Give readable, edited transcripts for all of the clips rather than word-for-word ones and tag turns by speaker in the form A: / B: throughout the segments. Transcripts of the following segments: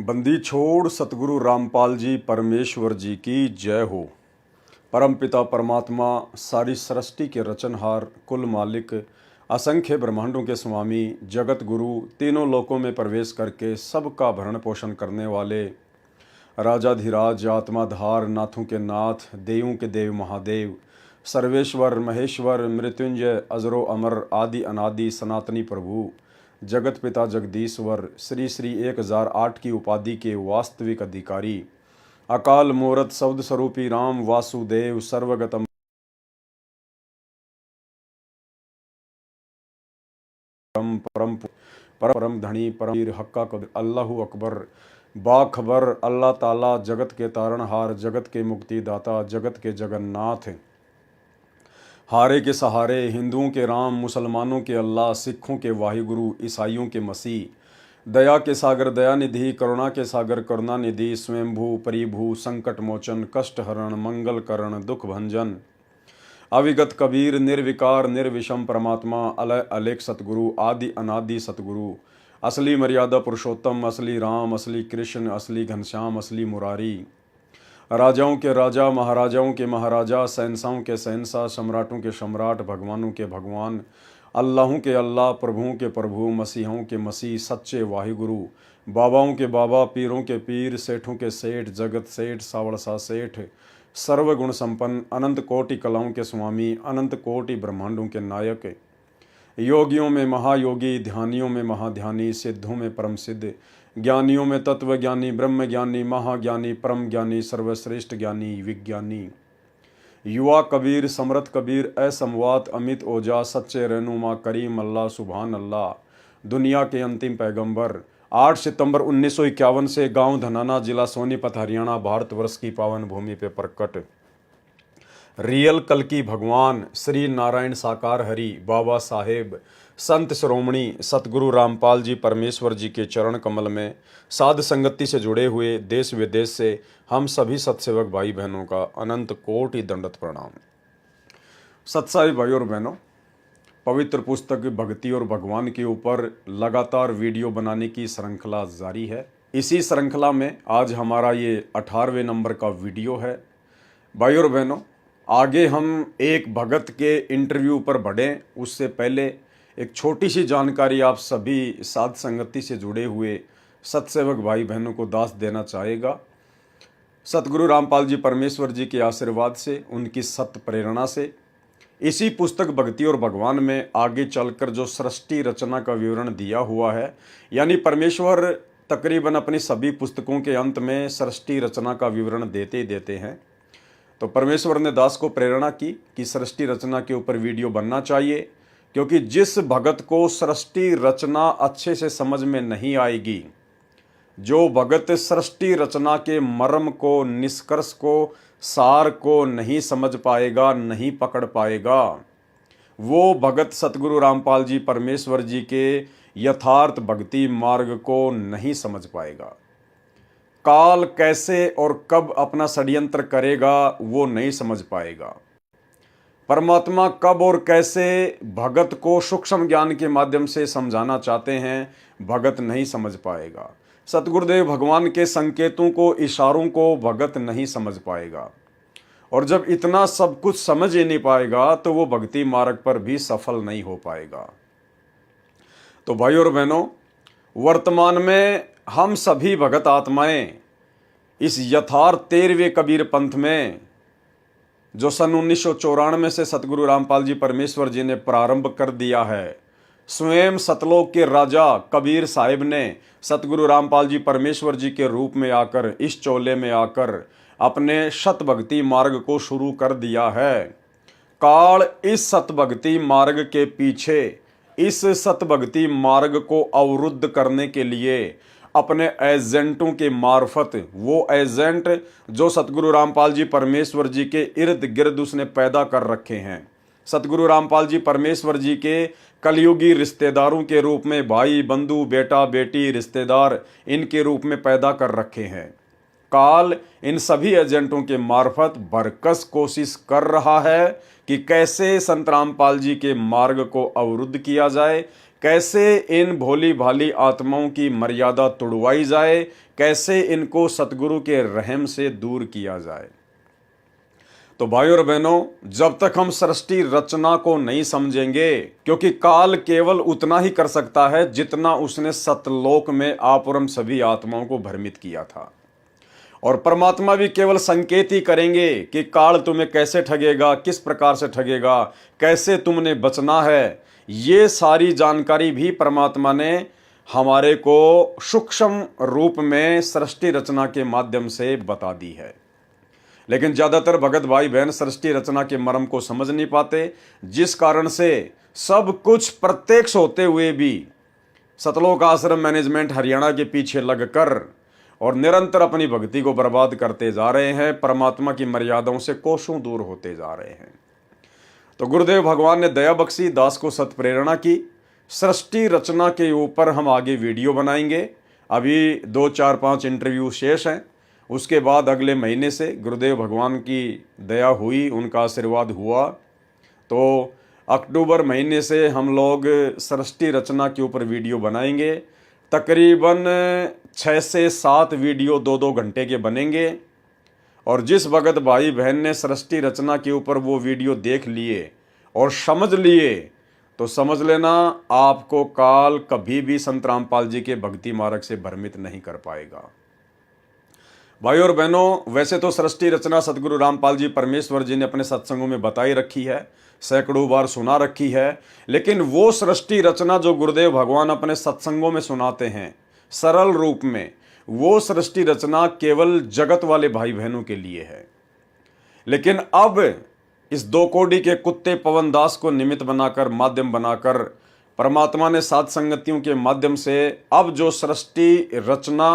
A: बंदी छोड़ सतगुरु रामपाल जी परमेश्वर जी की जय हो। परम पिता परमात्मा सारी सृष्टि के रचनहार कुल मालिक असंख्य ब्रह्मांडों के स्वामी जगत गुरु तीनों लोकों में प्रवेश करके सबका भरण पोषण करने वाले राजाधिराज आत्माधार नाथों के नाथ देवों के देव महादेव सर्वेश्वर महेश्वर मृत्युंजय अजरो अमर आदि अनादि सनातनी प्रभु जगत पिता जगदीश्वर श्री श्री 1008 की उपाधि के वास्तविक अधिकारी अकाल मूरत शब्द स्वरूपी राम वासुदेव सर्वगतम परम परम धनी परम वीर हक्का कदर अल्लाहु अकबर बाखबर अल्लाह ताला जगत के तारणहार जगत के मुक्तिदाता जगत के जगन्नाथ हारे के सहारे हिंदुओं के राम मुसलमानों के अल्लाह सिखों के वाहिगुरु ईसाइयों के मसीह दया के सागर दयानिधि करुणा के सागर करुणानिधि स्वयंभू परिभू संकट मोचन कष्ट हरण मंगल करण दुख भंजन अविगत कबीर निर्विकार निर्विषम परमात्मा अलय अलेख सतगुरु आदि अनादि सतगुरु असली मर्यादा पुरुषोत्तम असली राम असली कृष्ण असली घनश्याम असली मुरारी राजाओं के राजा महाराजाओं के महाराजा शहंशाहों के शहंशाह सम्राटों के सम्राट भगवानों के भगवान अल्लाहों के अल्लाह प्रभुओं के प्रभु मसीहों के मसीह सच्चे वाहिगुरु बाबाओं के बाबा पीरों के पीर सेठों के सेठ जगत सेठ सावड़सा सेठ सर्वगुण संपन्न अनंत कोटि कलाओं के स्वामी अनंत कोटि ब्रह्मांडों के नायक योगियों में महायोगी ध्यानियों में महाध्यानी सिद्धों में परम सिद्ध ज्ञानियों में तत्व ज्ञानी ब्रह्म ज्ञानी महाज्ञानी परम ज्ञानी सर्वश्रेष्ठ ज्ञानी विज्ञानी युवा कबीर समरथ कबीर असमवात अमित ओजा सच्चे रहनुमा करीम अल्लाह सुभान अल्लाह दुनिया के अंतिम पैगंबर 8 सितंबर 1951 से गांव धनाना जिला सोनीपत हरियाणा भारतवर्ष की पावन भूमि पे प्रकट रियल कल की भगवान श्री नारायण साकार हरि बाबा साहेब संत श्रोमणी सतगुरु रामपाल जी परमेश्वर जी के चरण कमल में साध संगति से जुड़े हुए देश विदेश से हम सभी सत्सेवक भाई बहनों का अनंत कोटि दंडवत प्रणाम। सत्साई भाई और बहनों, पवित्र पुस्तक भक्ति और भगवान के ऊपर लगातार वीडियो बनाने की श्रृंखला जारी है। इसी श्रृंखला में आज हमारा ये 18वें नंबर का वीडियो है। भाई और बहनों, आगे हम एक भगत के इंटरव्यू पर बढ़ें उससे पहले एक छोटी सी जानकारी आप सभी साध संगति से जुड़े हुए सत्सेवक भाई बहनों को दास देना चाहेगा। सतगुरु रामपाल जी परमेश्वर जी के आशीर्वाद से उनकी सत्य प्रेरणा से इसी पुस्तक भक्ति और भगवान में आगे चलकर जो सृष्टि रचना का विवरण दिया हुआ है, यानी परमेश्वर तकरीबन अपनी सभी पुस्तकों के अंत में सृष्टि रचना का विवरण देते हैं। तो परमेश्वर ने दास को प्रेरणा की कि सृष्टि रचना के ऊपर वीडियो बनना चाहिए, क्योंकि जिस भगत को सृष्टि रचना अच्छे से समझ में नहीं आएगी, जो भगत सृष्टि रचना के मर्म को निष्कर्ष को सार को नहीं समझ पाएगा नहीं पकड़ पाएगा, वो भगत सतगुरु रामपाल जी परमेश्वर जी के यथार्थ भक्ति मार्ग को नहीं समझ पाएगा। काल कैसे और कब अपना षड्यंत्र करेगा वो नहीं समझ पाएगा। परमात्मा कब और कैसे भगत को सूक्ष्म ज्ञान के माध्यम से समझाना चाहते हैं, भगत नहीं समझ पाएगा। सतगुरुदेव भगवान के संकेतों को इशारों को भगत नहीं समझ पाएगा। और जब इतना सब कुछ समझ ही नहीं पाएगा तो वो भक्ति मार्ग पर भी सफल नहीं हो पाएगा। तो भाई और बहनों, वर्तमान में हम सभी भगत आत्माएं इस यथार्थ 13वें कबीर पंथ में जो सन 1994 से सतगुरु रामपाल जी परमेश्वर जी ने प्रारंभ कर दिया है, स्वयं सतलोक के राजा कबीर साहिब ने सतगुरु रामपाल जी परमेश्वर जी के रूप में आकर इस चोले में आकर अपने सत भक्ति मार्ग को शुरू कर दिया है। काल इस सत भक्ति मार्ग के पीछे इस सत भक्ति मार्ग को अवरुद्ध करने के लिए अपने एजेंटों के मार्फत, वो एजेंट जो सतगुरु रामपाल जी परमेश्वर जी के इर्द गिर्द उसने पैदा कर रखे हैं, सतगुरु रामपाल जी परमेश्वर जी के कलयुगी रिश्तेदारों के रूप में भाई बंधु बेटा बेटी रिश्तेदार इनके रूप में पैदा कर रखे हैं। काल इन सभी एजेंटों के मार्फत बरकस कोशिश कर रहा है कि कैसे संत रामपाल जी के मार्ग को अवरुद्ध किया जाए, कैसे इन भोली भाली आत्माओं की मर्यादा तोड़वाई जाए, कैसे इनको सतगुरु के रहम से दूर किया जाए। तो भाइयों और बहनों, जब तक हम सृष्टि रचना को नहीं समझेंगे, क्योंकि काल केवल उतना ही कर सकता है जितना उसने सतलोक में आप और हम सभी आत्माओं को भ्रमित किया था, और परमात्मा भी केवल संकेत ही करेंगे कि काल तुम्हें कैसे ठगेगा, किस प्रकार से ठगेगा, कैसे तुमने बचना है। ये सारी जानकारी भी परमात्मा ने हमारे को सूक्ष्म रूप में सृष्टि रचना के माध्यम से बता दी है। लेकिन ज्यादातर भगत भाई बहन सृष्टि रचना के मर्म को समझ नहीं पाते, जिस कारण से सब कुछ प्रत्यक्ष होते हुए भी सतलोक आश्रम मैनेजमेंट हरियाणा के पीछे लगकर और निरंतर अपनी भक्ति को बर्बाद करते जा रहे हैं, परमात्मा की मर्यादाओं से कोसों दूर होते जा रहे हैं। तो गुरुदेव भगवान ने दया बख्शी, दास को सत प्रेरणा की। सृष्टि रचना के ऊपर हम आगे वीडियो बनाएंगे। अभी 2, 4, 5 इंटरव्यू शेष हैं। उसके बाद अगले महीने से गुरुदेव भगवान की दया हुई, उनका आशीर्वाद हुआ, तो अक्टूबर महीने से हम लोग सृष्टि रचना के ऊपर वीडियो बनाएंगे। तकरीबन 6 से 7 वीडियो 2-2 घंटे के बनेंगे। और जिस भगत भाई बहन ने सृष्टि रचना के ऊपर वो वीडियो देख लिए और समझ लिए, तो समझ लेना आपको काल कभी भी संत रामपाल जी के भक्ति मार्ग से भ्रमित नहीं कर पाएगा। भाई और बहनों, वैसे तो सृष्टि रचना सतगुरु रामपाल जी परमेश्वर जी ने अपने सत्संगों में बताई रखी है, सैकड़ों बार सुना रखी है, लेकिन वो सृष्टि रचना जो गुरुदेव भगवान अपने सत्संगों में सुनाते हैं सरल रूप में, वो सृष्टि रचना केवल जगत वाले भाई बहनों के लिए है। लेकिन अब इस 2 कोड़ी के कुत्ते पवन दास को निमित्त बनाकर, माध्यम बनाकर परमात्मा ने साध संगतियों के माध्यम से अब जो सृष्टि रचना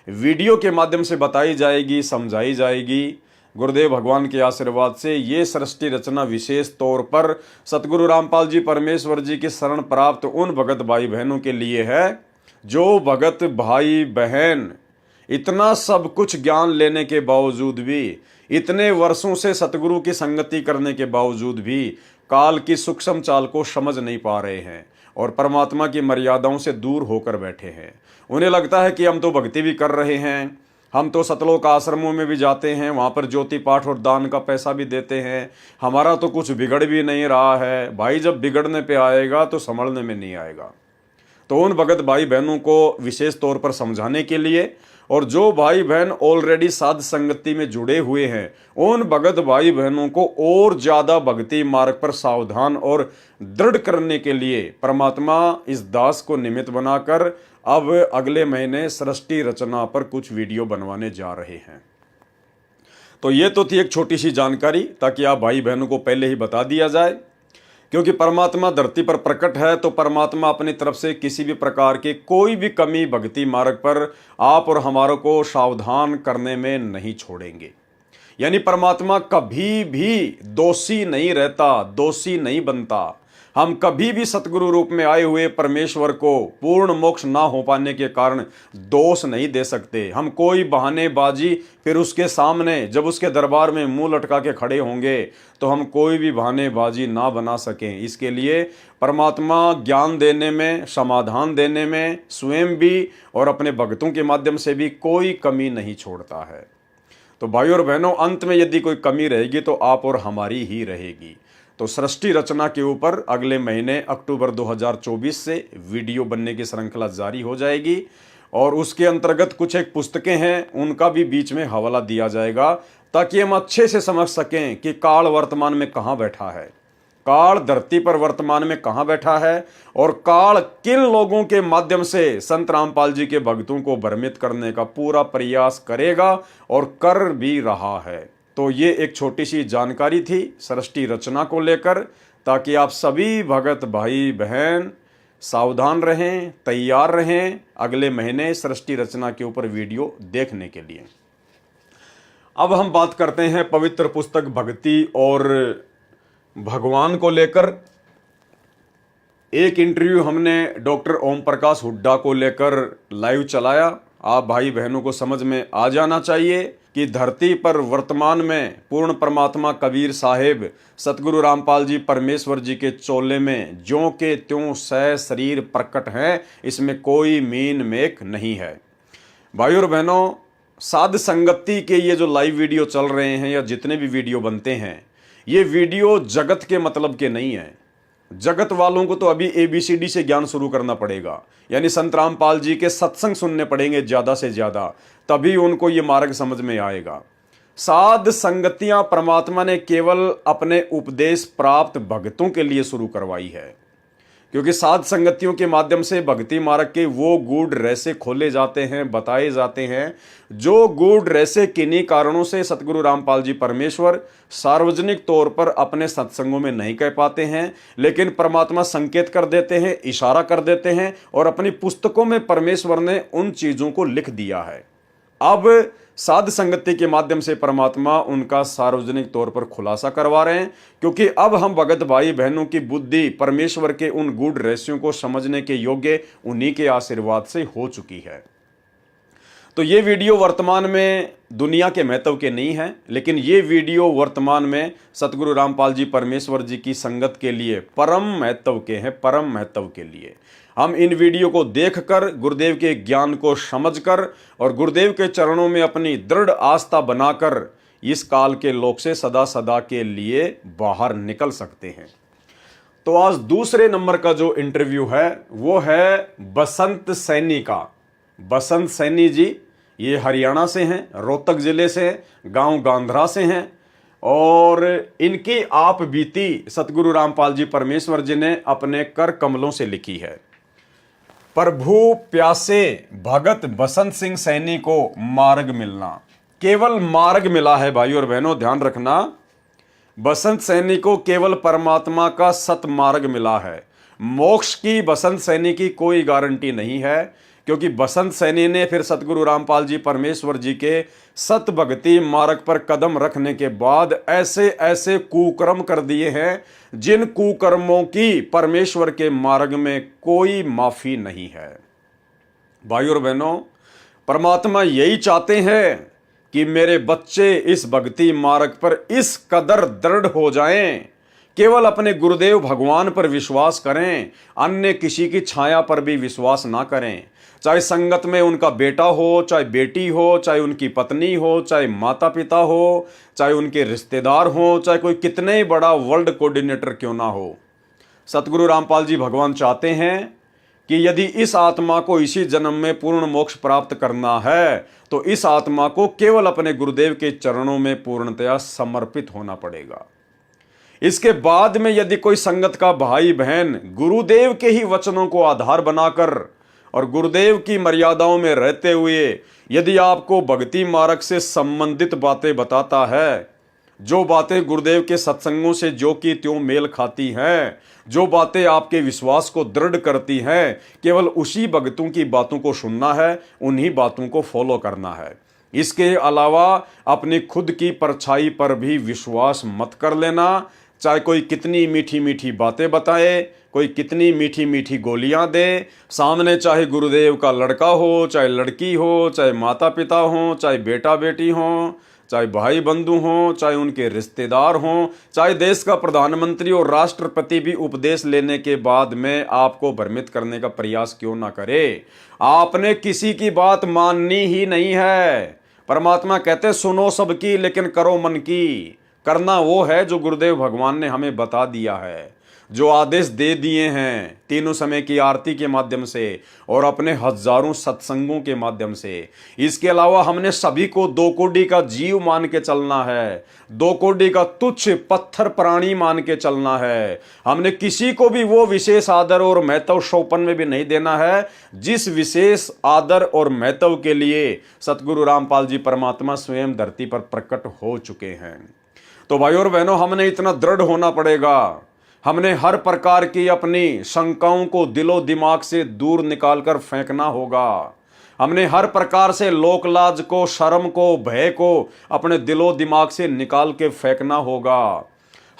A: वीडियो के माध्यम से बताई जाएगी, समझाई जाएगी, गुरुदेव भगवान के आशीर्वाद से ये सृष्टि रचना विशेष तौर पर सतगुरु रामपाल जी परमेश्वर जी की शरण प्राप्त उन भगत भाई बहनों के लिए है जो भगत भाई बहन इतना सब कुछ ज्ञान लेने के बावजूद भी, इतने वर्षों से सतगुरु की संगति करने के बावजूद भी काल की सूक्ष्म चाल को समझ नहीं पा रहे हैं और परमात्मा की मर्यादाओं से दूर होकर बैठे हैं। उन्हें लगता है कि हम तो भक्ति भी कर रहे हैं, हम तो सतलोक आश्रमों में भी जाते हैं, वहाँ पर ज्योति पाठ और दान का पैसा भी देते हैं, हमारा तो कुछ बिगड़ भी नहीं रहा है। भाई, जब बिगड़ने पे आएगा तो संभलने में नहीं आएगा। तो उन भगत भाई बहनों को विशेष तौर पर समझाने के लिए, और जो भाई बहन ऑलरेडी साध संगति में जुड़े हुए हैं, उन भगत भाई बहनों को और ज्यादा भक्ति मार्ग पर सावधान और दृढ़ करने के लिए परमात्मा इस दास को निमित्त बनाकर अब अगले महीने सृष्टि रचना पर कुछ वीडियो बनवाने जा रहे हैं। तो ये तो थी एक छोटी सी जानकारी, ताकि आप भाई बहनों को पहले ही बता दिया जाए, क्योंकि परमात्मा धरती पर प्रकट है तो परमात्मा अपनी तरफ से किसी भी प्रकार की कोई भी कमी भक्ति मार्ग पर आप और हमारों को सावधान करने में नहीं छोड़ेंगे। यानी परमात्मा कभी भी दोषी नहीं रहता, दोषी नहीं बनता। हम कभी भी सतगुरु रूप में आए हुए परमेश्वर को पूर्ण मोक्ष ना हो पाने के कारण दोष नहीं दे सकते। हम कोई बहानेबाजी फिर उसके सामने जब उसके दरबार में मुंह लटका के खड़े होंगे तो हम कोई भी बहानेबाजी ना बना सकें। इसके लिए परमात्मा ज्ञान देने में, समाधान देने में स्वयं भी और अपने भक्तों के माध्यम से भी कोई कमी नहीं छोड़ता है। तो भाई और बहनों, अंत में यदि कोई कमी रहेगी तो आप और हमारी ही रहेगी। तो सृष्टि रचना के ऊपर अगले महीने अक्टूबर 2024 से वीडियो बनने की श्रृंखला जारी हो जाएगी, और उसके अंतर्गत कुछ एक पुस्तकें हैं, उनका भी बीच में हवाला दिया जाएगा, ताकि हम अच्छे से समझ सकें कि काल वर्तमान में कहाँ बैठा है, काल धरती पर वर्तमान में कहाँ बैठा है, और काल किन लोगों के माध्यम से संत रामपाल जी के भक्तों को भ्रमित करने का पूरा प्रयास करेगा और कर भी रहा है। तो ये एक छोटी सी जानकारी थी सृष्टि रचना को लेकर, ताकि आप सभी भगत भाई बहन सावधान रहें, तैयार रहें अगले महीने सृष्टि रचना के ऊपर वीडियो देखने के लिए। अब हम बात करते हैं पवित्र पुस्तक भक्ति और भगवान को लेकर। एक इंटरव्यू हमने डॉक्टर ओम प्रकाश हुड्डा को लेकर लाइव चलाया। आप भाई बहनों को समझ में आ जाना चाहिए कि धरती पर वर्तमान में पूर्ण परमात्मा कबीर साहिब सतगुरु रामपाल जी परमेश्वर जी के चोले में ज्यों के त्यों सह शरीर प्रकट हैं, इसमें कोई मीन मेक नहीं है। भाइयों और बहनों, साध संगति के ये जो लाइव वीडियो चल रहे हैं या जितने भी वीडियो बनते हैं, ये वीडियो जगत के मतलब के नहीं है। जगत वालों को तो अभी ABCD से ज्ञान शुरू करना पड़ेगा, यानी संत रामपाल जी के सत्संग सुनने पड़ेंगे ज़्यादा से ज़्यादा, तभी उनको ये मार्ग समझ में आएगा। साध संगतियां परमात्मा ने केवल अपने उपदेश प्राप्त भक्तों के लिए शुरू करवाई है, क्योंकि साध संगतियों के माध्यम से भक्ति मार्ग के वो गूढ़ रहस्य खोले जाते हैं, बताए जाते हैं, जो गूढ़ रहस्य किन्हीं कारणों से सतगुरु रामपाल जी परमेश्वर सार्वजनिक तौर पर अपने सत्संगों में नहीं कह पाते हैं, लेकिन परमात्मा संकेत कर देते हैं, इशारा कर देते हैं, और अपनी पुस्तकों में परमेश्वर ने उन चीजों को लिख दिया है। अब साध संगति के माध्यम से परमात्मा उनका सार्वजनिक तौर पर खुलासा करवा रहे हैं, क्योंकि अब हम भगत भाई बहनों की बुद्धि परमेश्वर के उन गूढ़ रहस्यों को समझने के योग्य उन्हीं के आशीर्वाद से हो चुकी है। तो ये वीडियो वर्तमान में दुनिया के महत्व के नहीं है, लेकिन ये वीडियो वर्तमान में सतगुरु रामपाल जी परमेश्वर जी की संगत के लिए परम महत्व के हैं, परम महत्व के लिए। हम इन वीडियो को देखकर गुरुदेव के ज्ञान को समझकर और गुरुदेव के चरणों में अपनी दृढ़ आस्था बनाकर इस काल के लोक से सदा सदा के लिए बाहर निकल सकते हैं। तो आज दूसरे नंबर का जो इंटरव्यू है वो है बसंत सैनी का। बसंत सैनी जी ये हरियाणा से हैं, रोहतक जिले से, गांव गांधरा से हैं, और इनकी आप बीती सतगुरु रामपाल जी परमेश्वर जी ने अपने कर कमलों से लिखी है। प्रभु प्यासे भगत बसंत सिंह सैनी को मार्ग मिलना, केवल मार्ग मिला है भाइयों और बहनों, ध्यान रखना। बसंत सैनी को केवल परमात्मा का सत मार्ग मिला है। मोक्ष की बसंत सैनी की कोई गारंटी नहीं है, क्योंकि बसंत सैनी ने फिर सतगुरु रामपाल जी परमेश्वर जी के सत भक्ति मार्ग पर कदम रखने के बाद ऐसे ऐसे कुकर्म कर दिए हैं, जिन कुकर्मों की परमेश्वर के मार्ग में कोई माफी नहीं है। भाइयों और बहनों, परमात्मा यही चाहते हैं कि मेरे बच्चे इस भक्ति मार्ग पर इस कदर दृढ़ हो जाएं, केवल अपने गुरुदेव भगवान पर विश्वास करें, अन्य किसी की छाया पर भी विश्वास ना करें। चाहे संगत में उनका बेटा हो, चाहे बेटी हो, चाहे उनकी पत्नी हो, चाहे माता पिता हो, चाहे उनके रिश्तेदार हो, चाहे कोई कितने बड़ा वर्ल्ड कोऑर्डिनेटर क्यों ना हो। सतगुरु रामपाल जी भगवान चाहते हैं कि यदि इस आत्मा को इसी जन्म में पूर्ण मोक्ष प्राप्त करना है, तो इस आत्मा को केवल अपने गुरुदेव के चरणों में पूर्णतया समर्पित होना पड़ेगा। इसके बाद में यदि कोई संगत का भाई बहन गुरुदेव के ही वचनों को आधार बनाकर और गुरुदेव की मर्यादाओं में रहते हुए यदि आपको भक्ति मार्ग से संबंधित बातें बताता है, जो बातें गुरुदेव के सत्संगों से जो की त्यों मेल खाती हैं, जो बातें आपके विश्वास को दृढ़ करती हैं, केवल उसी भक्तों की बातों को सुनना है, उन्हीं बातों को फॉलो करना है। इसके अलावा अपनी खुद की परछाई पर भी विश्वास मत कर लेना। चाहे कोई कितनी मीठी मीठी बातें बताए, कोई कितनी मीठी मीठी गोलियां दे, सामने चाहे गुरुदेव का लड़का हो, चाहे लड़की हो, चाहे माता पिता हो, चाहे बेटा बेटी हो, चाहे भाई बंधु हो, चाहे उनके रिश्तेदार हों, चाहे देश का प्रधानमंत्री और राष्ट्रपति भी उपदेश लेने के बाद में आपको भ्रमित करने का प्रयास क्यों ना करे, आपने किसी की बात माननी ही नहीं है। परमात्मा कहते सुनो सबकी लेकिन करो मन की। करना वो है जो गुरुदेव भगवान ने हमें बता दिया है, जो आदेश दे दिए हैं तीनों समय की आरती के माध्यम से और अपने हजारों सत्संगों के माध्यम से। इसके अलावा हमने सभी को दो कोड़ी का जीव मान के चलना है, दो कोड़ी का तुच्छ पत्थर प्राणी मान के चलना है। हमने किसी को भी वो विशेष आदर और महत्व शोपन में भी नहीं देना है जिस विशेष आदर और महत्व के लिए सतगुरु रामपाल जी परमात्मा स्वयं धरती पर प्रकट हो चुके हैं। तो भाइयों और बहनों, हमने इतना दृढ़ होना पड़ेगा। हमने हर प्रकार की अपनी शंकाओं को दिलो दिमाग से दूर निकालकर फेंकना होगा। हमने हर प्रकार से लोकलाज को, शर्म को, भय को अपने दिलो दिमाग से निकाल के फेंकना होगा।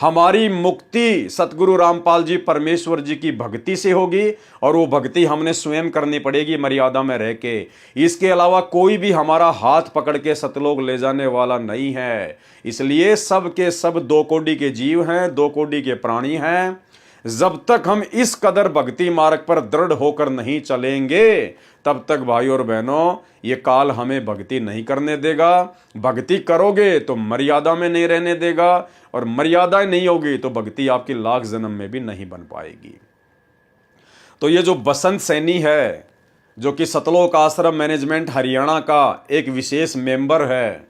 A: हमारी मुक्ति सतगुरु रामपाल जी परमेश्वर जी की भक्ति से होगी, और वो भक्ति हमने स्वयं करनी पड़ेगी मर्यादा में रह के। इसके अलावा कोई भी हमारा हाथ पकड़ के सतलोक ले जाने वाला नहीं है। इसलिए सब के सब दो कोटि के जीव हैं, दो कोटि के प्राणी हैं। जब तक हम इस कदर भक्ति मार्ग पर दृढ़ होकर नहीं चलेंगे, तब तक भाई और बहनों ये काल हमें भक्ति नहीं करने देगा। भक्ति करोगे तो मर्यादा में नहीं रहने देगा, और मर्यादा नहीं होगी तो भक्ति आपकी लाख जन्म में भी नहीं बन पाएगी। तो ये जो बसंत सैनी है, जो कि सतलोक आश्रम मैनेजमेंट हरियाणा का एक विशेष मेंबर है,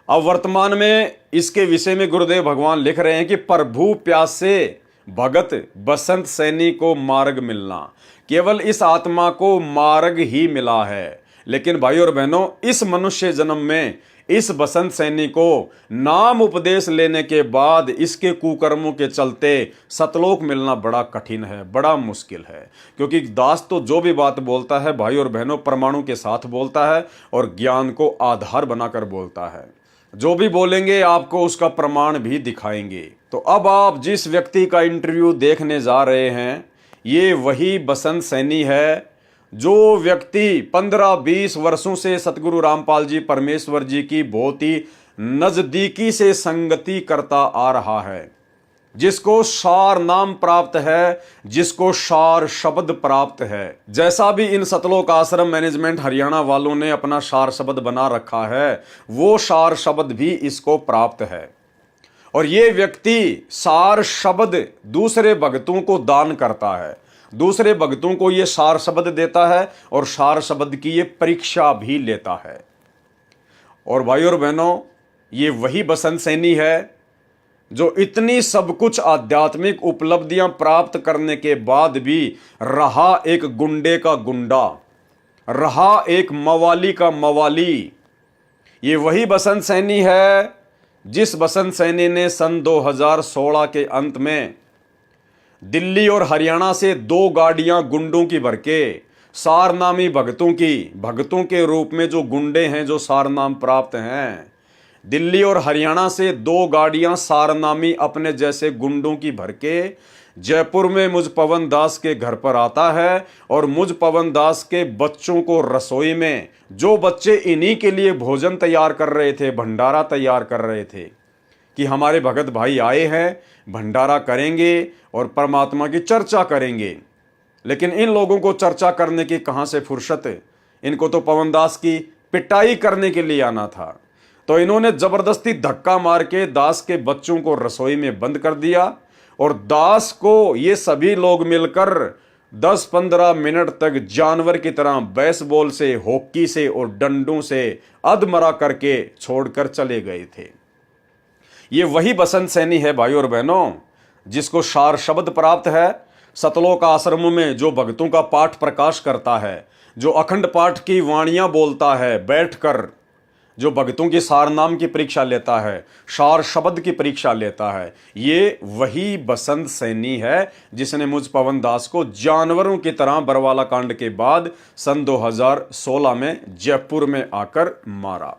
A: अब वर्तमान में इसके विषय में गुरुदेव भगवान लिख रहे हैं कि प्रभु प्यासे भगत बसंत सैनी को मार्ग मिलना, केवल इस आत्मा को मार्ग ही मिला है। लेकिन भाई और बहनों, इस मनुष्य जन्म में इस बसंत सैनी को नाम उपदेश लेने के बाद इसके कुकर्मों के चलते सतलोक मिलना बड़ा कठिन है, बड़ा मुश्किल है। क्योंकि दास तो जो भी बात बोलता है भाई और बहनों परमाणु के साथ बोलता है और ज्ञान को आधार बनाकर बोलता है। जो भी बोलेंगे आपको उसका प्रमाण भी दिखाएंगे। तो अब आप जिस व्यक्ति का इंटरव्यू देखने जा रहे हैं, ये वही बसंत सैनी है जो व्यक्ति 15-20 वर्षों से सतगुरु रामपाल जी परमेश्वर जी की बहुत ही नजदीकी से संगति करता आ रहा है, जिसको सार नाम प्राप्त है, जिसको सार शब्द प्राप्त है। जैसा भी इन सतलोक आश्रम मैनेजमेंट हरियाणा वालों ने अपना सार शब्द बना रखा है, वो सार शब्द भी इसको प्राप्त है। और ये व्यक्ति सार शब्द दूसरे भक्तों को दान करता है, दूसरे भक्तों को ये सार शब्द देता है और सार शब्द की ये परीक्षा भी लेता है। और भाई और बहनों, ये वही बसंत सैनी है जो इतनी सब कुछ आध्यात्मिक उपलब्धियां प्राप्त करने के बाद भी रहा एक गुंडे का गुंडा, रहा एक मवाली का मवाली। ये वही बसंत सैनी है जिस बसंत सैनी ने सन 2016 के अंत में दिल्ली और हरियाणा से 2 गाड़ियां गुंडों की भर के सारनामी भगतों के रूप में जो गुंडे हैं, जो सारनाम प्राप्त हैं, दिल्ली और हरियाणा से 2 गाड़ियां सारनामी अपने जैसे गुंडों की भर के जयपुर में मुझ पवन दास के घर पर आता है। और मुझ पवन दास के बच्चों को रसोई में, जो बच्चे इन्हीं के लिए भोजन तैयार कर रहे थे, भंडारा तैयार कर रहे थे कि हमारे भगत भाई आए हैं, भंडारा करेंगे और परमात्मा की चर्चा करेंगे। लेकिन इन लोगों को चर्चा करने की कहां से फुर्सत है, इनको तो पवन दास की पिटाई करने के लिए आना था। तो इन्होंने जबरदस्ती धक्का मार के दास के बच्चों को रसोई में बंद कर दिया, और दास को ये सभी लोग मिलकर 10-15 मिनट तक जानवर की तरह बेसबॉल से, हॉकी से और डंडों से अधमरा करके छोड़कर चले गए थे। ये वही बसंत सैनी है भाई और बहनों, जिसको सार शब्द प्राप्त है। सतलोक आश्रमों में जो भक्तों का पाठ प्रकाश करता है, जो अखंड पाठ की वाणियां बोलता है, बैठकर जो भक्तों की सार नाम की परीक्षा लेता है, सार शब्द की परीक्षा लेता है, ये वही बसंत सैनी है जिसने मुझ पवन दास को जानवरों की तरह बरवाला कांड के बाद सन 2016 में जयपुर में आकर मारा।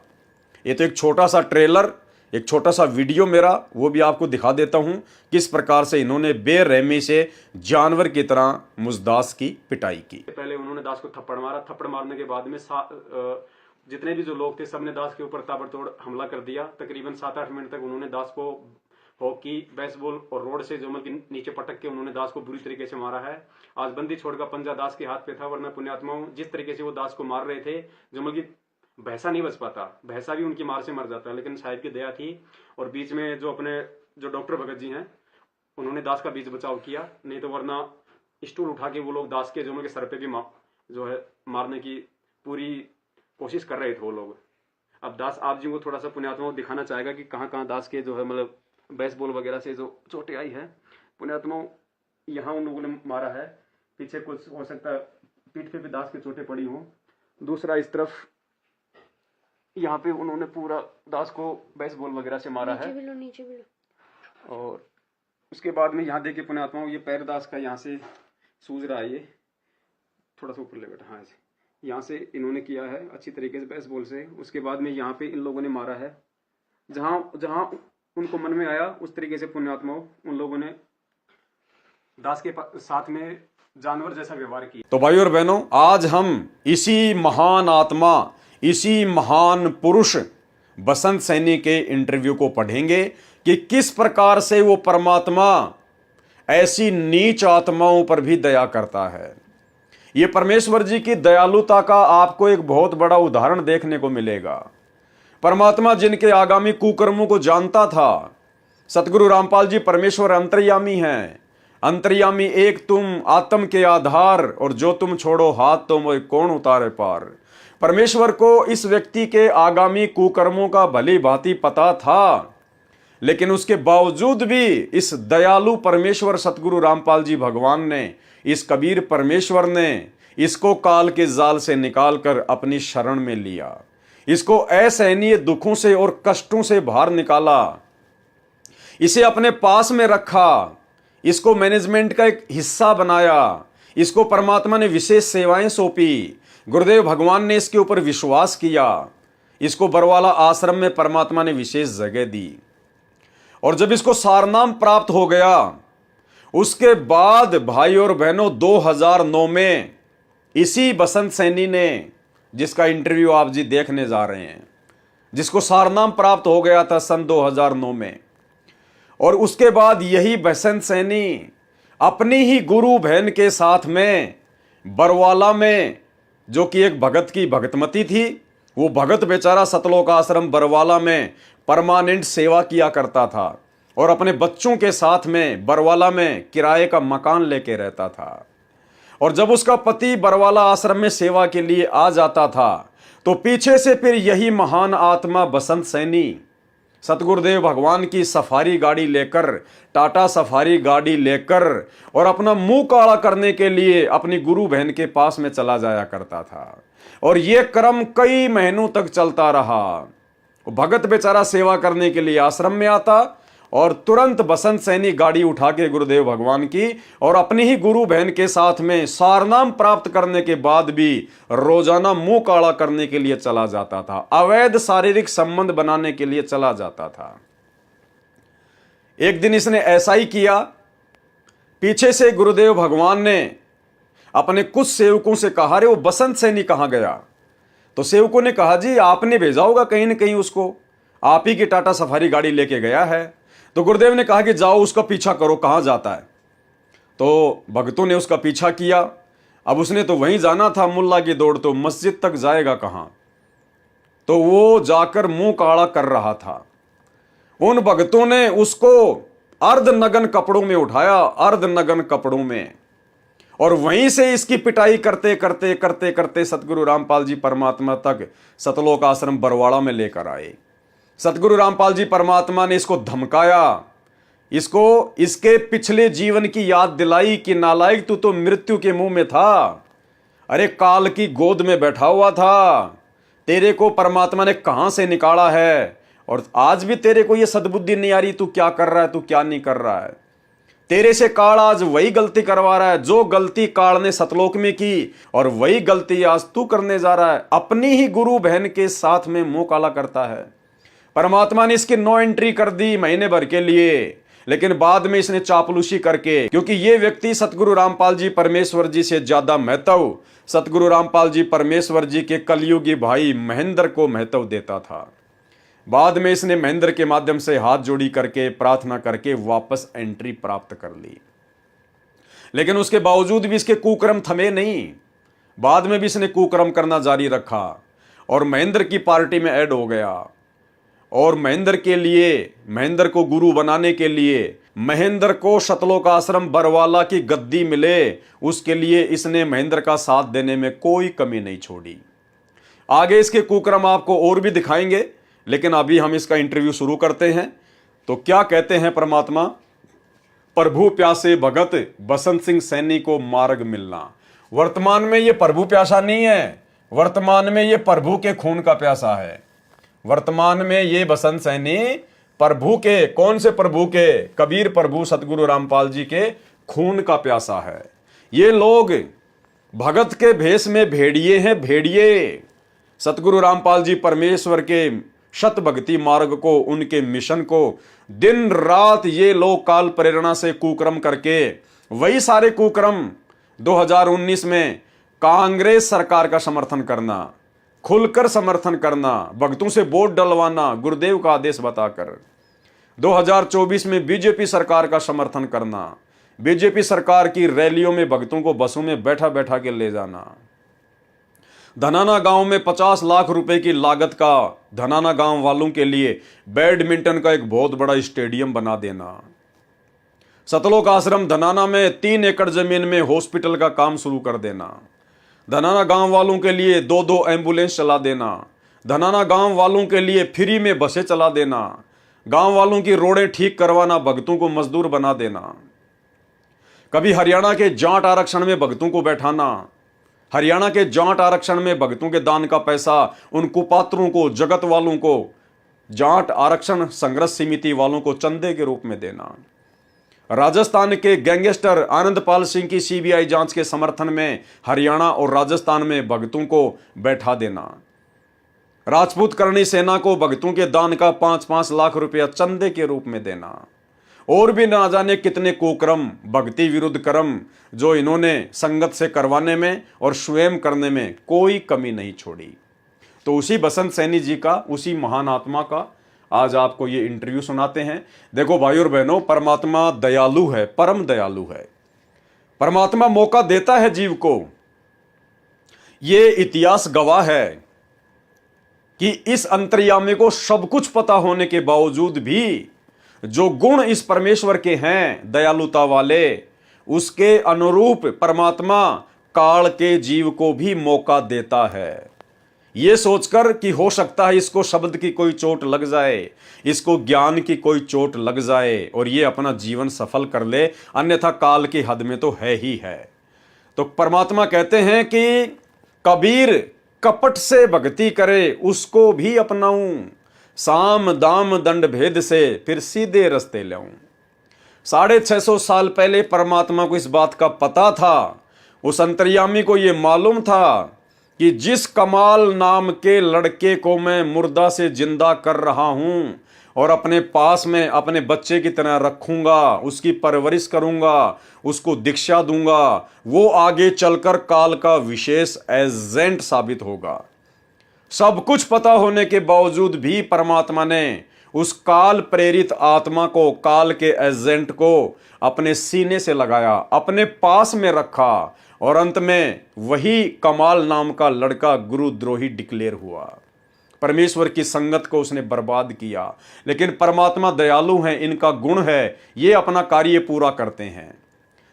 A: ये तो एक छोटा सा ट्रेलर, एक छोटा सा वीडियो मेरा, वो भी आपको दिखा देता हूं किस प्रकार से इन्होंने बेरहमी से जानवर की तरह मुझ दास की पिटाई की। पहले उन्होंने दास को थप्पड़ मारा, थप्पड़ मारने के बाद में जितने भी जो लोग थे सबने दास के ऊपर ताबड़तोड़ हमला कर दिया। तकरीबन 7-8 मिनट तक उन्होंने दास को हॉकी, बेसबॉल और रोड से जो मतलब नीचे पटक के उन्होंने दास को बुरी तरीके से मारा है। आज बंदी छोड़ का पंजा दास के हाथ पे था, वरना पुण्यात्माओं जिस तरीके से वो दास को मार रहे थे, जो मतलब भैंसा नहीं बच पाता, भैंसा भी उनकी मार से मर जाता, लेकिन साहिब की दया थी। और बीच में जो अपने जो डॉक्टर भगत जी हैं, उन्होंने दास का बीच बचाव किया, नहीं तो वरना स्टूल उठा के वो लोग दास के जो सर पे भी जो है मारने की पूरी कोशिश कर रहे थे वो लोग। अब दास आप जी को थोड़ा सा पुण्यात्माओं दिखाना चाहेगा कि कहाँ कहाँ दास के जो है मतलब बेसबॉल वगैरह से जो चोटें आई है। पुण्यात्माओं, यहाँ उन लोगों ने मारा है, पीछे कुछ हो सकता है पीठ पे भी दास की चोटें पड़ी हों। दूसरा इस तरफ यहाँ पे उन्होंने पूरा दास को बेसबॉल वगैरह से मारा है। नीचे भी लो। और उसके बाद में यहाँ देखिए पुण्यात्माओं, ये पैर दास का यहाँ से सूज रहा है, ये थोड़ा सा ऊपर ले बैठा, हाँ यहाँ से इन्होंने किया है अच्छी तरीके से बेसबॉल से। उसके बाद में यहाँ पे इन लोगों ने मारा है, जहाँ जहाँ
B: उनको मन में आया, उस तरीके से पुण्यात्माओं उन लोगों ने दास के साथ में जानवर जैसा व्यवहार किया।
A: तो भाइयों और बहनों, आज हम इसी महान आत्मा, इसी महान पुरुष बसंत सैनी के इंटरव्यू को पढ़ेंगे कि किस प्रकार से वो परमात्मा ऐसी नीच आत्माओं पर भी दया करता है। ये परमेश्वर जी की दयालुता का आपको एक बहुत बड़ा उदाहरण देखने को मिलेगा। परमात्मा जिनके आगामी कुकर्मों को जानता था, सतगुरु रामपाल जी परमेश्वर अंतर्यामी हैं। अंतर्यामी एक तुम, आत्म के आधार, और जो तुम छोड़ो हाथ तो मोय कौन उतारे पार। परमेश्वर को इस व्यक्ति के आगामी कुकर्मों का भली भांति पता था, लेकिन उसके बावजूद भी इस दयालु परमेश्वर सतगुरु रामपाल जी भगवान ने, इस कबीर परमेश्वर ने इसको काल के जाल से निकालकर अपनी शरण में लिया। इसको असहनीय दुखों से और कष्टों से बाहर निकाला, इसे अपने पास में रखा, इसको मैनेजमेंट का एक हिस्सा बनाया, इसको परमात्मा ने विशेष सेवाएं सौंपी, गुरुदेव भगवान ने इसके ऊपर विश्वास किया, इसको बरवाला आश्रम में परमात्मा ने विशेष जगह दी। और जब इसको सारनाम प्राप्त हो गया, उसके बाद भाई और बहनों 2009 में इसी बसंत सैनी ने, जिसका इंटरव्यू आप जी देखने जा रहे हैं, जिसको सारनाम प्राप्त हो गया था सन 2009 में, और उसके बाद यही बसंत सैनी अपनी ही गुरु बहन के साथ में बरवाला में, जो कि एक भगत की भगतमती थी, वो भगत बेचारा सतलोक आश्रम बरवाला में परमानेंट सेवा किया करता था और अपने बच्चों के साथ में बरवाला में किराए का मकान लेके रहता था। और जब उसका पति बरवाला आश्रम में सेवा के लिए आ जाता था, तो पीछे से फिर यही महान आत्मा बसंत सैनी सतगुरुदेव भगवान की सफारी गाड़ी लेकर, टाटा सफारी गाड़ी लेकर, और अपना मुंह काला करने के लिए अपनी गुरु बहन के पास में चला जाया करता था। और यह क्रम कई महीनों तक चलता रहा। भगत बेचारा सेवा करने के लिए आश्रम में आता और तुरंत बसंत सैनी गाड़ी उठा के गुरुदेव भगवान की और अपनी ही गुरु बहन के साथ में सारनाम प्राप्त करने के बाद भी रोजाना मुंह काला करने के लिए चला जाता था, अवैध शारीरिक संबंध बनाने के लिए चला जाता था। एक दिन इसने ऐसा ही किया। पीछे से गुरुदेव भगवान ने अपने कुछ सेवकों से कहा, रे वो बसंत सैनी कहां गया? तो सेवकों ने कहा, जी आपने भेजा होगा कहीं न कहीं उसको, आप ही की टाटा सफारी गाड़ी लेके गया है। तो गुरुदेव ने कहा कि जाओ उसका पीछा करो, कहां जाता है। तो भक्तों ने उसका पीछा किया। अब उसने तो वहीं जाना था, मुल्ला की दौड़, तो मस्जिद तक जाएगा कहां? तो वो जाकर मुंह काला कर रहा था। उन भक्तों ने उसको अर्धनग्न कपड़ों में उठाया, अर्धनग्न कपड़ों में, और वहीं से इसकी पिटाई करते करते करते करते सतगुरु रामपाल जी परमात्मा तक सतलोक आश्रम बरवाड़ा में लेकर आए। सतगुरु रामपाल जी परमात्मा ने इसको धमकाया, इसको इसके पिछले जीवन की याद दिलाई कि नालायक तू तो मृत्यु के मुंह में था, अरे काल की गोद में बैठा हुआ था, तेरे को परमात्मा ने कहां से निकाला है, और आज भी तेरे को ये सद्बुद्धि नहीं आ रही तू क्या कर रहा है, तू क्या नहीं कर रहा है। तेरे से काल आज वही गलती करवा रहा है जो गलती काल ने सतलोक में की, और वही गलती आज तू करने जा रहा है। अपनी ही गुरु बहन के साथ में मुंह काला करता है। परमात्मा ने इसकी नो एंट्री कर दी महीने भर के लिए, लेकिन बाद में इसने चापलूसी करके, क्योंकि ये व्यक्ति सतगुरु रामपाल जी परमेश्वर जी से ज्यादा महत्व सतगुरु रामपाल जी परमेश्वर जी के कलयुगी भाई महेंद्र को महत्व देता था। बाद में इसने महेंद्र के माध्यम से हाथ जोड़ी करके प्रार्थना करके वापस एंट्री प्राप्त कर ली, लेकिन उसके बावजूद भी इसके कुकर्म थमे नहीं। बाद में भी इसने कुकर्म करना जारी रखा और महेंद्र की पार्टी में ऐड हो गया। और महेंद्र के लिए, महेंद्र को गुरु बनाने के लिए, महेंद्र को सतलोक आश्रम बरवाला की गद्दी मिले, उसके लिए इसने महेंद्र का साथ देने में कोई कमी नहीं छोड़ी। आगे इसके कुकर्म आपको और भी दिखाएंगे, लेकिन अभी हम इसका इंटरव्यू शुरू करते हैं। तो क्या कहते हैं परमात्मा? प्रभु प्यासे भगत बसंत सिंह सैनी को मार्ग मिलना। वर्तमान में ये प्रभु प्यासा नहीं है, वर्तमान में ये प्रभु के खून का प्यासा है। वर्तमान में ये बसंत सैनी प्रभु के, कौन से प्रभु के? कबीर प्रभु सतगुरु रामपाल जी के खून का प्यासा है। ये लोग भगत के भेष में भेड़िए हैं, भेड़िए। सतगुरु रामपाल जी परमेश्वर के शत भक्ति मार्ग को, उनके मिशन को दिन रात ये लोग काल प्रेरणा से कुकर्म करके, वही सारे कुकर्म 2019 में कांग्रेस सरकार का समर्थन करना, खुलकर समर्थन करना, भक्तों से वोट डलवाना गुरुदेव का आदेश बताकर, 2024 में बीजेपी सरकार का समर्थन करना, बीजेपी सरकार की रैलियों में भक्तों को बसों में बैठा बैठा के ले जाना, धनाना गांव में 50 लाख रुपए की लागत का धनाना गांव वालों के लिए बैडमिंटन का एक बहुत बड़ा स्टेडियम बना देना, सतलोक आश्रम धनाना में 3 एकड़ जमीन में हॉस्पिटल का काम शुरू कर देना, धनाना गांव वालों के लिए 2-2 एम्बुलेंस चला देना, धनाना गांव वालों के लिए फ्री में बसें चला देना, गांव वालों की रोडें ठीक करवाना, भक्तों को मजदूर बना देना, कभी हरियाणा के जाट आरक्षण में भक्तों को बैठाना, हरियाणा के जाट आरक्षण में भक्तों के दान का पैसा उन कुपात्रों को, जगत वालों को, जाट आरक्षण संघर्ष समिति वालों को चंदे के रूप में देना, राजस्थान के गैंगस्टर आनंदपाल सिंह की सीबीआई जांच के समर्थन में हरियाणा और राजस्थान में भक्तों को बैठा देना, राजपूत करणी सेना को भक्तों के दान का 5-5 लाख रुपया चंदे के रूप में देना, और भी ना जाने कितने कुकर्म, भक्ति विरुद्ध कर्म जो इन्होंने संगत से करवाने में और स्वयं करने में कोई कमी नहीं छोड़ी। तो उसी बसंत सैनी जी का, उसी महान आत्मा का आज आपको ये इंटरव्यू सुनाते हैं। देखो भाई और बहनों, परमात्मा दयालु है, परम दयालु है। परमात्मा मौका देता है जीव को। ये इतिहास गवाह है कि इस अंतर्यामी को सब कुछ पता होने के बावजूद भी जो गुण इस परमेश्वर के हैं दयालुता वाले, उसके अनुरूप परमात्मा काल के जीव को भी मौका देता है, ये सोचकर कि हो सकता है इसको शब्द की कोई चोट लग जाए, इसको ज्ञान की कोई चोट लग जाए और ये अपना जीवन सफल कर ले, अन्यथा काल की हद में तो है ही है। तो परमात्मा कहते हैं कि कबीर कपट से भक्ति करे उसको भी अपनाऊं, साम दाम दंड भेद से फिर सीधे रास्ते लाऊं। 650 साल पहले परमात्मा को इस बात का पता था, उस अंतर्यामी को यह मालूम था कि जिस कमाल नाम के लड़के को मैं मुर्दा से जिंदा कर रहा हूं और अपने पास में अपने बच्चे की तरह रखूंगा, उसकी परवरिश करूंगा, उसको दीक्षा दूंगा, वो आगे चलकर काल का विशेष एजेंट साबित होगा। सब कुछ पता होने के बावजूद भी परमात्मा ने उस काल प्रेरित आत्मा को, काल के एजेंट को अपने सीने से लगाया, अपने पास में रखा और अंत में वही कमाल नाम का लड़का गुरुद्रोही डिक्लेयर हुआ। परमेश्वर की संगत को उसने बर्बाद किया। लेकिन परमात्मा दयालु हैं, इनका गुण है, ये अपना कार्य पूरा करते हैं।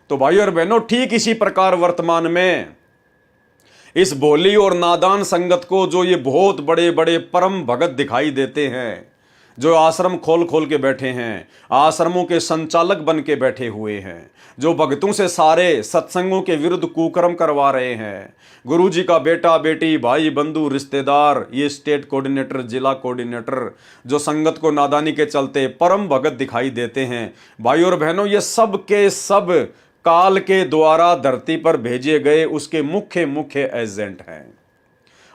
A: तो भाई और बहनों, ठीक इसी प्रकार वर्तमान में इस भोली और नादान संगत को जो ये बहुत बड़े बड़े परम भगत दिखाई देते हैं, जो आश्रम खोल खोल के बैठे हैं, आश्रमों के संचालक बन के बैठे हुए हैं, जो भक्तों से सारे सत्संगों के विरुद्ध कुकर्म करवा रहे हैं, गुरु जी का बेटा बेटी भाई बंधु रिश्तेदार, ये स्टेट कोऑर्डिनेटर जिला कोऑर्डिनेटर जो संगत को नादानी के चलते परम भगत दिखाई देते हैं, भाई और बहनों, ये सब के सब काल के द्वारा धरती पर भेजे गए उसके मुख्य मुख्य एजेंट हैं।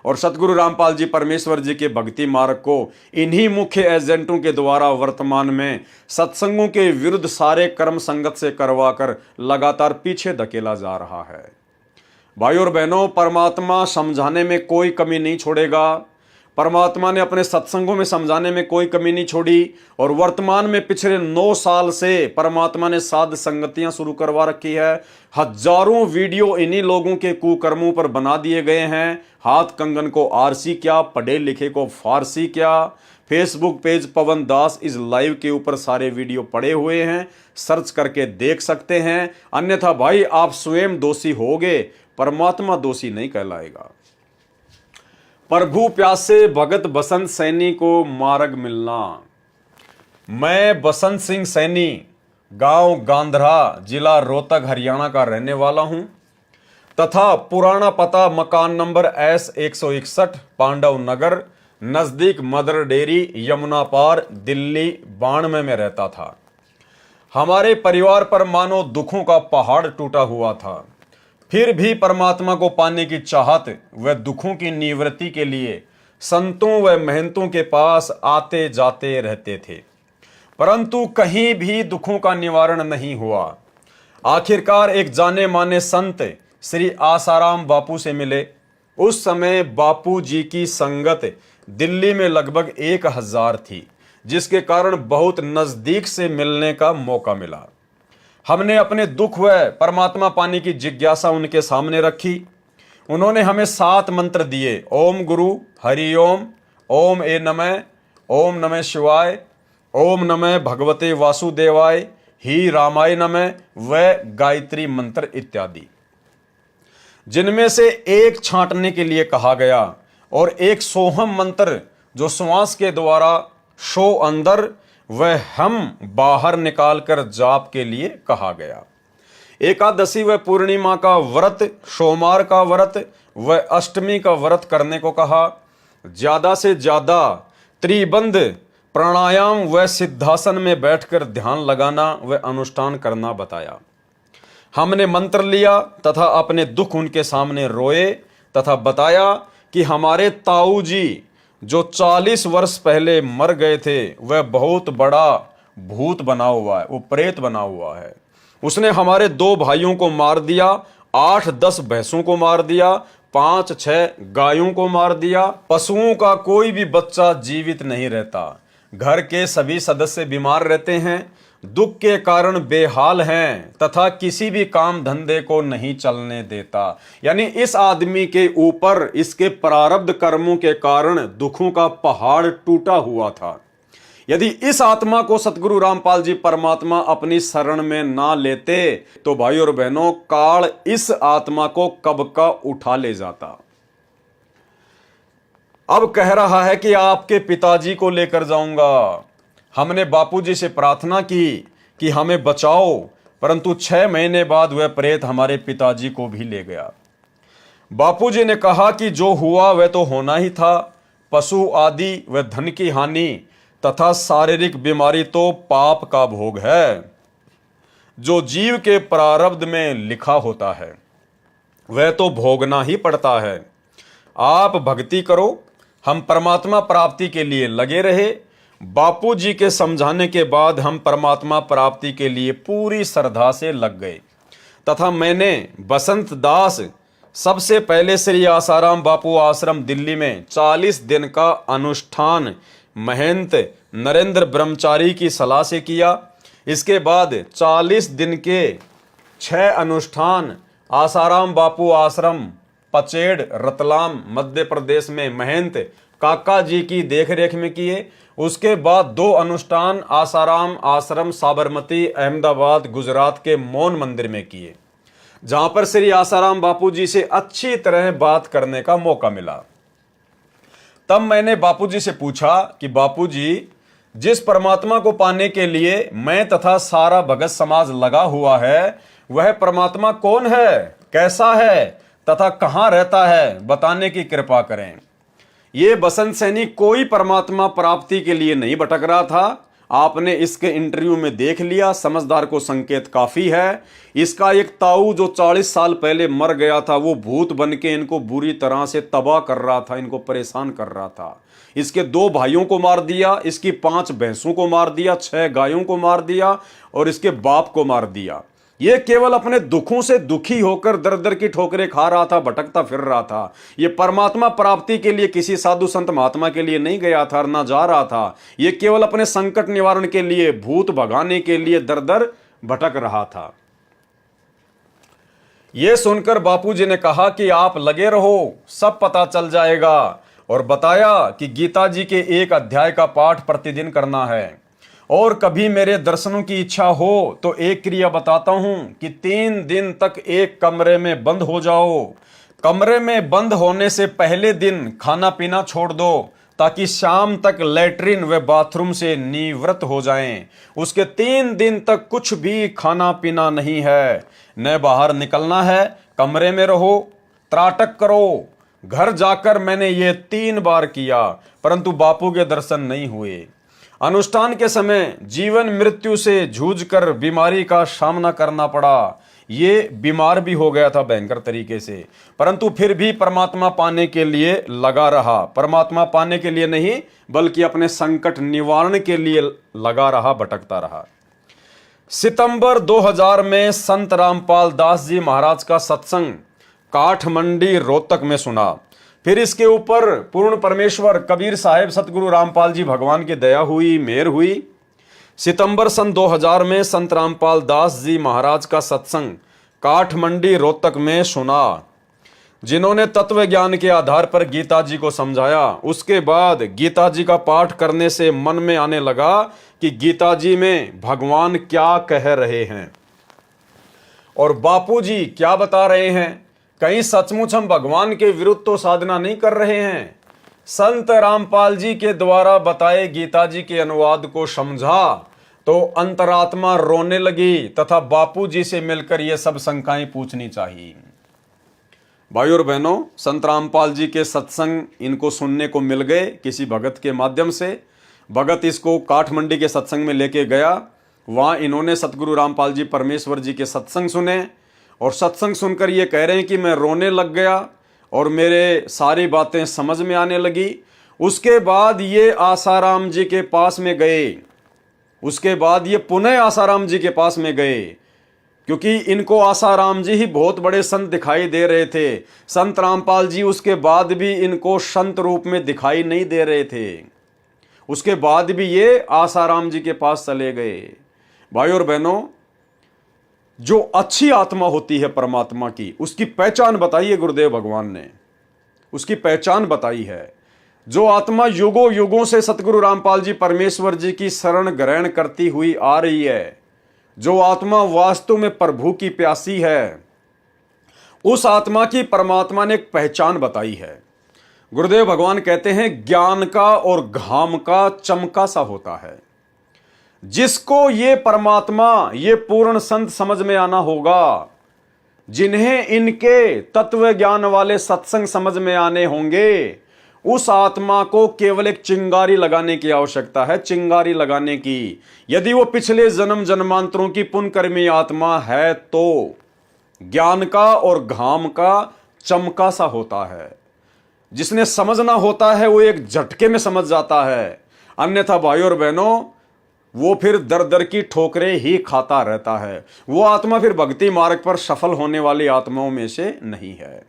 A: और सतगुरु रामपाल जी परमेश्वर जी के भक्ति मार्ग को इन्हीं मुख्य एजेंटों के द्वारा वर्तमान में सत्संगों के विरुद्ध सारे कर्म संगत से करवाकर लगातार पीछे धकेला जा रहा है। भाई और बहनों, परमात्मा समझाने में कोई कमी नहीं छोड़ेगा। परमात्मा ने अपने सत्संगों में समझाने में कोई कमी नहीं छोड़ी और वर्तमान में पिछले 9 साल से परमात्मा ने साध संगतियां शुरू करवा रखी है। हजारों वीडियो इन्हीं लोगों के कुकर्मों पर बना दिए गए हैं। हाथ कंगन को आरसी क्या, पढ़े लिखे को फारसी क्या। फेसबुक पेज पवन दास इस लाइव के ऊपर सारे वीडियो पड़े हुए हैं, सर्च करके देख सकते हैं। अन्यथा भाई आप स्वयं दोषी होगे, परमात्मा दोषी नहीं कहलाएगा। प्रभु प्यासे भगत बसंत सैनी को मार्ग मिलना। मैं बसंत सिंह सैनी, गांव गांधरा, जिला रोहतक, हरियाणा का रहने वाला हूं तथा पुराना पता मकान नंबर S161 पांडव नगर, नजदीक मदर डेयरी, यमुना पार, दिल्ली 92 में रहता था। हमारे परिवार पर मानो दुखों का पहाड़ टूटा हुआ था। फिर भी परमात्मा को पाने की चाहत व दुखों की निवृत्ति के लिए संतों व महंतों के पास आते जाते रहते थे, परंतु कहीं भी दुखों का निवारण नहीं हुआ। आखिरकार एक जाने माने संत श्री आसाराम बापू से मिले। उस समय बापू जी की संगत दिल्ली में लगभग 1000 थी, जिसके कारण बहुत नजदीक से मिलने का मौका मिला। हमने अपने दुख व परमात्मा पाने की जिज्ञासा उनके सामने रखी। उन्होंने हमें 7 मंत्र दिए। ओम गुरु हरि ओम, ओम ए नमः, ओम नमः शिवाय, ओम नमः भगवते वासुदेवाय, ही रामाय नमः व गायत्री मंत्र इत्यादि, जिनमें से एक छांटने के लिए कहा गया और एक सोहम मंत्र जो श्वास के द्वारा शो अंदर व हम बाहर निकालकर जाप के लिए कहा गया। एकादशी व पूर्णिमा का व्रत, सोमवार का व्रत व अष्टमी का व्रत करने को कहा। ज्यादा से ज्यादा त्रिबंध प्राणायाम व सिद्धासन में बैठकर ध्यान लगाना व अनुष्ठान करना बताया। हमने मंत्र लिया तथा अपने दुख उनके सामने रोए तथा बताया कि हमारे ताऊ जी जो 40 वर्ष पहले मर गए थे वह बहुत बड़ा भूत बना हुआ है, वो प्रेत बना हुआ है। उसने हमारे 2 भाइयों को मार दिया, 8-10 भैंसों को मार दिया, 5-6 गायों को मार दिया। पशुओं का कोई भी बच्चा जीवित नहीं रहता। घर के सभी सदस्य बीमार रहते हैं, दुख के कारण बेहाल हैं तथा किसी भी काम धंधे को नहीं चलने देता। यानी इस आदमी के ऊपर इसके प्रारब्ध कर्मों के कारण दुखों का पहाड़ टूटा हुआ था। यदि इस आत्मा को सतगुरु रामपाल जी परमात्मा अपनी शरण में ना लेते तो भाई और बहनों, काल इस आत्मा को कब का उठा ले जाता। अब कह रहा है कि आपके पिताजी को लेकर जाऊंगा। हमने बापूजी से प्रार्थना की कि हमें बचाओ, परंतु 6 महीने बाद वह प्रेत हमारे पिताजी को भी ले गया। बापूजी ने कहा कि जो हुआ वह तो होना ही था। पशु आदि व धन की हानि तथा शारीरिक बीमारी तो पाप का भोग है। जो जीव के प्रारब्ध में लिखा होता है वह तो भोगना ही पड़ता है। आप भक्ति करो, हम परमात्मा प्राप्ति के लिए लगे रहे। बापू जी के समझाने के बाद हम परमात्मा प्राप्ति के लिए पूरी श्रद्धा से लग गए तथा मैंने बसंत दास सबसे पहले श्री आसाराम बापू आश्रम दिल्ली में 40 दिन का अनुष्ठान महंत नरेंद्र ब्रह्मचारी की सलाह से किया। इसके बाद 40 दिन के 6 अनुष्ठान आसाराम बापू आश्रम पचेड़ रतलाम मध्य प्रदेश में महंत काका जी की देखरेख में किए। उसके बाद 2 अनुष्ठान आसाराम आश्रम साबरमती अहमदाबाद गुजरात के मौन मंदिर में किए, जहां पर श्री आसाराम बापू जी से अच्छी तरह बात करने का मौका मिला। तब मैंने बापू जी से पूछा कि बापू जी, जिस परमात्मा को पाने के लिए मैं तथा सारा भगत समाज लगा हुआ है वह परमात्मा कौन है, कैसा है तथा कहां रहता है, बताने की कृपा करें। ये बसंत सैनी कोई परमात्मा प्राप्ति के लिए नहीं भटक रहा था। आपने इसके इंटरव्यू में देख लिया, समझदार को संकेत काफी है। इसका एक ताऊ जो 40 साल पहले मर गया था वो भूत बन के इनको बुरी तरह से तबाह कर रहा था, इनको परेशान कर रहा था। इसके 2 भाइयों को मार दिया, इसकी 5 भैंसों को मार दिया, 6 गायों को मार दिया और इसके बाप को मार दिया। ये केवल अपने दुखों से दुखी होकर दर दर की ठोकरें खा रहा था, भटकता फिर रहा था। ये परमात्मा प्राप्ति के लिए किसी साधु संत महात्मा के लिए नहीं गया था और ना जा रहा था। ये केवल अपने संकट निवारण के लिए, भूत भगाने के लिए दर दर भटक रहा था। ये सुनकर बापूजी ने कहा कि आप लगे रहो, सब पता चल जाएगा, और बताया कि गीता जी के 1 अध्याय का पाठ प्रतिदिन करना है। और कभी मेरे दर्शनों की इच्छा हो तो एक क्रिया बताता हूं कि 3 दिन तक एक कमरे में बंद हो जाओ। कमरे में बंद होने से पहले दिन खाना पीना छोड़ दो ताकि शाम तक लैट्रिन व बाथरूम से निवृत्त हो जाएं। उसके 3 दिन तक कुछ भी खाना पीना नहीं है, न बाहर निकलना है, कमरे में रहो, त्राटक करो। घर जाकर मैंने ये 3 बार किया, परंतु बापू के दर्शन नहीं हुए। अनुष्ठान के समय जीवन मृत्यु से जूझकर बीमारी का सामना करना पड़ा। ये बीमार भी हो गया था भयंकर तरीके से, परंतु फिर भी परमात्मा पाने के लिए लगा रहा। परमात्मा पाने के लिए नहीं, बल्कि अपने संकट निवारण के लिए लगा रहा, भटकता रहा। सितंबर 2000 में संत रामपाल दास जी महाराज का सत्संग काठमंडी रोहतक में सुना। फिर इसके ऊपर पूर्ण परमेश्वर कबीर साहेब सतगुरु रामपाल जी भगवान की दया हुई, मेहर हुई। सितंबर सन 2000 में संत रामपाल दास जी महाराज का सत्संग काठमंडी रोहतक में सुना। जिन्होंने तत्व ज्ञान के आधार पर गीता जी को समझाया, उसके बाद गीता जी का पाठ करने से मन में आने लगा कि गीता जी में भगवान क्या कह रहे हैं और बापू जी क्या बता रहे हैं। कहीं सचमुच हम भगवान के विरुद्ध तो साधना नहीं कर रहे हैं। संत रामपाल जी के द्वारा बताए गीता जी के अनुवाद को समझा तो अंतरात्मा रोने लगी तथा बापू जी से मिलकर ये सब शंकाएं पूछनी चाहिए। भाइयों और बहनों, संत रामपाल जी के सत्संग इनको सुनने को मिल गए किसी भगत के माध्यम से। भगत इसको काठमंडी के सत्संग में लेके गया। वहां इन्होंने सतगुरु रामपाल जी परमेश्वर जी के सत्संग सुने और सत्संग सुनकर ये कह रहे हैं कि मैं रोने लग गया और मेरे सारी बातें समझ में आने लगी। उसके बाद ये आसाराम जी के पास में गए। उसके बाद ये पुनः आसाराम जी के पास में गए, क्योंकि इनको आसाराम जी ही बहुत बड़े संत दिखाई दे रहे थे। संत रामपाल जी उसके बाद भी इनको संत रूप में दिखाई नहीं दे रहे थे। उसके बाद भी ये आसाराम जी के पास चले गए। भाइयों और बहनों, जो अच्छी आत्मा होती है परमात्मा की, उसकी पहचान बताई है गुरुदेव भगवान ने, उसकी पहचान बताई है। जो आत्मा युगों युगों से सतगुरु रामपाल जी परमेश्वर जी की शरण ग्रहण करती हुई आ रही है, जो आत्मा वास्तव में प्रभु की प्यासी है, उस आत्मा की परमात्मा ने एक पहचान बताई है। गुरुदेव भगवान कहते हैं ज्ञान का और घाम का चमका सा होता है। जिसको ये परमात्मा, ये पूर्ण संत समझ में आना होगा, जिन्हें इनके तत्व ज्ञान वाले सत्संग समझ में आने होंगे, उस आत्मा को केवल एक चिंगारी लगाने की आवश्यकता है, चिंगारी लगाने की। यदि वो पिछले जन्म जन्मांतरों की पुण्यकर्मी आत्मा है तो ज्ञान का और घाम का चमका सा होता है। जिसने समझना होता है वो एक झटके में समझ जाता है, अन्यथा भाइयों और बहनों वो फिर दर दर की ठोकरें ही खाता रहता है। वो आत्मा फिर भक्ति मार्ग पर सफल होने वाली आत्माओं में से नहीं है।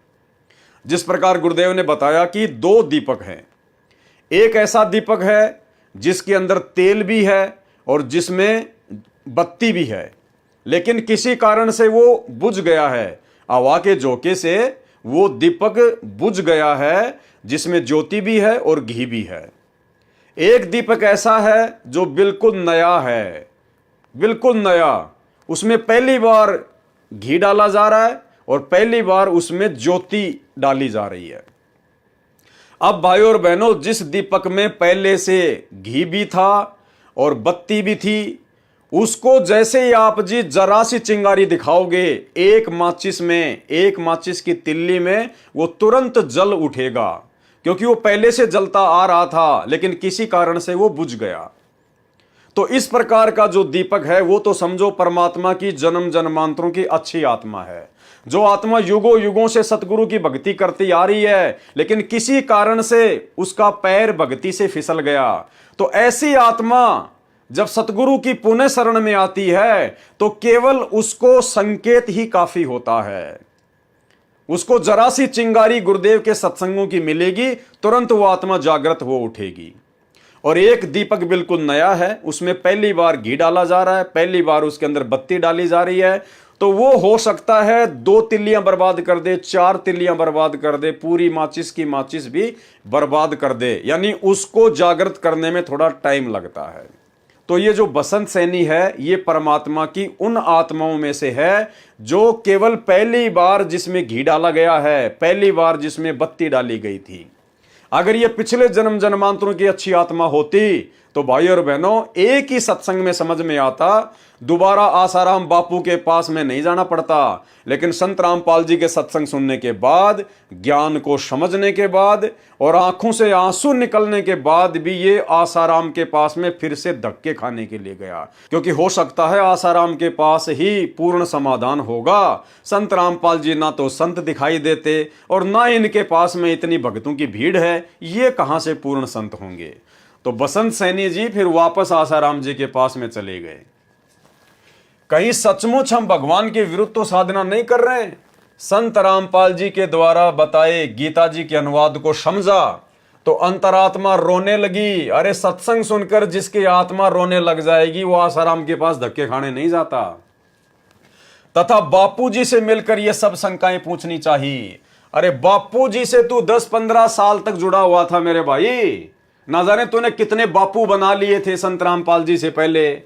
A: जिस प्रकार गुरुदेव ने बताया कि दो दीपक हैं। एक ऐसा दीपक है जिसके अंदर तेल भी है और जिसमें बत्ती भी है, लेकिन किसी कारण से वो बुझ गया है। हवा के झोंके से वो दीपक बुझ गया है जिसमें ज्योति भी है और घी भी है। एक दीपक ऐसा है जो बिल्कुल नया है, बिल्कुल नया, उसमें पहली बार घी डाला जा रहा है और पहली बार उसमें ज्योति डाली जा रही है। अब भाइयों और बहनों, जिस दीपक में पहले से घी भी था और बत्ती भी थी, उसको जैसे ही आप जी जरा सी चिंगारी दिखाओगे, एक माचिस में, एक माचिस की तिल्ली में वो तुरंत जल उठेगा, क्योंकि वो पहले से जलता आ रहा था लेकिन किसी कारण से वो बुझ गया। तो इस प्रकार का जो दीपक है वो तो समझो परमात्मा की जन्म जन्मांतरों की अच्छी आत्मा है। जो आत्मा युगों युगों से सतगुरु की भक्ति करती आ रही है लेकिन किसी कारण से उसका पैर भक्ति से फिसल गया, तो ऐसी आत्मा जब सतगुरु की पुण्य शरण में आती है तो केवल उसको संकेत ही काफी होता है। उसको जरा सी चिंगारी गुरुदेव के सत्संगों की मिलेगी, तुरंत वो आत्मा जागृत हो उठेगी। और एक दीपक बिल्कुल नया है, उसमें पहली बार घी डाला जा रहा है, पहली बार उसके अंदर बत्ती डाली जा रही है, तो वो हो सकता है 2 तिल्लियां बर्बाद कर दे, 4 तिल्लियां बर्बाद कर दे, पूरी माचिस की माचिस भी बर्बाद कर दे, यानी उसको जागृत करने में थोड़ा टाइम लगता है। तो ये जो बसंत सैनी है ये परमात्मा की उन आत्माओं में से है जो केवल पहली बार जिसमें घी डाला गया है, पहली बार जिसमें बत्ती डाली गई थी। अगर ये पिछले जन्म जन्मांतरों की अच्छी आत्मा होती तो भाई और बहनों एक ही सत्संग में समझ में आता, दोबारा आसाराम बापू के पास में नहीं जाना पड़ता। लेकिन संत रामपाल जी के सत्संग सुनने के बाद, ज्ञान को समझने के बाद और आंखों से आंसू निकलने के बाद भी ये आसाराम के पास में फिर से धक्के खाने के लिए गया, क्योंकि हो सकता है आसाराम के पास ही पूर्ण समाधान होगा। संत रामपाल जी ना तो संत दिखाई देते और ना इनके पास में इतनी भक्तों की भीड़ है, ये कहां से पूर्ण संत होंगे। तो बसंत सैनी जी फिर वापस आसाराम जी के पास में चले गए। कहीं सचमुच हम भगवान के विरुद्ध तो साधना नहीं कर रहे हैं। संत रामपाल जी के द्वारा बताए गीता जी के अनुवाद को समझा तो अंतरात्मा रोने लगी। अरे सत्संग सुनकर जिसकी आत्मा रोने लग जाएगी वो आसाराम के पास धक्के खाने नहीं जाता। तथा बापूजी से मिलकर ये सब शंकाएं पूछनी चाहिए। अरे बापूजी से तू 10-15 साल तक जुड़ा हुआ था मेरे भाई, ना जाने तूने कितने बापू बना लिए थे संत रामपाल जी से पहले।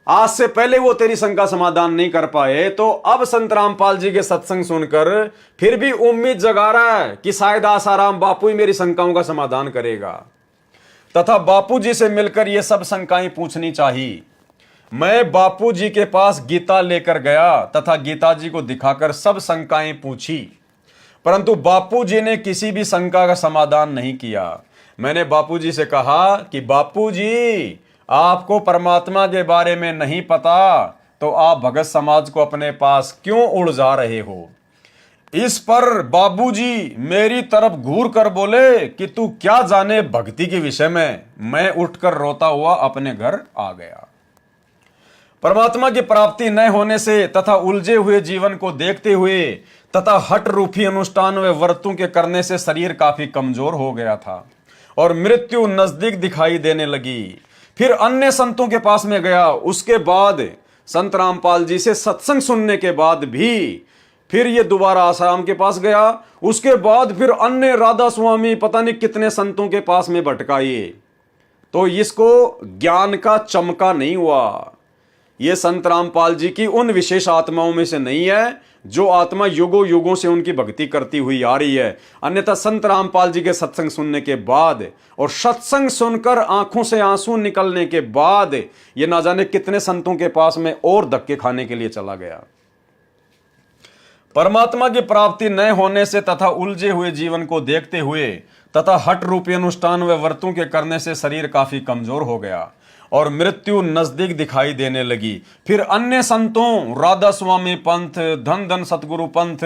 A: आज से पहले वो तेरी शंका समाधान नहीं कर पाए, तो अब संत रामपाल जी के सत्संग सुनकर फिर भी उम्मीद जगा रहा है कि शायद आसाराम बापू ही मेरी शंकाओं का समाधान करेगा। तथा बापू जी से मिलकर ये सब शंकाएं पूछनी चाहिए। मैं बापू जी के पास गीता लेकर गया तथा गीता जी को दिखाकर सब शंकाएं पूछी, परंतु बापू जी ने किसी भी शंका का समाधान नहीं किया। मैंने बापूजी से कहा कि बापूजी, आपको परमात्मा के बारे में नहीं पता तो आप भगत समाज को अपने पास क्यों उलझा रहे हो। इस पर बाबूजी मेरी तरफ घूर कर बोले कि तू क्या जाने भक्ति के विषय में। मैं उठकर रोता हुआ अपने घर आ गया। परमात्मा की प्राप्ति न होने से तथा उलझे हुए जीवन को देखते हुए तथा हट रूपी अनुष्ठान व व्रतों के करने से शरीर काफी कमजोर हो गया था और मृत्यु नजदीक दिखाई देने लगी। फिर अन्य संतों के पास में गया। उसके बाद संत रामपाल जी से सत्संग सुनने के बाद भी फिर ये दोबारा आसाराम के पास गया। उसके बाद फिर अन्य राधा स्वामी पता नहीं कितने संतों के पास में भटकाए, तो इसको ज्ञान का चमका नहीं हुआ। ये संत रामपाल जी की उन विशेष आत्माओं में से नहीं है जो आत्मा युगों युगों से उनकी भक्ति करती हुई आ रही है। अन्यथा संत रामपाल जी के सत्संग सुनने के बाद और सत्संग सुनकर आंखों से आंसू निकलने के बाद ये ना जाने कितने संतों के पास में और धक्के खाने के लिए चला गया। परमात्मा की प्राप्ति न होने से तथा उलझे हुए जीवन को देखते हुए तथा हट रूपी अनुष्ठान व व्रतों के करने से शरीर काफी कमजोर हो गया और मृत्यु नजदीक दिखाई देने लगी। फिर अन्य संतों राधा स्वामी पंथ, धन धन सतगुरु पंथ,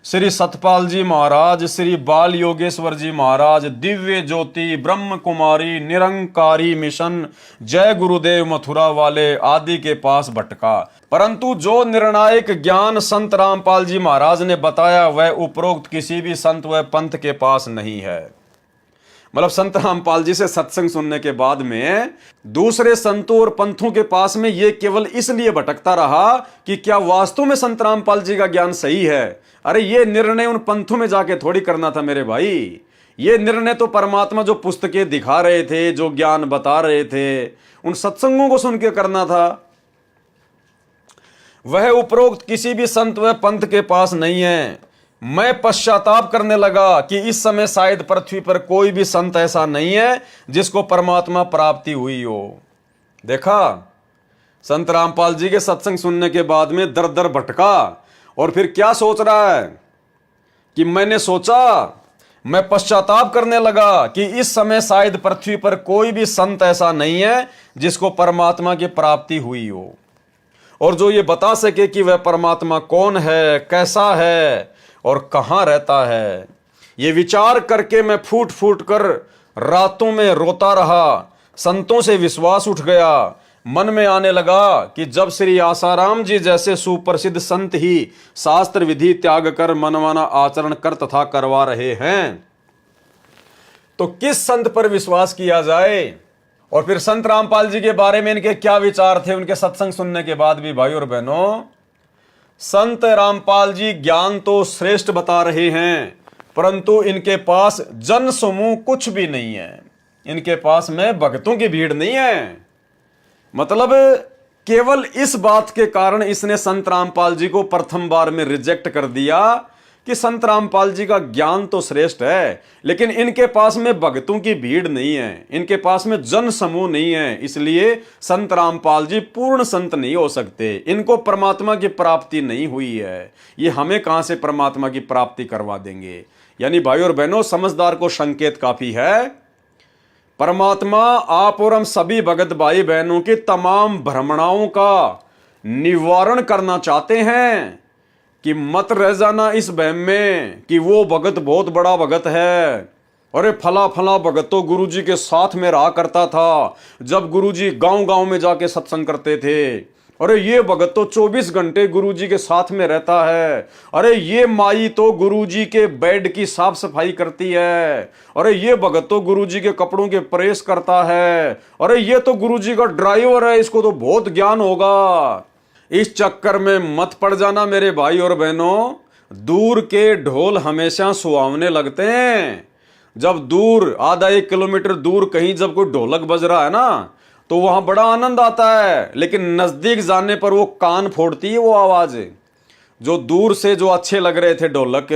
A: श्री सतपाल जी महाराज, श्री बाल योगेश्वर जी महाराज, दिव्य ज्योति, ब्रह्म कुमारी, निरंकारी मिशन, जय गुरुदेव मथुरा वाले आदि के पास भटका, परंतु जो निर्णायक ज्ञान संत रामपाल जी महाराज ने बताया वह उपरोक्त किसी भी संत व पंथ के पास नहीं है। मतलब संत रामपाल जी से सत्संग सुनने के बाद में दूसरे संतों और पंथों के पास में ये केवल इसलिए भटकता रहा कि क्या वास्तव में संत रामपाल जी का ज्ञान सही है। अरे ये निर्णय उन पंथों में जाके थोड़ी करना था मेरे भाई। ये निर्णय तो परमात्मा जो पुस्तकें दिखा रहे थे, जो ज्ञान बता रहे थे, उन सत्संगों को सुन के करना था। वह उपरोक्त किसी भी संत व पंथ के पास नहीं है। मैं पश्चाताप करने लगा कि इस समय शायद पृथ्वी पर कोई भी संत ऐसा नहीं है जिसको परमात्मा प्राप्ति हुई हो। देखा, संत रामपाल जी के सत्संग सुनने के बाद में दर दर भटका और फिर क्या सोच रहा है कि मैं पश्चाताप करने लगा कि इस समय शायद पृथ्वी पर कोई भी संत ऐसा नहीं है जिसको परमात्मा की प्राप्ति हुई हो और जो ये बता सके कि वह परमात्मा कौन है, कैसा है और कहां रहता है। ये विचार करके मैं फूट फूट कर रातों में रोता रहा। संतों से विश्वास उठ गया। मन में आने लगा कि जब श्री आसाराम जी जैसे सुप्रसिद्ध संत ही शास्त्र विधि त्याग कर मनमाना आचरण कर तथा करवा रहे हैं तो किस संत पर विश्वास किया जाए। और फिर संत रामपाल जी के बारे में इनके क्या विचार थे उनके सत्संग सुनने के बाद भी। भाई और बहनों, संत रामपाल जी ज्ञान तो श्रेष्ठ बता रहे हैं, परंतु इनके पास जन समूह कुछ भी नहीं है। इनके पास में भक्तों की भीड़ नहीं है। मतलब केवल इस बात के कारण इसने संत रामपाल जी को प्रथम बार में रिजेक्ट कर दिया कि संत रामपाल जी का ज्ञान तो श्रेष्ठ है, लेकिन इनके पास में भक्तों की भीड़ नहीं है, इनके पास में जन समूह नहीं है, इसलिए संत रामपाल जी पूर्ण संत नहीं हो सकते, इनको परमात्मा की प्राप्ति नहीं हुई है। ये हमें कहां से परमात्मा की प्राप्ति करवा देंगे। यानी भाई और बहनों, समझदार को संकेत काफी है। परमात्मा आप और हम सभी भगत भाई बहनों की तमाम भ्रमणाओं का निवारण करना चाहते हैं कि मत रह जाना इस वहम में कि वो भगत बहुत बड़ा भगत है। अरे फला फला भगत तो गुरुजी के साथ में रहा करता था, जब गुरुजी गांव गांव में जाके सत्संग करते थे। अरे ये भगत तो 24 घंटे गुरुजी के साथ में रहता है। अरे ये माई तो गुरुजी के बेड की साफ सफाई करती है। अरे ये भगत तो गुरुजी के कपड़ों के प्रेस करता है। अरे ये तो गुरुजी का ड्राइवर है, इसको तो बहुत ज्ञान होगा। इस चक्कर में मत पड़ जाना मेरे भाई और बहनों। दूर के ढोल हमेशा सुहावने लगते हैं। जब दूर आधा 1 किलोमीटर दूर कहीं जब कोई ढोलक बज रहा है ना, तो वहां बड़ा आनंद आता है, लेकिन नजदीक जाने पर वो कान फोड़ती है वो आवाज। जो दूर से जो अच्छे लग रहे थे ढोलक,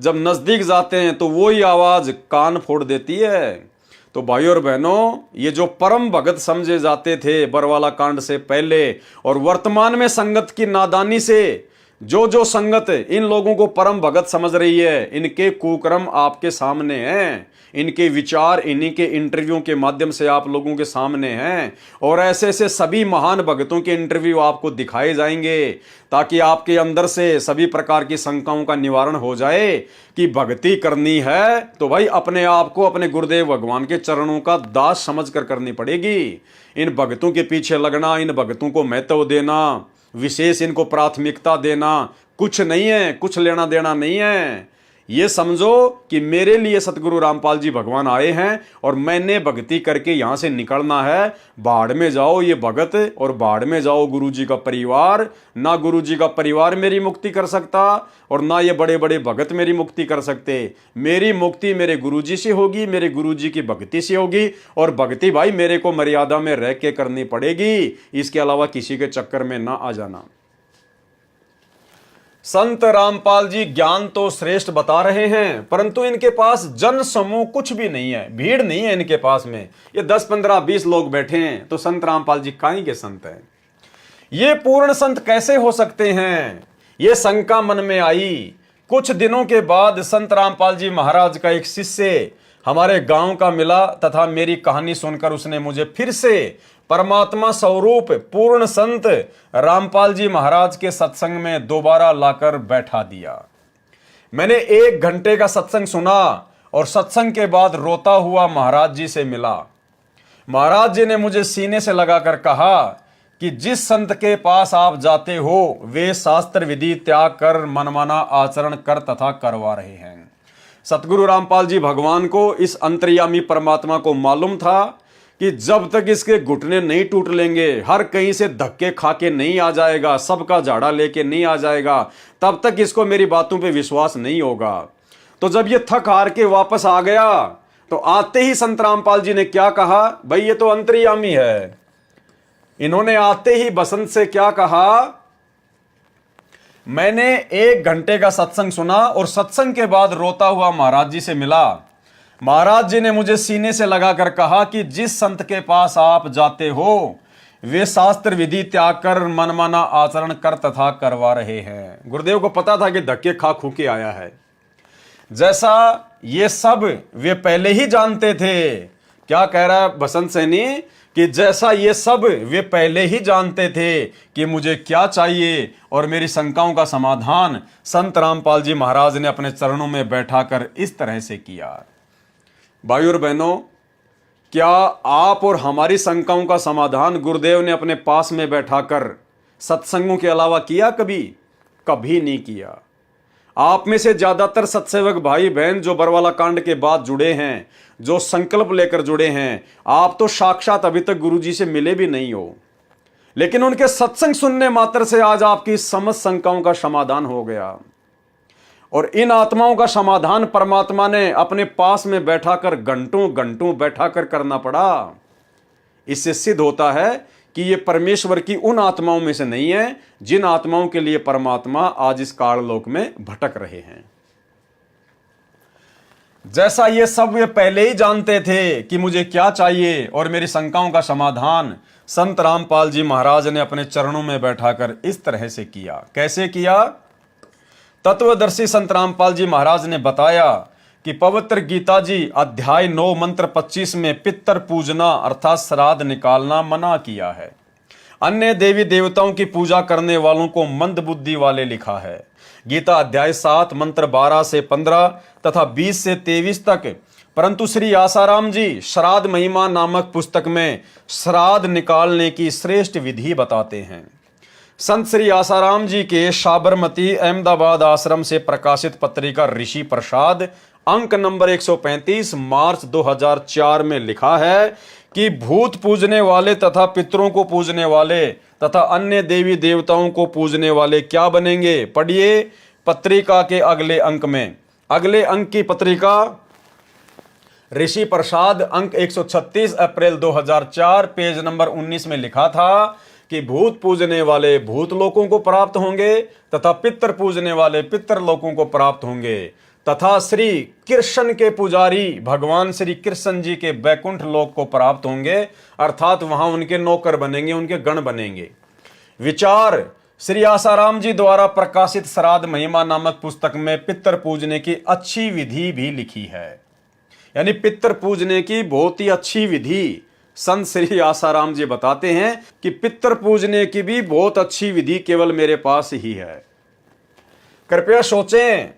A: जब नजदीक जाते हैं तो वो ही आवाज कान फोड़ देती है। तो भाई और बहनों, ये जो परम भगत समझे जाते थे बरवाला कांड से पहले, और वर्तमान में संगत की नादानी से जो संगत इन लोगों को परम भगत समझ रही है, इनके कुकर्म आपके सामने हैं, इनके विचार इन्हीं के इंटरव्यू के माध्यम से आप लोगों के सामने हैं। और ऐसे ऐसे सभी महान भगतों के इंटरव्यू आपको दिखाए जाएंगे, ताकि आपके अंदर से सभी प्रकार की शंकाओं का निवारण हो जाए कि भक्ति करनी है तो भाई अपने आप को अपने गुरुदेव भगवान के चरणों का दास समझकर करनी पड़ेगी। इन भक्तों के पीछे लगना, इन भक्तों को महत्व देना, विशेष इनको प्राथमिकता देना कुछ नहीं है, कुछ लेना देना नहीं है। ये समझो कि मेरे लिए सतगुरु रामपाल जी भगवान आए हैं और मैंने भक्ति करके यहां से निकलना है। बाढ़ में जाओ ये भगत और बाढ़ में जाओ गुरुजी का परिवार। ना गुरुजी का परिवार मेरी मुक्ति कर सकता और ना ये बड़े बड़े भगत मेरी मुक्ति कर सकते। मेरी मुक्ति मेरे गुरुजी से होगी, मेरे गुरुजी की भक्ति से होगी, और भक्ति भाई मेरे को मर्यादा में रह के करनी पड़ेगी। इसके अलावा किसी के चक्कर में ना आ जाना। संत रामपाल जी ज्ञान तो श्रेष्ठ बता रहे हैं, परंतु इनके पास जन समूह कुछ भी नहीं है, भीड़ नहीं है इनके पास में। ये 10, 15, 20 लोग बैठे हैं, तो संत रामपाल जी काहीं के संत हैं? ये पूर्ण संत कैसे हो सकते हैं? ये शंका मन में आई। कुछ दिनों के बाद संत रामपाल जी महाराज का एक शिष्य हमारे गांव का मिला तथा मेरी कहानी सुनकर उसने मुझे फिर से परमात्मा स्वरूप पूर्ण संत रामपाल जी महाराज के सत्संग में दोबारा लाकर बैठा दिया। मैंने 1 घंटे का सत्संग सुना और सत्संग के बाद रोता हुआ महाराज जी से मिला। महाराज जी ने मुझे सीने से लगाकर कहा कि जिस संत के पास आप जाते हो वे शास्त्र विधि त्याग कर मनमाना आचरण कर तथा करवा रहे हैं। सतगुरु रामपाल जी भगवान को इस अंतर्यामी परमात्मा को मालूम था कि जब तक इसके घुटने नहीं टूट लेंगे, हर कहीं से धक्के खा के नहीं आ जाएगा, सबका झाड़ा लेके नहीं आ जाएगा, तब तक इसको मेरी बातों पे विश्वास नहीं होगा। तो जब ये थक हार के वापस आ गया तो आते ही संत रामपाल जी ने क्या कहा? भाई ये तो अंतर्यामी है। इन्होंने आते ही बसंत से क्या कहा? मैंने 1 घंटे का सत्संग सुना और सत्संग के बाद रोता हुआ महाराज जी से मिला। महाराज जी ने मुझे सीने से लगाकर कहा कि जिस संत के पास आप जाते हो वे शास्त्र विधि त्याग कर मनमाना आचरण कर तथा करवा रहे हैं। गुरुदेव को पता था कि धक्के खा खू के आया है, जैसा ये सब वे पहले ही जानते थे। क्या कह रहा है बसंत सैनी? कि जैसा ये सब वे पहले ही जानते थे कि मुझे क्या चाहिए और मेरी शंकाओं का समाधान संत रामपाल जी महाराज ने अपने चरणों में बैठाकर इस तरह से किया। भाई और बहनों, क्या आप और हमारी शंकाओं का समाधान गुरुदेव ने अपने पास में बैठाकर सत्संगों के अलावा किया? कभी कभी नहीं किया। आप में से ज्यादातर सत्सेवक भाई बहन जो बरवाला कांड के बाद जुड़े हैं, जो संकल्प लेकर जुड़े हैं, आप तो साक्षात अभी तक गुरुजी से मिले भी नहीं हो, लेकिन उनके सत्संग सुनने मात्र से आज आपकी समस्त शंकाओं का समाधान हो गया। और इन आत्माओं का समाधान परमात्मा ने अपने पास में बैठाकर घंटों घंटों बैठाकर करना पड़ा। इससे सिद्ध होता है कि ये परमेश्वर की उन आत्माओं में से नहीं है जिन आत्माओं के लिए परमात्मा आज इस काल लोक में भटक रहे हैं। जैसा ये सब वे पहले ही जानते थे कि मुझे क्या चाहिए और मेरी शंकाओं का समाधान संत रामपाल जी महाराज ने अपने चरणों में बैठाकर इस तरह से किया। कैसे किया? तत्वदर्शी संत रामपाल जी महाराज ने बताया कि पवित्र गीता जी अध्याय 9 मंत्र 25 में पितर पूजना अर्थात श्राद्ध निकालना मना किया है। अन्य देवी देवताओं की पूजा करने वालों को मंद बुद्धि वाले लिखा है। गीता अध्याय 7 मंत्र 12 से 15 तथा 20 से 23 तक। परंतु श्री आसाराम जी श्राद्ध महिमा नामक पुस्तक में श्राद्ध निकालने की श्रेष्ठ विधि बताते हैं। संत श्री आसाराम जी के साबरमती अहमदाबाद आश्रम से प्रकाशित पत्रिका ऋषि प्रसाद अंक नंबर 135 मार्च 2004 में लिखा है कि भूत पूजने वाले तथा पितरों को पूजने वाले तथा अन्य देवी देवताओं को पूजने वाले क्या बनेंगे? पढ़िए पत्रिका के अगले अंक में। अगले अंक की पत्रिका ऋषि प्रसाद अंक 136 अप्रैल 2004 पेज नंबर 19 में लिखा था कि भूत पूजने वाले भूत लोकों को प्राप्त होंगे तथा पितर पूजने वाले पितर लोकों को प्राप्त होंगे तथा श्री कृष्ण के पुजारी भगवान श्री कृष्ण जी के बैकुंठ लोक को प्राप्त होंगे, अर्थात वहां उनके नौकर बनेंगे, उनके गण बनेंगे। विचार श्री आसाराम जी द्वारा प्रकाशित श्राद्ध महिमा नामक पुस्तक में पितर पूजने की अच्छी विधि भी लिखी है। यानी पितर पूजने की बहुत ही अच्छी विधि संत श्री आसाराम जी बताते हैं कि पितर पूजने की भी बहुत अच्छी विधि केवल मेरे पास ही है। कृपया सोचें,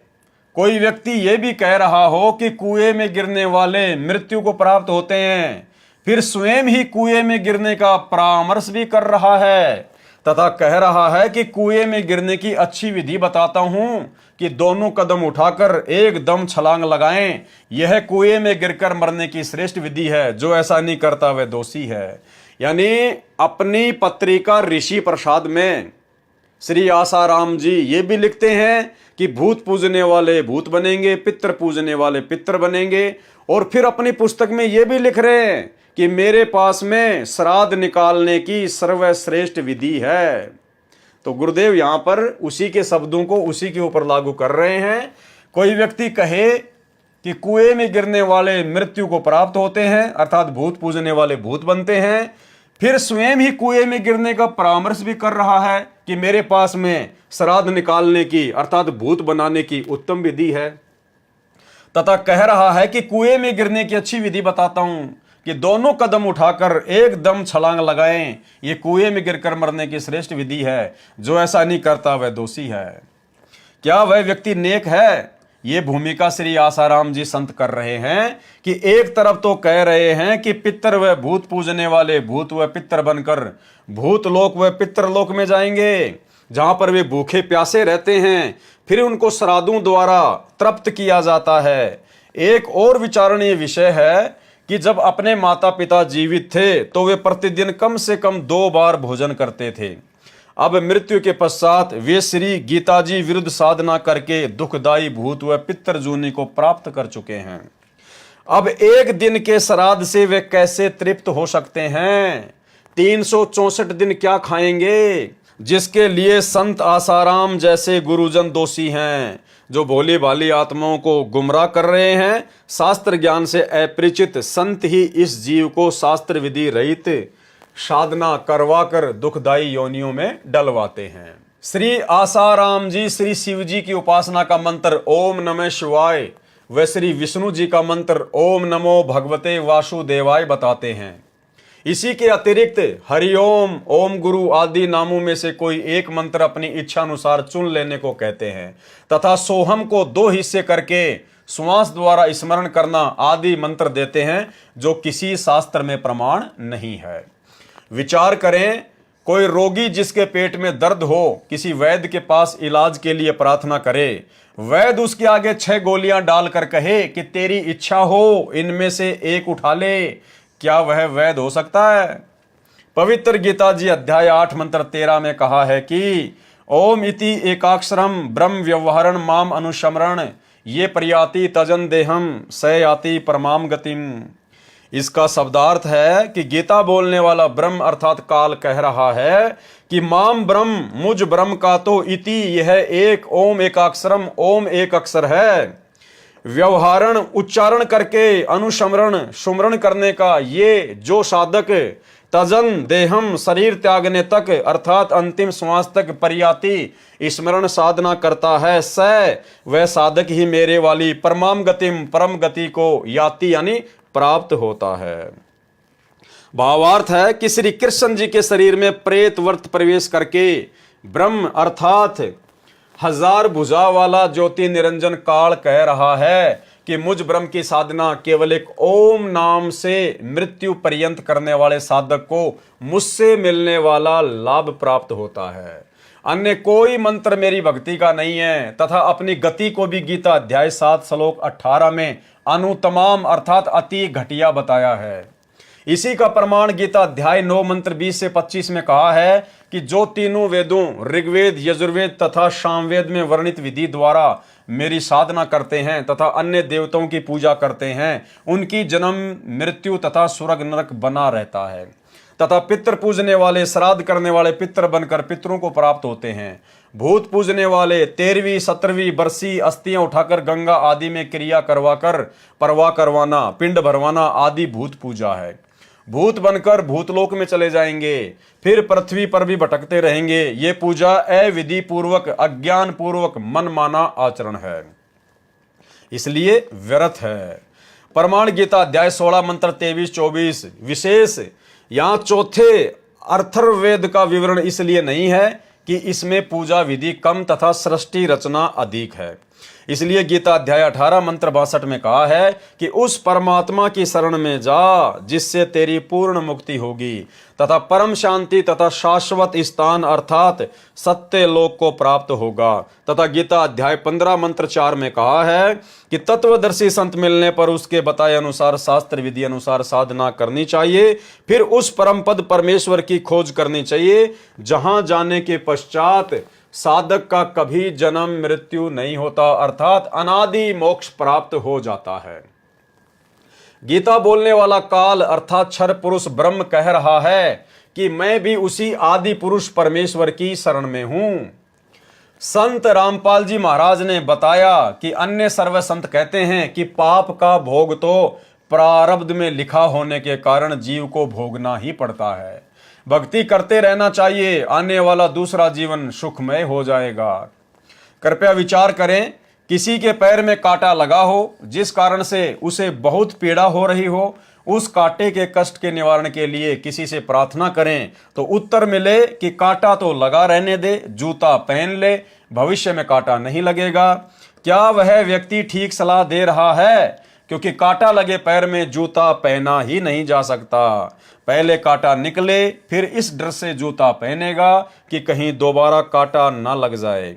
A: कोई व्यक्ति यह भी कह रहा हो कि कुएं में गिरने वाले मृत्यु को प्राप्त होते हैं, फिर स्वयं ही कुएं में गिरने का परामर्श भी कर रहा है तथा कह रहा है कि कुएं में गिरने की अच्छी विधि बताता हूं कि दोनों कदम उठाकर एकदम छलांग लगाएं, यह कुएं में गिरकर मरने की श्रेष्ठ विधि है, जो ऐसा नहीं करता वह दोषी है। यानी अपनी पत्रिका ऋषि प्रसाद में श्री आसाराम जी ये भी लिखते हैं कि भूत पूजने वाले भूत बनेंगे, पितर पूजने वाले पितर बनेंगे, और फिर अपनी पुस्तक में ये भी लिख रहे हैं कि मेरे पास में श्राद्ध निकालने की सर्वश्रेष्ठ विधि है। तो गुरुदेव यहां पर उसी के शब्दों को उसी के ऊपर लागू कर रहे हैं। कोई व्यक्ति कहे कि कुएं में गिरने वाले मृत्यु को प्राप्त होते हैं, अर्थात भूत पूजने वाले भूत बनते हैं, फिर स्वयं ही कुएं में गिरने का परामर्श भी कर रहा है कि मेरे पास में श्राद्ध निकालने की अर्थात भूत बनाने की उत्तम विधि है, तथा कह रहा है कि कुएं में गिरने की अच्छी विधि बताता हूं कि दोनों कदम उठाकर एकदम छलांग लगाएं, ये कुएं में गिरकर मरने की श्रेष्ठ विधि है, जो ऐसा नहीं करता वह दोषी है। क्या वह व्यक्ति नेक है? ये भूमिका श्री आसाराम जी संत कर रहे हैं कि एक तरफ तो कह रहे हैं कि पितर व भूत पूजने वाले भूत व पितर बनकर भूत लोक व पितर लोक में जाएंगे, जहां पर वे भूखे प्यासे रहते हैं, फिर उनको श्राद्धों द्वारा तृप्त किया जाता है। एक और विचारणीय विषय है कि जब अपने माता पिता जीवित थे तो वे प्रतिदिन कम से कम 2 बार भोजन करते थे। अब मृत्यु के पश्चात वे श्री गीता जी विरुद्ध साधना करके दुखदायी भूत व पितर जूनी को प्राप्त कर चुके हैं। अब एक दिन के श्राद्ध से वे कैसे तृप्त हो सकते हैं? 364 दिन क्या खाएंगे? जिसके लिए संत आसाराम जैसे गुरुजन दोषी हैं, जो भोली भाली आत्माओं को गुमराह कर रहे हैं। शास्त्र ज्ञान से अपरिचित संत ही इस जीव को शास्त्र विधि रहित साधना करवाकर दुखदायी योनियों में डलवाते हैं। श्री आसाराम जी श्री शिव जी की उपासना का मंत्र ओम नमः शिवाय व श्री विष्णु जी का मंत्र ओम नमो भगवते वासुदेवाय बताते हैं। इसी के अतिरिक्त हरिओम, ओम गुरु आदि नामों में से कोई एक मंत्र अपनी इच्छा अनुसार चुन लेने को कहते हैं तथा सोहम को 2 हिस्से करके श्वास द्वारा स्मरण करना आदि मंत्र देते हैं, जो किसी शास्त्र में प्रमाण नहीं है। विचार करें, कोई रोगी जिसके पेट में दर्द हो किसी वैद्य के पास इलाज के लिए प्रार्थना करे, वैद्य उसके आगे 6 गोलियां डालकर कहे कि तेरी इच्छा हो इनमें से एक उठा ले, क्या वह वैद्य हो सकता है? पवित्र गीता जी अध्याय 8 मंत्र 13 में कहा है कि ओम इति एकाक्षरम ब्रह्म व्यवहारण माम अनुस्मरण ये प्रयाति तजन देहम स याति परमाम गतिम। इसका शब्दार्थ है कि गीता बोलने वाला ब्रह्म अर्थात काल कह रहा है कि माम ब्रह्म, मुझ ब्रह्म का तो इति यह एक ओम एकाक्षरम ओम एक अक्षर है, व्यवहारण उच्चारण करके अनुस्मरण सुमरण करने का ये जो साधक तजन देहम शरीर त्यागने तक अर्थात अंतिम श्वास तक परियाति स्मरण साधना करता है, स वह साधक ही मेरे वाली परमाम गतिम परम गति को याति यानी प्राप्त होता है। भावार्थ है कि श्री कृष्ण जी के शरीर में प्रेत वर्त प्रवेश करके ब्रह्म अर्थात हजार भुजा वाला ज्योति निरंजन काल कह रहा है कि मुझ ब्रह्म की साधना केवल एक ओम नाम से मृत्यु पर्यंत करने वाले साधक को मुझसे मिलने वाला लाभ प्राप्त होता है। अन्य कोई मंत्र मेरी भक्ति का नहीं है तथा अपनी गति को भी गीता अध्याय 7 श्लोक 18 में अनुतमाम अर्थात अति घटिया बताया है। इसी का प्रमाण गीता अध्याय 9 मंत्र 20 से 25 में कहा है कि जो तीनों वेदों ऋग्वेद यजुर्वेद तथा सामवेद में वर्णित विधि द्वारा मेरी साधना करते हैं तथा अन्य देवताओं की पूजा करते हैं उनकी जन्म मृत्यु तथा स्वर्ग नरक बना रहता है तथा पितृ पूजने वाले श्राद्ध करने वाले पितृ बनकर पितरों को प्राप्त होते हैं। भूत पूजने वाले 13वीं 17वीं बरसी अस्थियां उठाकर गंगा आदि में क्रिया करवाकर परवाह करवाना पिंड भरवाना आदि भूत पूजा है। भूत बनकर भूतलोक में चले जाएंगे, फिर पृथ्वी पर भी भटकते रहेंगे। ये पूजा अविधि पूर्वक अज्ञान पूर्वक मन माना आचरण है, इसलिए व्यर्थ है। प्रमाण गीता अध्याय 16 मंत्र 23-24 विशेष यहां चौथे अथर्ववेद का विवरण इसलिए नहीं है कि इसमें पूजा विधि कम तथा सृष्टि रचना अधिक है। इसलिए गीता अध्याय 18 मंत्र 62 में कहा है कि उस परमात्मा की शरण में जा जिससे तेरी पूर्ण मुक्ति होगी तथा परम शांति तथा शाश्वत स्थान अर्थात सत्य लोक को प्राप्त होगा। तथा गीता अध्याय 15 मंत्र 4 में कहा है कि तत्वदर्शी संत मिलने पर उसके बताए अनुसार शास्त्र विधि अनुसार साधना करनी चाहिए, फिर उस परम पद परमेश्वर की खोज करनी चाहिए जहां जाने के पश्चात साधक का कभी जन्म मृत्यु नहीं होता अर्थात अनादि मोक्ष प्राप्त हो जाता है। गीता बोलने वाला काल अर्थात क्षर पुरुष ब्रह्म कह रहा है कि मैं भी उसी आदि पुरुष परमेश्वर की शरण में हूं। संत रामपाल जी महाराज ने बताया कि अन्य सर्व संत कहते हैं कि पाप का भोग तो प्रारब्ध में लिखा होने के कारण जीव को भोगना ही पड़ता है, भक्ति करते रहना चाहिए, आने वाला दूसरा जीवन सुखमय हो जाएगा। कृपया विचार करें, किसी के पैर में कांटा लगा हो जिस कारण से उसे बहुत पीड़ा हो रही हो, उस कांटे के कष्ट के निवारण के लिए किसी से प्रार्थना करें तो उत्तर मिले कि कांटा तो लगा रहने दे, जूता पहन ले, भविष्य में कांटा नहीं लगेगा। क्या वह व्यक्ति ठीक सलाह दे रहा है? क्योंकि कांटा लगे पैर में जूता पहना ही नहीं जा सकता। पहले कांटा निकले फिर इस डर से जूता पहनेगा कि कहीं दोबारा कांटा ना लग जाए।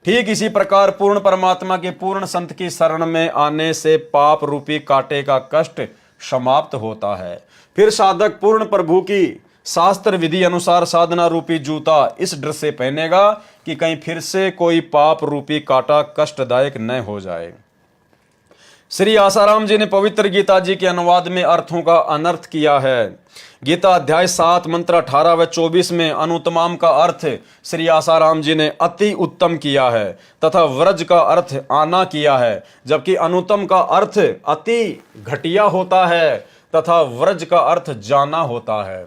A: ठीक इसी प्रकार पूर्ण परमात्मा के पूर्ण संत की शरण में आने से पाप रूपी कांटे का कष्ट समाप्त होता है। फिर साधक पूर्ण प्रभु की शास्त्र विधि अनुसार साधना रूपी जूता इस डर से पहनेगा कि कहीं फिर से कोई पाप रूपी कांटा कष्टदायक न हो जाए। श्री आसाराम जी ने पवित्र गीता जी के अनुवाद में अर्थों का अनर्थ किया है। गीता अध्याय 7 मंत्र 18 व 24 में अनुत्तमाम का अर्थ श्री आसाराम जी ने अति उत्तम किया है तथा व्रज का अर्थ आना किया है, जबकि अनुत्तम का अर्थ अति घटिया होता है तथा व्रज का अर्थ जाना होता है।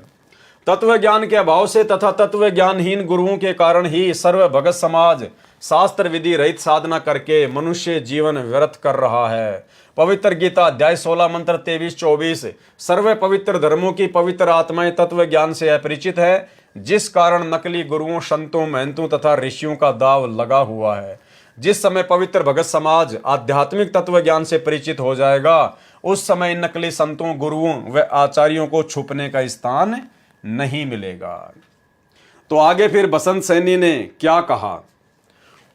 A: तत्व ज्ञान के अभाव से तथा तत्व ज्ञानहीन गुरुओं के कारण ही सर्व भगत समाज शास्त्र विधि रहित साधना करके मनुष्य जीवन व्यर्थ कर रहा है। पवित्र गीता अध्याय 16 मंत्र 23-24 सर्व पवित्र धर्मों की पवित्र आत्माएं तत्व ज्ञान से अपरिचित है, जिस कारण नकली गुरुओं संतों महंतों तथा ऋषियों का दाव लगा हुआ है। जिस समय पवित्र भगत समाज आध्यात्मिक तत्व ज्ञान से परिचित हो जाएगा, उस समय नकली संतों गुरुओं व आचार्यों को छुपने का स्थान नहीं मिलेगा। तो आगे फिर बसंत सैनी ने क्या कहा?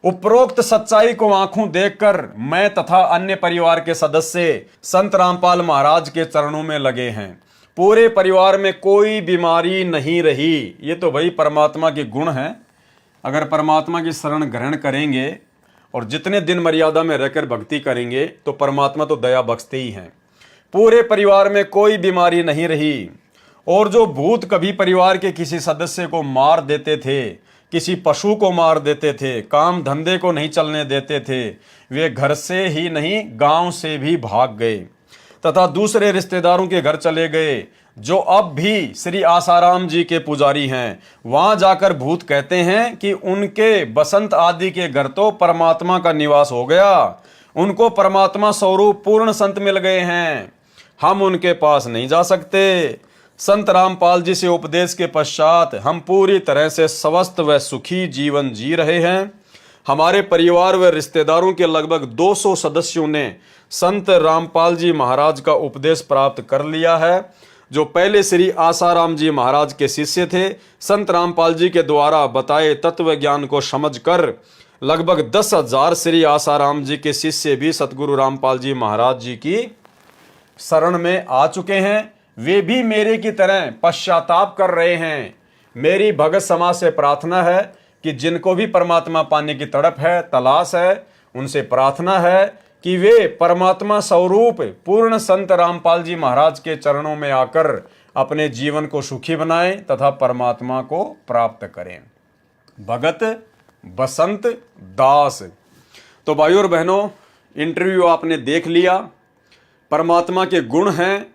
A: उपरोक्त सच्चाई को आंखों देखकर मैं तथा अन्य परिवार के सदस्य संत रामपाल महाराज के चरणों में लगे हैं। पूरे परिवार में कोई बीमारी नहीं रही। ये तो भाई परमात्मा के गुण हैं। अगर परमात्मा की शरण ग्रहण करेंगे और जितने दिन मर्यादा में रहकर भक्ति करेंगे तो परमात्मा तो दया बख्शते ही हैं। पूरे परिवार में कोई बीमारी नहीं रही। और जो भूत कभी परिवार के किसी सदस्य को मार देते थे, किसी पशु को मार देते थे, काम धंधे को नहीं चलने देते थे, वे घर से ही नहीं गांव से भी भाग गए तथा दूसरे रिश्तेदारों के घर चले गए जो अब भी श्री आसाराम जी के पुजारी हैं। वहां जाकर भूत कहते हैं कि उनके बसंत आदि के घर तो परमात्मा का निवास हो गया, उनको परमात्मा स्वरूप पूर्ण संत मिल गए हैं, हम उनके पास नहीं जा सकते। संत रामपाल जी से उपदेश के पश्चात हम पूरी तरह से स्वस्थ व सुखी जीवन जी रहे हैं। हमारे परिवार व रिश्तेदारों के लगभग 200 सदस्यों ने संत रामपाल जी महाराज का उपदेश प्राप्त कर लिया है, जो पहले श्री आसाराम जी महाराज के शिष्य थे। संत रामपाल जी के द्वारा बताए तत्व ज्ञान को समझकर लगभग 10,000 श्री आसाराम जी के शिष्य भी सतगुरु रामपाल जी महाराज जी की शरण में आ चुके हैं। वे भी मेरे की तरह पश्चाताप कर रहे हैं। मेरी भगत समाज से प्रार्थना है कि जिनको भी परमात्मा पाने की तड़प है, तलाश है, उनसे प्रार्थना है कि वे परमात्मा स्वरूप पूर्ण संत रामपाल जी महाराज के चरणों में आकर अपने जीवन को सुखी बनाएं तथा परमात्मा को प्राप्त करें। भगत बसंत दास। तो भाइयों और बहनों, इंटरव्यू आपने देख लिया। परमात्मा के गुण हैं।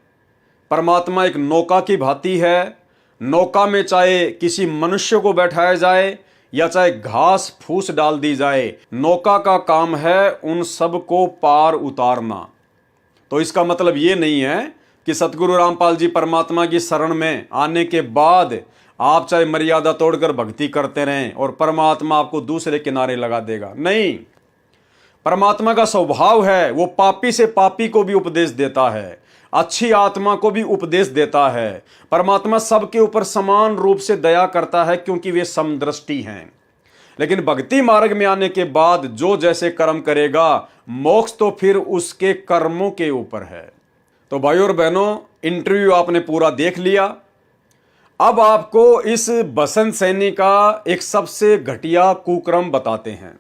A: परमात्मा एक नौका की भांति है। नौका में चाहे किसी मनुष्य को बैठाया जाए या चाहे घास फूस डाल दी जाए, नौका का काम है उन सब को पार उतारना। तो इसका मतलब ये नहीं है कि सतगुरु रामपाल जी परमात्मा की शरण में आने के बाद आप चाहे मर्यादा तोड़कर भक्ति करते रहें और परमात्मा आपको दूसरे किनारे लगा देगा। नहीं, परमात्मा का स्वभाव है, वो पापी से पापी को भी उपदेश देता है, अच्छी आत्मा को भी उपदेश देता है। परमात्मा सबके ऊपर समान रूप से दया करता है क्योंकि वे समदृष्टि हैं। लेकिन भक्ति मार्ग में आने के बाद जो जैसे कर्म करेगा, मोक्ष तो फिर उसके कर्मों के ऊपर है। तो भाइयों और बहनों, इंटरव्यू आपने पूरा देख लिया। अब आपको इस बसंत सैनी का एक सबसे घटिया कुक्रम बताते हैं।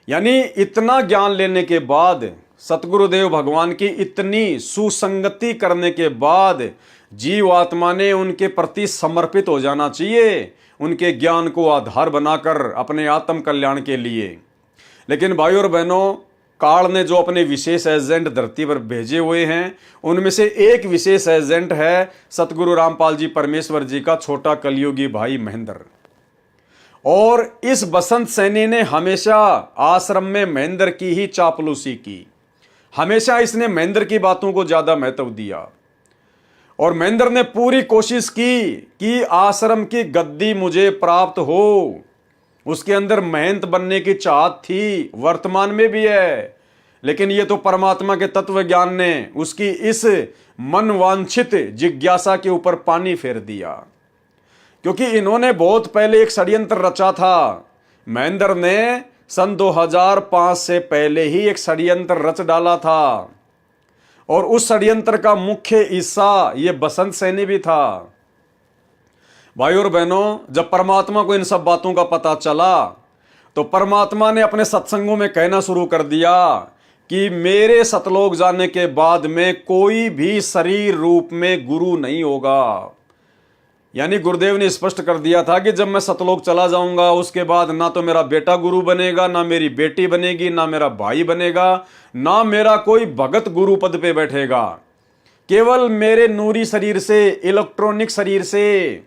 A: यानी इतना ज्ञान लेने के बाद, सतगुरुदेव भगवान की इतनी सुसंगति करने के बाद जीव आत्मा ने उनके प्रति समर्पित हो जाना चाहिए, उनके ज्ञान को आधार बनाकर अपने आत्म कल्याण के लिए। लेकिन भाइयों और बहनों, काल ने जो अपने विशेष एजेंट धरती पर भेजे हुए हैं, उनमें से एक विशेष एजेंट है सतगुरु रामपाल जी परमेश्वर जी का छोटा कलयुगी भाई महेंद्र। और इस बसंत सैनी ने हमेशा आश्रम में महेंद्र की ही चापलूसी की। हमेशा इसने महेंद्र की बातों को ज्यादा महत्व दिया और महेंद्र ने पूरी कोशिश की कि आश्रम की गद्दी मुझे प्राप्त हो। उसके अंदर महंत बनने की चाहत थी, वर्तमान में भी है। लेकिन ये तो परमात्मा के तत्व ज्ञान ने उसकी इस मनवांछित जिज्ञासा के ऊपर पानी फेर दिया, क्योंकि इन्होंने बहुत पहले एक षड्यंत्र रचा था। महेंद्र ने सन 2005 से पहले ही एक षड्यंत्र रच डाला था और उस षड्यंत्र का मुख्य हिस्सा ये बसंत सैनी भी था। भाइयों और बहनों, जब परमात्मा को इन सब बातों का पता चला तो परमात्मा ने अपने सत्संगों में कहना शुरू कर दिया कि मेरे सतलोक जाने के बाद में कोई भी शरीर रूप में गुरु नहीं होगा। यानी गुरुदेव ने स्पष्ट कर दिया था कि जब मैं सतलोक चला जाऊंगा उसके बाद ना तो मेरा बेटा गुरु बनेगा, ना मेरी बेटी बनेगी, ना मेरा भाई बनेगा, ना मेरा कोई भगत गुरु पद पे बैठेगा। केवल मेरे नूरी शरीर से, इलेक्ट्रॉनिक शरीर से,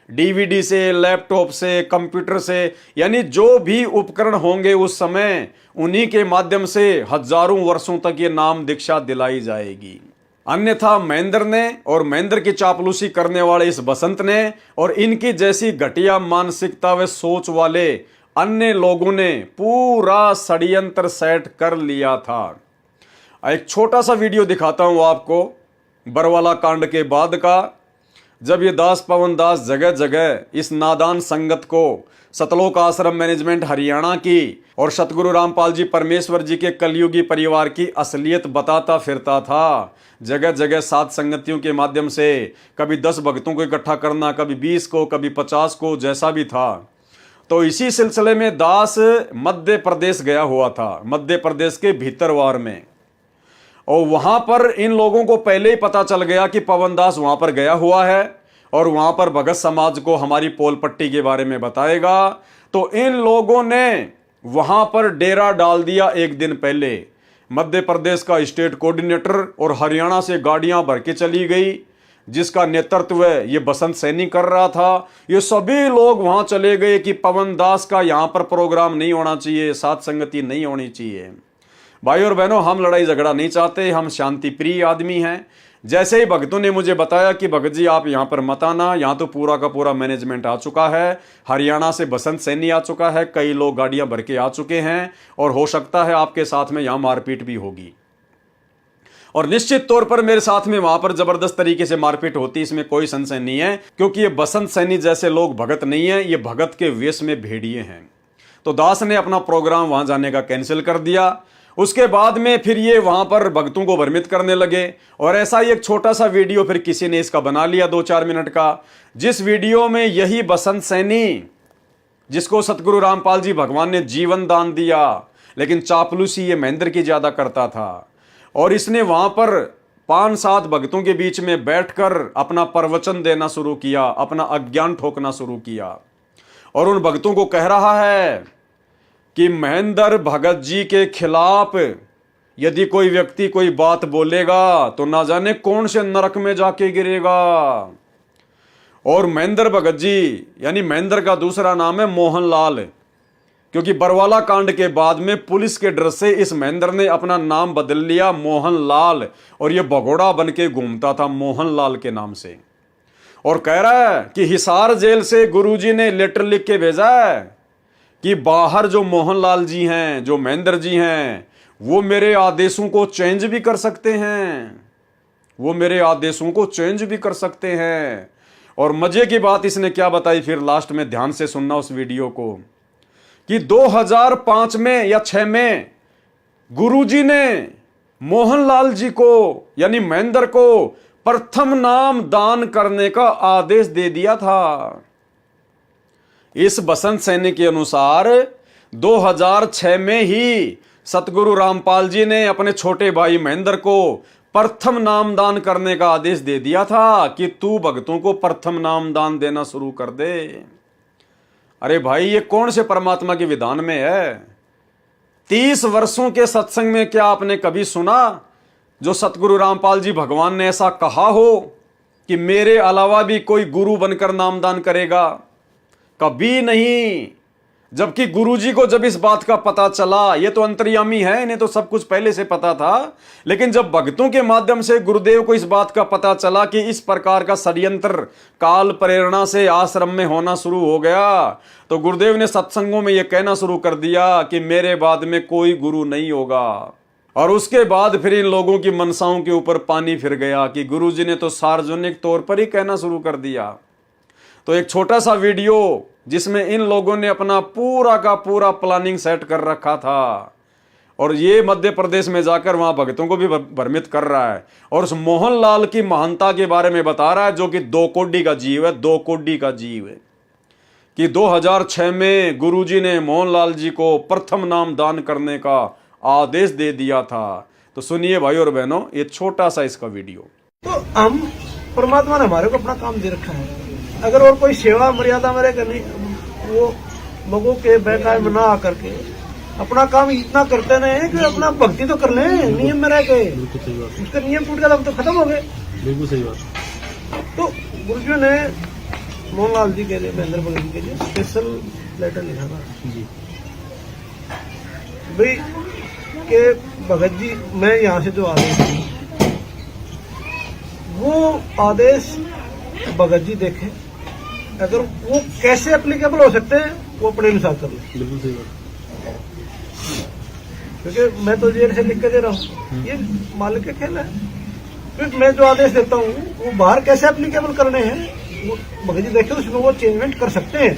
A: डीवीडी से, लैपटॉप से, कंप्यूटर से, यानी जो भी उपकरण होंगे उस समय, उन्हीं के माध्यम से हजारों वर्षों तक ये नाम दीक्षा दिलाई जाएगी। अन्यथा महेंद्र ने और महेंद्र की चापलूसी करने वाले इस बसंत ने और इनकी जैसी घटिया मानसिकता व सोच वाले अन्य लोगों ने पूरा षड्यंत्र सेट कर लिया था। एक छोटा सा वीडियो दिखाता हूं आपको बरवाला कांड के बाद का, जब ये दास पवन दास जगह जगह इस नादान संगत को सतलोक आश्रम मैनेजमेंट हरियाणा की और सतगुरु रामपाल जी परमेश्वर जी के कलयुगी परिवार की असलियत बताता फिरता था। जगह जगह सात संगतियों के माध्यम से कभी 10 भक्तों को इकट्ठा करना, कभी 20 को, कभी 50 को, जैसा भी था। तो इसी सिलसिले में दास मध्य प्रदेश गया हुआ था, मध्य प्रदेश के भीतरवार में, और वहां पर इन लोगों को पहले ही पता चल गया कि पवन दास वहां पर गया हुआ है और वहां पर भगत समाज को हमारी पोल पट्टी के बारे में बताएगा। तो इन लोगों ने वहां पर डेरा डाल दिया एक दिन पहले। मध्य प्रदेश का स्टेट कोऑर्डिनेटर और हरियाणा से गाड़ियां भर के चली गई, जिसका नेतृत्व ये बसंत सैनी कर रहा था। ये सभी लोग वहां चले गए कि पवन दास का यहां पर प्रोग्राम नहीं होना चाहिए, साथ संगति नहीं होनी चाहिए। भाई और बहनों, हम लड़ाई झगड़ा नहीं चाहते, हम शांति प्रिय आदमी हैं। जैसे ही भगतों ने मुझे बताया कि भगत जी आप यहां पर मत आना, यहां तो पूरा का पूरा मैनेजमेंट आ चुका है, हरियाणा से बसंत सैनी आ चुका है, कई लोग गाड़ियां भर के आ चुके हैं और हो सकता है आपके साथ में यहां मारपीट भी होगी। और निश्चित तौर पर मेरे साथ में वहां पर जबरदस्त तरीके से मारपीट होती, इसमें कोई संशय नहीं है, क्योंकि ये बसंत सैनी जैसे लोग भगत नहीं है, ये भगत के वेश में भेड़िए हैं। तो दास ने अपना प्रोग्राम वहां जाने का कैंसिल कर दिया। उसके बाद में फिर ये वहां पर भक्तों को भ्रमित करने लगे और ऐसा ही एक छोटा सा वीडियो फिर किसी ने इसका बना लिया 2-4 मिनट का, जिस वीडियो में यही बसंत सैनी, जिसको सतगुरु रामपाल जी भगवान ने जीवन दान दिया, लेकिन चापलूसी ये महेंद्र की ज्यादा करता था, और इसने वहां पर 5-7 भक्तों के बीच में बैठकर अपना प्रवचन देना शुरू किया, अपना अज्ञान ठोकना शुरू किया और उन भक्तों को कह रहा है कि महेंद्र भगत जी के खिलाफ यदि कोई व्यक्ति कोई बात बोलेगा तो ना जाने कौन से नरक में जाके गिरेगा। और महेंद्र भगत जी, यानी महेंद्र का दूसरा नाम है मोहनलाल, क्योंकि बरवाला कांड के बाद में पुलिस के डर से इस महेंद्र ने अपना नाम बदल लिया मोहनलाल, और ये भगोड़ा बन के घूमता था मोहनलाल के नाम से। और कह रहा है कि हिसार जेल से गुरुजी ने लेटर लिख के भेजा है कि बाहर जो मोहनलाल जी हैं, जो महेंद्र जी हैं, वो मेरे आदेशों को चेंज भी कर सकते हैं, वो मेरे आदेशों को चेंज भी कर सकते हैं। और मजे की बात इसने क्या बताई, फिर लास्ट में ध्यान से सुनना उस वीडियो को, कि 2005 में या 6 में गुरुजी ने मोहनलाल जी को, यानी महेंद्र को, प्रथम नाम दान करने का आदेश दे दिया था। इस बसंत सैनी के अनुसार 2006 में ही सतगुरु रामपाल जी ने अपने छोटे भाई महेंद्र को प्रथम नाम दान करने का आदेश दे दिया था कि तू भक्तों को प्रथम नाम दान देना शुरू कर दे। अरे भाई, ये कौन से परमात्मा के विधान में है? 30 वर्षों के सत्संग में क्या आपने कभी सुना जो सतगुरु रामपाल जी भगवान ने ऐसा कहा हो कि मेरे अलावा भी कोई गुरु बनकर नामदान करेगा? कभी नहीं। जबकि गुरुजी को जब इस बात का पता चला, ये तो अंतर्यामी है, इन्हें तो सब कुछ पहले से पता था, लेकिन जब भक्तों के माध्यम से गुरुदेव को इस बात का पता चला कि इस प्रकार का षड्यंत्र काल प्रेरणा से आश्रम में होना शुरू हो गया, तो गुरुदेव ने सत्संगों में यह कहना शुरू कर दिया कि मेरे बाद में कोई गुरु नहीं होगा। और उसके बाद फिर इन लोगों की मनसाओं के ऊपर पानी फिर गया कि गुरुजी ने तो सार्वजनिक तौर पर ही कहना शुरू कर दिया। तो एक छोटा सा वीडियो जिसमें इन लोगों ने अपना पूरा का पूरा प्लानिंग सेट कर रखा था, और ये मध्य प्रदेश में जाकर वहां भक्तों को भी भ्रमित कर रहा है और उस मोहनलाल की महानता के बारे में बता रहा है, जो कि 2 कोड़ी का जीव है, 2 कोड़ी का जीव है, कि 2006 में गुरुजी ने मोहनलाल जी को प्रथम नाम दान करने का आदेश दे दिया था। तो सुनिए भाई और बहनों, ये छोटा सा इसका वीडियो।
C: तो हम परमात्मा ने हमारे को अपना काम दे रखा है, अगर और कोई सेवा मर्यादा मेरे करनी, वो लोगों के बेकार में ना आकर के अपना काम इतना करते रहे कि अपना भक्ति तो कर ले, नियम में रह के। उसका नियम टूट गया तो खत्म हो गए।
D: बिल्कुल सही बात।
C: तो गुरुजी ने मोहनलाल जी के लिए, महेंद्र भगत जी के लिए स्पेशल लेटर लिखा था भाई के भगत जी, मैं यहाँ से जो आदेश दी, वो आदेश भगत जी देखे, अगर वो कैसे एप्लीकेबल हो सकते हैं वो अपने अनुसार कर ले।
D: बिल्कुल सही बात।
C: क्योंकि मैं तो जेल से लिख के दे रहा हूँ, ये मालिक के खेल है। फिर मैं जो आदेश देता हूँ वो बाहर कैसे एप्लीकेबल करने हैं वो भगत जी देखे, उसमें वो चेंजमेंट कर सकते हैं।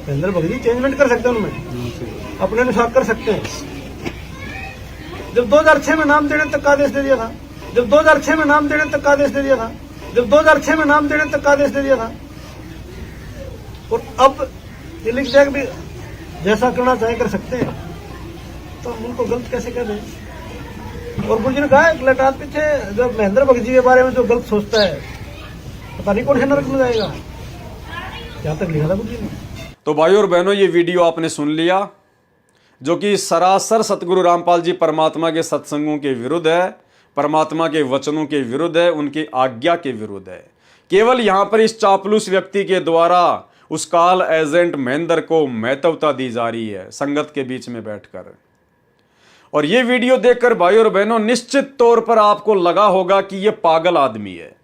C: अंदर भगत जी चेंजमेंट कर सकते हैं, उनमें अपने अनुसार कर सकते हैं। जब 2006 में नाम देने तक का आदेश दे दिया था, जब 2006 में नाम देने तक का आदेश दे दिया था, जब 2006 में नाम देने तक का आदेश दे दिया था, और अब ये लिख दिया कि जैसा करना चाहे कर सकते हैं, तो हम उनको गलत कैसे कह दें? और गुरु जी ने कहा लटात पीछे जब महेंद्र भगत जी के बारे में जो गलत सोचता है पता नहीं कौन से नरक में जाएगा, यहाँ तक लिखा था गुरु जी ने।
A: तो भाइयों और बहनों, ये वीडियो आपने सुन लिया, जो कि सरासर सतगुरु रामपाल जी परमात्मा के सत्संगों के विरुद्ध है, परमात्मा के वचनों के विरुद्ध है, उनकी आज्ञा के विरुद्ध है। केवल यहां पर इस चापलूस व्यक्ति के द्वारा उस काल एजेंट महेंद्र को महत्वता दी जा रही है संगत के बीच में बैठकर। और ये वीडियो देखकर भाइयों और बहनों, निश्चित तौर पर आपको लगा होगा कि ये पागल आदमी है।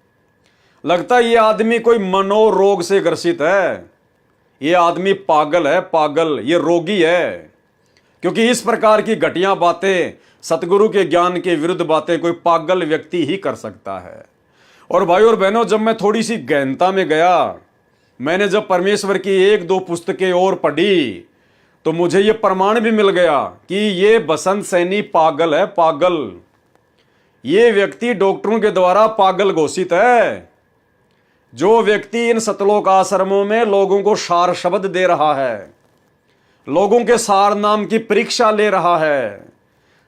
A: लगता है ये आदमी कोई मनोरोग से ग्रसित है, ये आदमी पागल है, पागल, ये रोगी है। क्योंकि इस प्रकार की घटिया बातें, सतगुरु के ज्ञान के विरुद्ध बातें कोई पागल व्यक्ति ही कर सकता है। और भाइयों और बहनों, जब मैं थोड़ी सी गहनता में गया, मैंने जब परमेश्वर की एक दो पुस्तकें और पढ़ी, तो मुझे यह प्रमाण भी मिल गया कि ये बसंत सैनी पागल है, पागल। ये व्यक्ति डॉक्टरों के द्वारा पागल घोषित है। जो व्यक्ति इन सतलोक आश्रमों में लोगों को सार शब्द दे रहा है, लोगों के सार नाम की परीक्षा ले रहा है,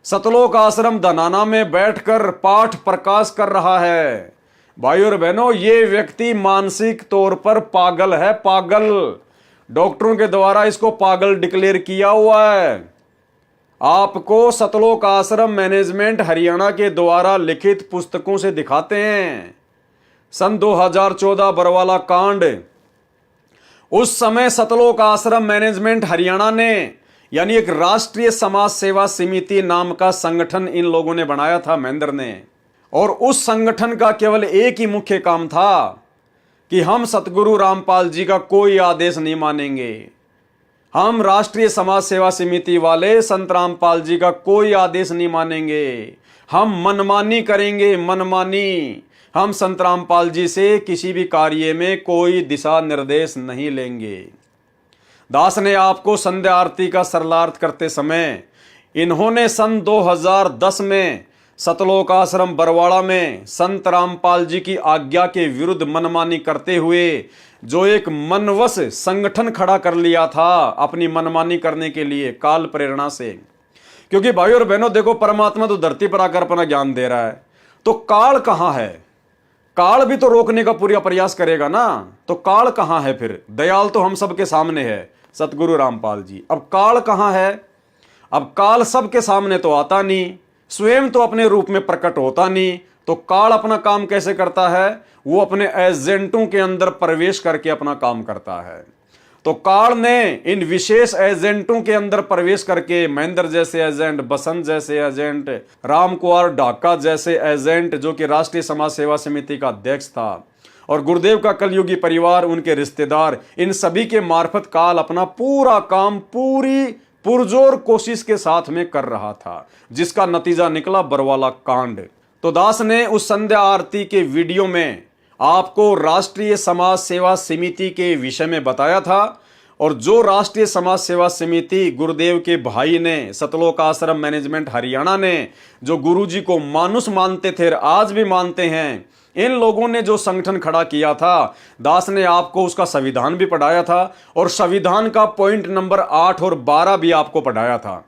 A: सतलोक आश्रम धनाना में बैठकर पाठ प्रकाश कर रहा है, भाइयों और बहनों, ये व्यक्ति मानसिक तौर पर पागल है, पागल। डॉक्टरों के द्वारा इसको पागल डिक्लेयर किया हुआ है। आपको सतलोक आश्रम मैनेजमेंट हरियाणा के द्वारा लिखित पुस्तकों से दिखाते हैं। सन 2014 बरवाला कांड, उस समय सतलोक आश्रम मैनेजमेंट हरियाणा ने, यानी एक राष्ट्रीय समाज सेवा समिति नाम का संगठन इन लोगों ने बनाया था, महेंद्र ने। और उस संगठन का केवल एक ही मुख्य काम था कि हम सतगुरु रामपाल जी का कोई आदेश नहीं मानेंगे। हम राष्ट्रीय समाज सेवा समिति वाले संत रामपाल जी का कोई आदेश नहीं मानेंगे। हम मनमानी करेंगे, मनमानी। हम संत रामपाल जी से किसी भी कार्य में कोई दिशा निर्देश नहीं लेंगे। दास ने आपको संध्या आरती का सरलार्थ करते समय इन्होंने सन 2010 में सतलोक आश्रम बरवाड़ा में संत रामपाल जी की आज्ञा के विरुद्ध मनमानी करते हुए जो एक मनवश संगठन खड़ा कर लिया था अपनी मनमानी करने के लिए, काल प्रेरणा से। क्योंकि भाइयों और बहनों, देखो, परमात्मा तो धरती पर आकर अपना ज्ञान दे रहा है, तो काल कहां है? काल भी तो रोकने का पूरा प्रयास करेगा ना। तो काल कहां है फिर? दयाल तो हम सबके सामने है, सतगुरु रामपाल जी। अब काल कहां है? अब काल सबके सामने तो आता नहीं, स्वयं तो अपने रूप में प्रकट होता नहीं, तो काल अपना काम कैसे करता है? वो अपने एजेंटों के अंदर प्रवेश करके अपना काम करता है। तो काल ने इन विशेष एजेंटों के अंदर प्रवेश करके महेंद्र जैसे एजेंट, बसंत जैसे एजेंट, राम कुमार ढाका जैसे एजेंट, जो कि राष्ट्रीय समाज सेवा समिति का अध्यक्ष था, और गुरुदेव का कलयुगी परिवार, उनके रिश्तेदार, इन सभी के मार्फत काल अपना पूरा काम पूरी पुरजोर कोशिश के साथ में कर रहा था, जिसका नतीजा निकला बरवाला कांड। तो दास ने उस संध्या आरती के वीडियो में आपको राष्ट्रीय समाज सेवा समिति के विषय में बताया था, और जो राष्ट्रीय समाज सेवा समिति गुरुदेव के भाई ने, सतलोक आश्रम मैनेजमेंट हरियाणा ने, जो गुरुजी को मानुष मानते थे, आज भी मानते हैं, इन लोगों ने जो संगठन खड़ा किया था, दास ने आपको उसका संविधान भी पढ़ाया था, और संविधान का पॉइंट नंबर 8 और 12 भी आपको पढ़ाया था।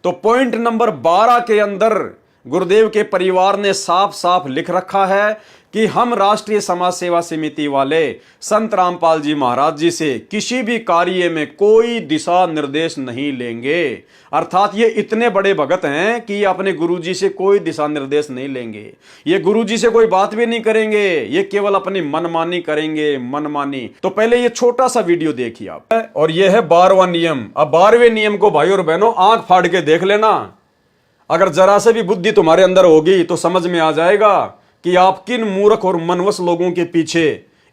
A: तो पॉइंट नंबर 12 के अंदर गुरुदेव के परिवार ने साफ साफ लिख रखा है कि हम राष्ट्रीय समाज सेवा समिति वाले संत रामपाल जी महाराज जी से किसी भी कार्य में कोई दिशा निर्देश नहीं लेंगे। अर्थात ये इतने बड़े भगत हैं कि ये अपने गुरुजी से कोई दिशा निर्देश नहीं लेंगे, ये गुरुजी से कोई बात भी नहीं करेंगे, ये केवल अपनी मनमानी करेंगे, मनमानी। तो पहले ये छोटा सा वीडियो देखिए आप, और ये है 12वां नियम। अब 12वें नियम को भाइयों और बहनों आंख फाड़ के देख लेना। अगर जरा से भी बुद्धि तुम्हारे अंदर होगी तो समझ में आ जाएगा कि आप किन मूर्ख और मनवश लोगों के पीछे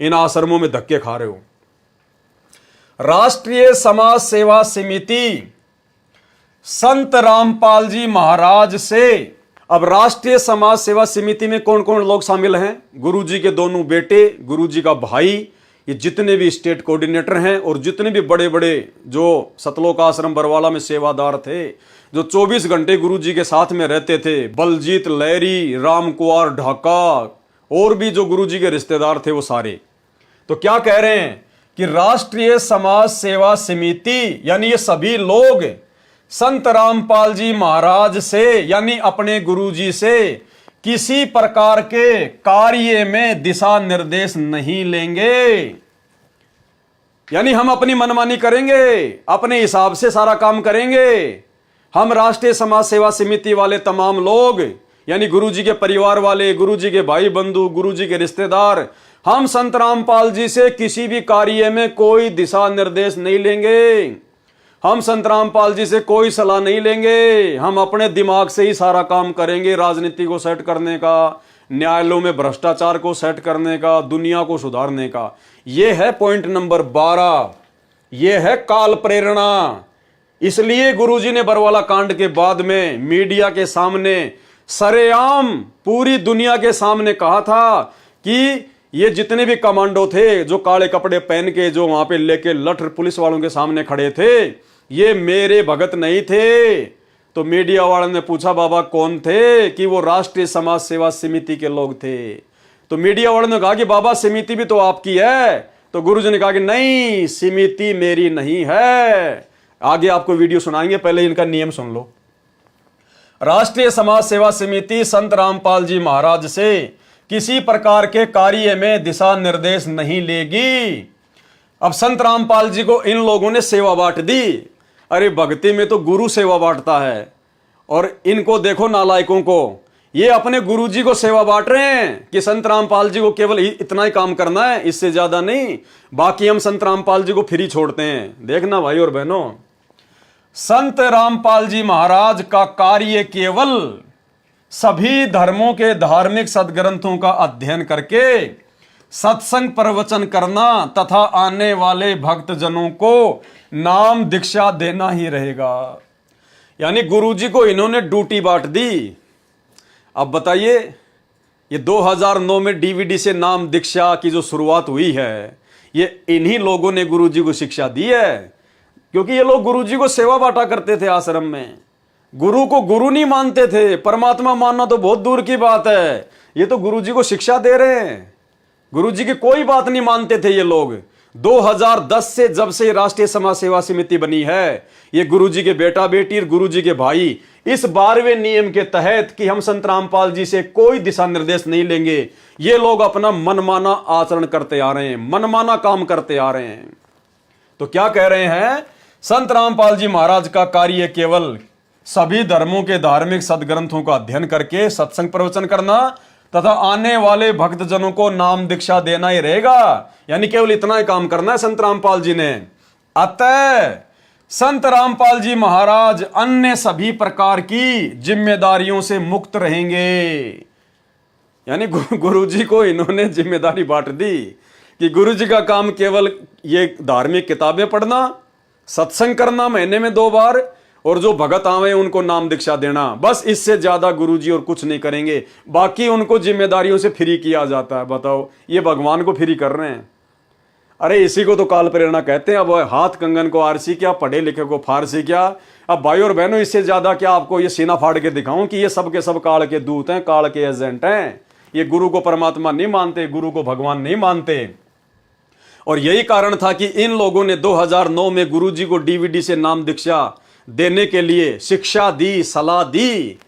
A: इन आश्रमों में धक्के खा रहे हो। राष्ट्रीय समाज सेवा समिति संत रामपाल जी महाराज से, अब राष्ट्रीय समाज सेवा समिति में कौन कौन लोग शामिल हैं? गुरुजी के दोनों बेटे, गुरुजी का भाई, ये जितने भी स्टेट कोऑर्डिनेटर हैं, और जितने भी बड़े बड़े जो सतलोक आश्रम बरवाला में सेवादार थे, जो 24 घंटे गुरुजी के साथ में रहते थे, बलजीत लहरी, राम कुमार ढाका, और भी जो गुरुजी के रिश्तेदार थे वो सारे। तो क्या कह रहे हैं कि राष्ट्रीय समाज सेवा समिति, यानी ये सभी लोग संत रामपाल जी महाराज से यानी अपने गुरुजी से किसी प्रकार के कार्य में दिशा निर्देश नहीं लेंगे। यानी हम अपनी मनमानी करेंगे, अपने हिसाब से सारा काम करेंगे। हम राष्ट्रीय समाज सेवा समिति वाले तमाम लोग यानी गुरुजी के परिवार वाले, गुरुजी के भाई बंधु, गुरुजी के रिश्तेदार, हम संत रामपाल जी से किसी भी कार्य में कोई दिशा निर्देश नहीं लेंगे। हम संत रामपाल जी से कोई सलाह नहीं लेंगे। हम अपने दिमाग से ही सारा काम करेंगे। राजनीति को सेट करने का, न्यायालयों में भ्रष्टाचार को सेट करने का, दुनिया को सुधारने का। यह है पॉइंट नंबर 12। यह है काल प्रेरणा। इसलिए गुरुजी ने बरवाला कांड के बाद में मीडिया के सामने सरेआम पूरी दुनिया के सामने कहा था कि ये जितने भी कमांडो थे जो काले कपड़े पहन के जो वहां पे लेके लठ पुलिस वालों के सामने खड़े थे, ये मेरे भगत नहीं थे। तो मीडिया वालों ने पूछा बाबा कौन थे, कि वो राष्ट्रीय समाज सेवा समिति के लोग थे। तो मीडिया वालों ने कहा कि बाबा समिति भी तो आपकी है। तो गुरुजी ने कहा कि नहीं, समिति मेरी नहीं है। आगे आपको वीडियो सुनाएंगे, पहले इनका नियम सुन लो। राष्ट्रीय समाज सेवा समिति संत रामपाल जी महाराज से किसी प्रकार के कार्य में दिशा निर्देश नहीं लेगी। अब संत रामपाल जी को इन लोगों ने सेवा बांट दी। अरे भक्ति में तो गुरु सेवा बांटता है, और इनको देखो नालायकों को, ये अपने गुरुजी को सेवा बांट रहे हैं कि संत रामपाल जी को केवल इतना ही काम करना है, इससे ज्यादा नहीं। बाकी हम संत रामपाल जी को फ्री छोड़ते हैं। देखना भाई और बहनों, संत रामपाल जी महाराज का कार्य केवल सभी धर्मों के धार्मिक सदग्रंथों का अध्ययन करके सत्संग प्रवचन करना तथा आने वाले भक्तजनों को नाम दीक्षा देना ही रहेगा। यानी गुरुजी को इन्होंने ड्यूटी बांट दी। अब बताइए, ये 2009 में डीवीडी से नाम दीक्षा की जो शुरुआत हुई है, ये इन्हीं लोगों ने गुरुजी को शिक्षा दी है। क्योंकि ये लोग गुरुजी को सेवा बांटा करते थे आश्रम में, गुरु को गुरु नहीं मानते थे। परमात्मा मानना तो बहुत दूर की बात है, ये तो गुरुजी को शिक्षा दे रहे हैं। गुरुजी की कोई बात नहीं मानते थे ये लोग। 2010 से जब से राष्ट्रीय समाज सेवा समिति बनी है, ये गुरुजी के बेटा बेटी, गुरुजी के भाई, इस 12वें नियम के तहत कि हम संत रामपाल जी से कोई दिशा निर्देश नहीं लेंगे, ये लोग अपना मनमाना आचरण करते आ रहे हैं, मनमाना काम करते आ रहे हैं। तो क्या कह रहे हैं, संत रामपाल जी महाराज का कार्य केवल सभी धर्मों के धार्मिक सदग्रंथों का अध्ययन करके सत्संग प्रवचन करना तथा आने वाले भक्तजनों को नाम दीक्षा देना ही रहेगा। यानी केवल इतना ही काम करना है संत रामपाल जी ने। अतः संत रामपाल जी महाराज अन्य सभी प्रकार की जिम्मेदारियों से मुक्त रहेंगे। यानी गुरुजी को इन्होंने जिम्मेदारी बांट दी कि गुरुजी का काम केवल ये धार्मिक किताबें पढ़ना, सत्संग करना महीने में 2 बार, और जो भगत आवे उनको नाम दीक्षा देना। बस इससे ज्यादा गुरुजी और कुछ नहीं करेंगे। बाकी उनको जिम्मेदारियों से फ्री किया जाता है। बताओ, ये भगवान को फ्री कर रहे हैं। अरे इसी को तो काल प्रेरणा कहते हैं। अब हाथ कंगन को आरसी क्या, पढ़े लिखे को फारसी क्या। अब भाई और बहनों, इससे ज्यादा क्या आपको ये सीना फाड़ के दिखाऊं कि ये सब के सब काल के दूत हैं, काल के एजेंट हैं। ये गुरु को परमात्मा नहीं मानते, गुरु को भगवान नहीं मानते। और यही कारण था कि इन लोगों ने 2009 में गुरुजी को डीवीडी से नाम दीक्षा देने के लिए शिक्षा दी, सलाह दी।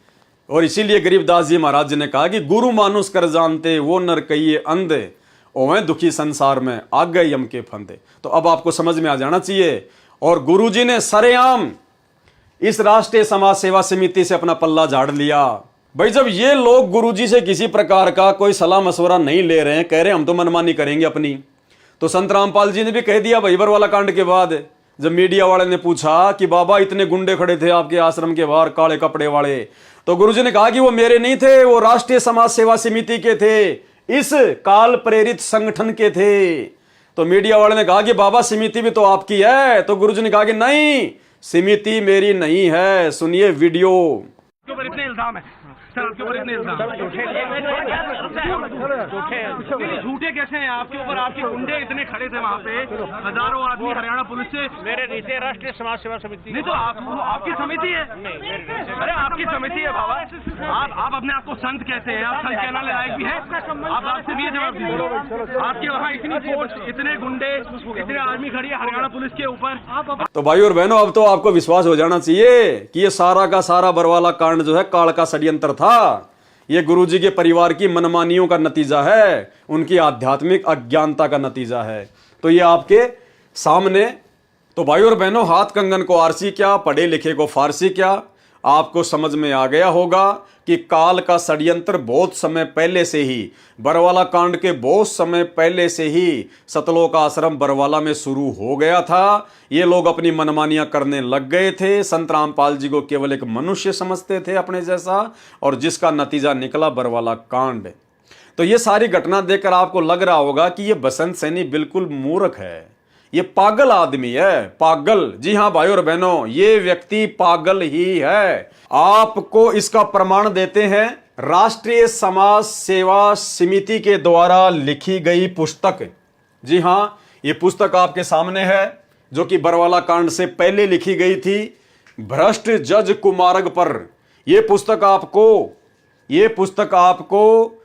A: और इसीलिए गरीबदास जी महाराज ने कहा कि गुरु मानुष कर जानते, वो नर कहिए अंधे, ओवें दुखी संसार में आ गए यम के फंदे। तो अब आपको समझ में आ जाना चाहिए। और गुरुजी ने सरेआम इस राष्ट्रीय समाज सेवा समिति से अपना पल्ला झाड़ लिया। भाई जब ये लोग गुरुजी से किसी प्रकार का कोई सलाह मशवरा नहीं ले रहे हैं, कह रहे हैं हम तो मनमानी करेंगे अपनी, तो संत रामपाल जी ने भी कह दिया भाई बरवाला कांड के बाद, जब मीडिया वाले ने पूछा कि बाबा इतने गुंडे खड़े थे आपके आश्रम के बाहर काले कपड़े वाले, तो गुरुजी ने कहा कि वो मेरे नहीं थे, वो राष्ट्रीय समाज सेवा समिति के थे, इस काल प्रेरित संगठन के थे। तो मीडिया वाले ने कहा कि बाबा समिति भी तो आपकी है। तो गुरुजी ने कहा कि नहीं, समिति मेरी नहीं है। सुनिए वीडियो।
E: इतने इल्जाम है सर, आपके ऊपर इतने इल्जाम झूठे कैसे हैं आपके ऊपर? आपके गुंडे इतने खड़े थे वहाँ पे, हजारों आदमी हरियाणा पुलिस से।
F: मेरे नीचे राष्ट्रीय समाज सेवा समिति।
E: नहीं तो आपकी समिति है? अरे आपकी समिति है बाबा। आप अपने आप को संत कहते हैं, आप संत कहना लायक भी है? आप आपसे भी जवाब दीजिए। आपके वहाँ इतनी फोर्स, इतने गुंडे, इतने आर्मी खड़ी है हरियाणा पुलिस के ऊपर।
A: तो भाई और बहनों, अब तो आपको विश्वास हो जाना चाहिए कि ये सारा का सारा बरवाला कांड जो है काल का षड्यंत्र था। ये गुरुजी के परिवार की मनमानियों का नतीजा है, उनकी आध्यात्मिक अज्ञानता का नतीजा है। तो ये आपके सामने। तो भाई और बहनों, हाथ कंगन को आरसी क्या, पढ़े लिखे को फारसी क्या, आपको समझ में आ गया होगा कि काल का षड्यंत्र बहुत समय पहले से ही, बरवाला कांड के बहुत समय पहले से ही सतलोक आश्रम बरवाला में शुरू हो गया था। ये लोग अपनी मनमानियां करने लग गए थे। संत रामपाल जी को केवल एक मनुष्य समझते थे अपने जैसा, और जिसका नतीजा निकला बरवाला कांड। तो ये सारी घटना देखकर आपको लग रहा होगा कि ये बसंत सैनी बिल्कुल मूर्ख है, ये पागल आदमी है, पागल। जी हां भाई और बहनों, ये व्यक्ति पागल ही है। आपको इसका प्रमाण देते हैं राष्ट्रीय समाज सेवा समिति के द्वारा लिखी गई पुस्तक। जी हां, ये पुस्तक आपके सामने है, जो कि बरवाला कांड से पहले लिखी गई थी, भ्रष्ट जज कुमारग पर। ये पुस्तक आपको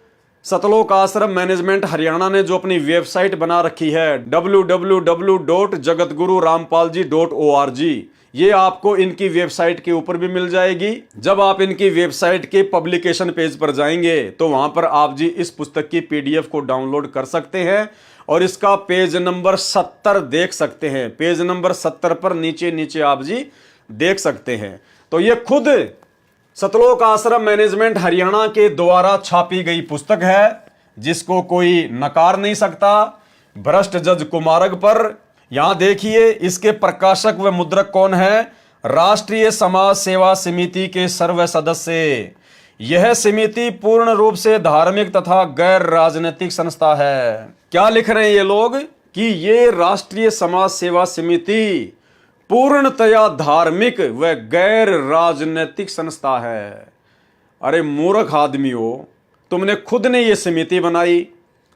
A: सतलोक आश्रम मैनेजमेंट हरियाणा ने जो अपनी वेबसाइट बना रखी है www.jagatgururampalji.org, ये आपको इनकी वेबसाइट के ऊपर भी मिल जाएगी। जब आप इनकी वेबसाइट के पब्लिकेशन पेज पर जाएंगे तो वहां पर आप जी इस पुस्तक की पीडीएफ को डाउनलोड कर सकते हैं और इसका पेज नंबर 70 देख सकते हैं। पेज नंबर 70 पर नीचे आप जी देख सकते हैं। तो ये खुद सतलोक आश्रम मैनेजमेंट हरियाणा के द्वारा छापी गई पुस्तक है, जिसको कोई नकार नहीं सकता। भ्रष्ट जज कुमारग पर, यहां देखिए इसके प्रकाशक व मुद्रक कौन है? राष्ट्रीय समाज सेवा समिति के सर्व सदस्य। यह समिति पूर्ण रूप से धार्मिक तथा गैर राजनीतिक संस्था है। क्या लिख रहे हैं ये लोग कि ये राष्ट्रीय समाज सेवा समिति पूर्णतया धार्मिक व गैर राजनीतिक संस्था है। अरे मूर्ख आदमियों, तुमने खुद ने ये समिति बनाई,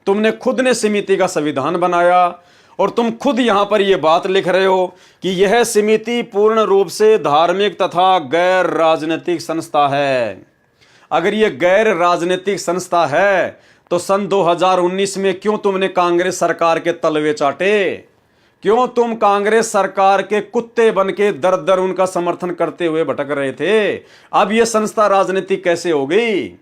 A: तुमने खुद ने समिति का संविधान बनाया, और तुम खुद यहां पर यह बात लिख रहे हो कि यह समिति पूर्ण रूप से धार्मिक तथा गैर राजनीतिक संस्था है। अगर यह गैर राजनीतिक संस्था है तो सन 2019 में क्यों तुमने कांग्रेस सरकार के तलवे चाटे? क्यों तुम कांग्रेस सरकार के कुत्ते बन के दर दर उनका समर्थन करते हुए भटक रहे थे? अब यह संस्था राजनीतिक कैसे हो गई?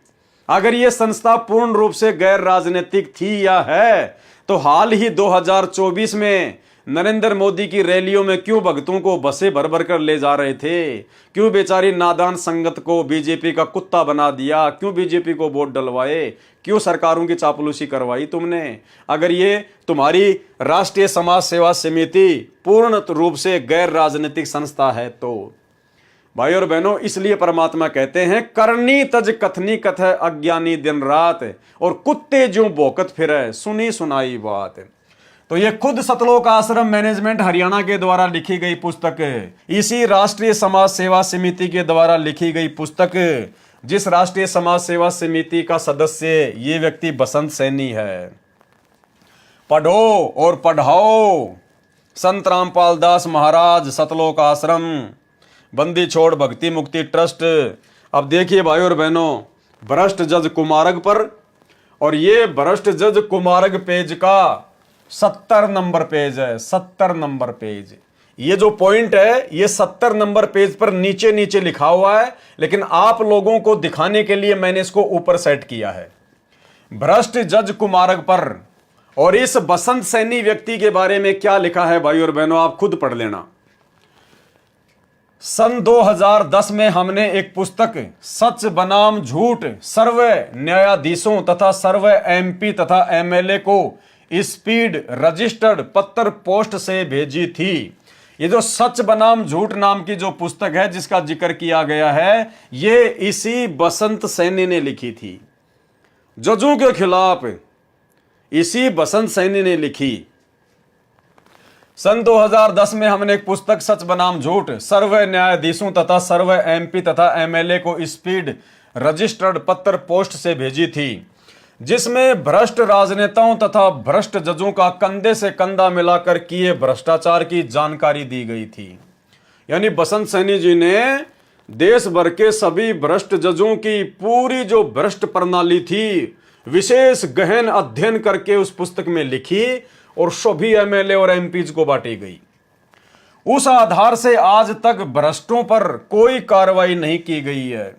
A: अगर यह संस्था पूर्ण रूप से गैर राजनीतिक थी या है तो हाल ही 2024 में नरेंद्र मोदी की रैलियों में क्यों भक्तों को बसें भर भर कर ले जा रहे थे? क्यों बेचारी नादान संगत को बीजेपी का कुत्ता बना दिया? क्यों बीजेपी को वोट डलवाए? क्यों सरकारों की चापलूसी करवाई तुमने? अगर ये तुम्हारी राष्ट्रीय समाज सेवा समिति पूर्ण रूप से गैर राजनीतिक संस्था है तो भाई और बहनों, इसलिए परमात्मा कहते हैं करनी तज कथनी कथ अज्ञानी दिन रात, और कुत्ते जो भौंकत फिरे सुनी सुनाई बात। तो ये खुद सतलोक आश्रम मैनेजमेंट हरियाणा के द्वारा लिखी गई पुस्तक है, इसी राष्ट्रीय समाज सेवा समिति के द्वारा लिखी गई पुस्तक, जिस राष्ट्रीय समाज सेवा समिति का सदस्य ये व्यक्ति बसंत सैनी है। पढ़ो और पढ़ाओ। संत रामपाल दास महाराज, सतलोक आश्रम, बंदी छोड़ भक्ति मुक्ति ट्रस्ट। अब देखिए भाई और बहनों, भ्रष्ट जज कुमारग पर, और ये भ्रष्ट जज कुमारग पेज का 70 नंबर पेज है। 70 नंबर पेज, ये जो पॉइंट है ये 70 नंबर पेज पर नीचे लिखा हुआ है, लेकिन आप लोगों को दिखाने के लिए मैंने इसको ऊपर सेट किया है। भ्रष्ट जज कुमारग पर और इस बसंत सैनी व्यक्ति के बारे में क्या लिखा है भाई और बहनों, आप खुद पढ़ लेना। सन 2010 में हमने एक पुस्तक सच बनाम झूठ सर्व न्यायाधीशों तथा सर्व एमपी तथा एमएलए को स्पीड रजिस्टर्ड पत्र पोस्ट से भेजी थी। ये जो सच बनाम झूठ नाम की जो पुस्तक है जिसका जिक्र किया गया है, ये इसी बसंत सैनी ने लिखी थी। जजों के खिलाफ इसी बसंत सैनी ने लिखी। सन 2010 में हमने एक पुस्तक सच बनाम झूठ सर्व न्यायाधीशों तथा सर्व एमपी तथा एमएलए को स्पीड रजिस्टर्ड पत्र पोस्ट से भेजी थी। जिसमें भ्रष्ट राजनेताओं तथा भ्रष्ट जजों का कंधे से कंधा मिलाकर किए भ्रष्टाचार की जानकारी दी गई थी। यानी बसंत सैनी जी ने देश भर के सभी भ्रष्ट जजों की पूरी जो भ्रष्ट प्रणाली थी विशेष गहन अध्ययन करके उस पुस्तक में लिखी और सभी एमएलए और एमपीज को बांटी गई। उस आधार से आज तक भ्रष्टों पर कोई कार्रवाई नहीं की गई है।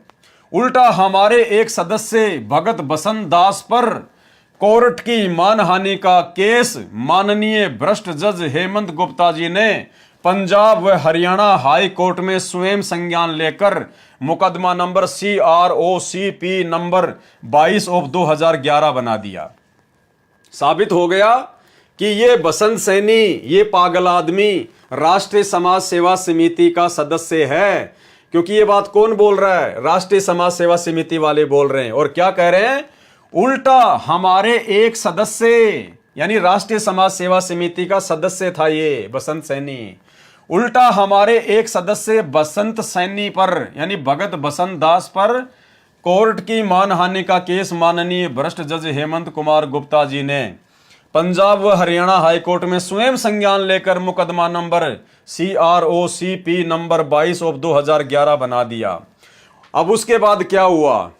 A: उल्टा हमारे एक सदस्य भगत बसंत दास पर कोर्ट की मानहानि का केस माननीय भ्रष्ट जज हेमंत गुप्ता जी ने पंजाब व हरियाणा हाई कोर्ट में स्वयं संज्ञान लेकर मुकदमा नंबर CROCP नंबर 22/2011 बना दिया। साबित हो गया कि ये बसंत सैनी, ये पागल आदमी राष्ट्रीय समाज सेवा समिति का सदस्य है। क्योंकि ये बात कौन बोल रहा है? राष्ट्रीय समाज सेवा समिति वाले बोल रहे हैं। और क्या कह रहे हैं? उल्टा हमारे एक सदस्य यानी राष्ट्रीय समाज सेवा समिति का सदस्य था ये बसंत सैनी, उल्टा हमारे एक सदस्य बसंत सैनी पर यानी भगत बसंत दास पर कोर्ट की मानहानि का केस माननीय भ्रष्ट जज हेमंत कुमार गुप्ता जी ने पंजाब व हरियाणा हाई कोर्ट में स्वयं संज्ञान लेकर मुकदमा नंबर CROCP नंबर 22/2011 बना दिया। अब उसके बाद क्या हुआ?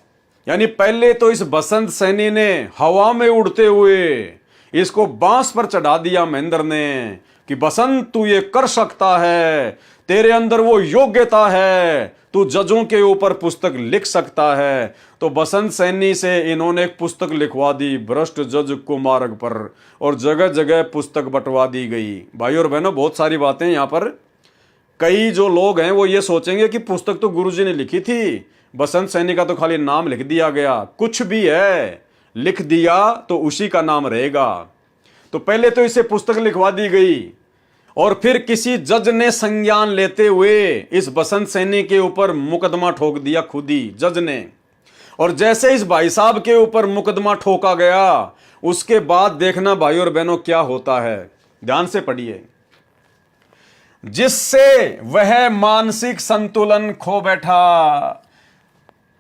A: यानी पहले तो इस बसंत सैनी ने हवा में उड़ते हुए इसको बांस पर चढ़ा दिया महेंद्र ने कि बसंत तू ये कर सकता है, तेरे अंदर वो योग्यता है, तू जजों के ऊपर पुस्तक लिख सकता है। तो बसंत सैनी से इन्होंने एक पुस्तक लिखवा दी भ्रष्ट जज कुमार्ग पर और जगह जगह पुस्तक बंटवा दी गई। भाई और बहनों, बहुत सारी बातें यहाँ पर कई जो लोग हैं वो ये सोचेंगे कि पुस्तक तो गुरुजी ने लिखी थी, बसंत सैनी का तो खाली नाम लिख दिया गया। कुछ भी है, लिख दिया तो उसी का नाम रहेगा। तो पहले तो इसे पुस्तक लिखवा दी गई और फिर किसी जज ने संज्ञान लेते हुए इस बसंत सैनी के ऊपर मुकदमा ठोक दिया, खुद ही जज ने। और जैसे इस भाई साहब के ऊपर मुकदमा ठोका गया उसके बाद देखना भाई और बहनों क्या होता है, ध्यान से पढ़िए। जिससे वह मानसिक संतुलन खो बैठा।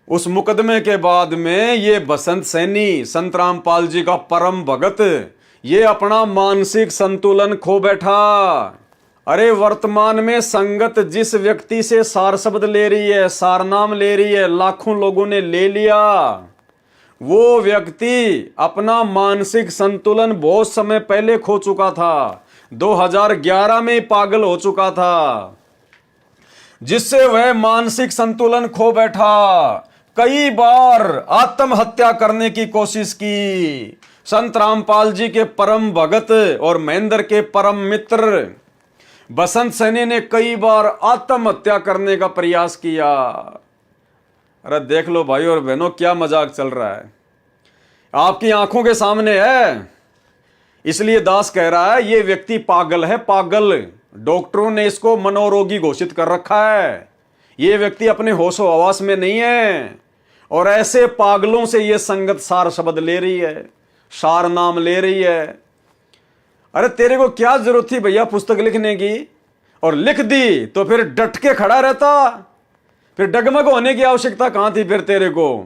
A: उस मुकदमे के बाद में ये बसंत सैनी संत रामपाल जी का परम भगत ये अपना मानसिक संतुलन खो बैठा। अरे वर्तमान में संगत जिस व्यक्ति से सार शब्द ले रही है, सार नाम ले रही है, लाखों लोगों ने ले लिया, वो व्यक्ति अपना मानसिक संतुलन बहुत समय पहले खो चुका था, 2011 में पागल हो चुका था। जिससे वह मानसिक संतुलन खो बैठा, कई बार आत्महत्या करने की कोशिश की। संत रामपाल जी के परम भगत और महेंद्र के परम मित्र बसंत सैनी ने कई बार आत्महत्या करने का प्रयास किया। अरे देख लो भाई और बहनों क्या मजाक चल रहा है, आपकी आंखों के सामने है। इसलिए दास कह रहा है ये व्यक्ति पागल है, पागल। डॉक्टरों ने इसको मनोरोगी घोषित कर रखा है। ये व्यक्ति अपने होशो हवास में नहीं है और ऐसे पागलों से ये संगत सार शब्द ले रही है, सार नाम ले रही है। अरे तेरे को क्या जरूरत थी भैया पुस्तक लिखने की, और लिख दी तो फिर डट के खड़ा रहता, फिर डगमग होने की आवश्यकता कहां थी फिर तेरे को?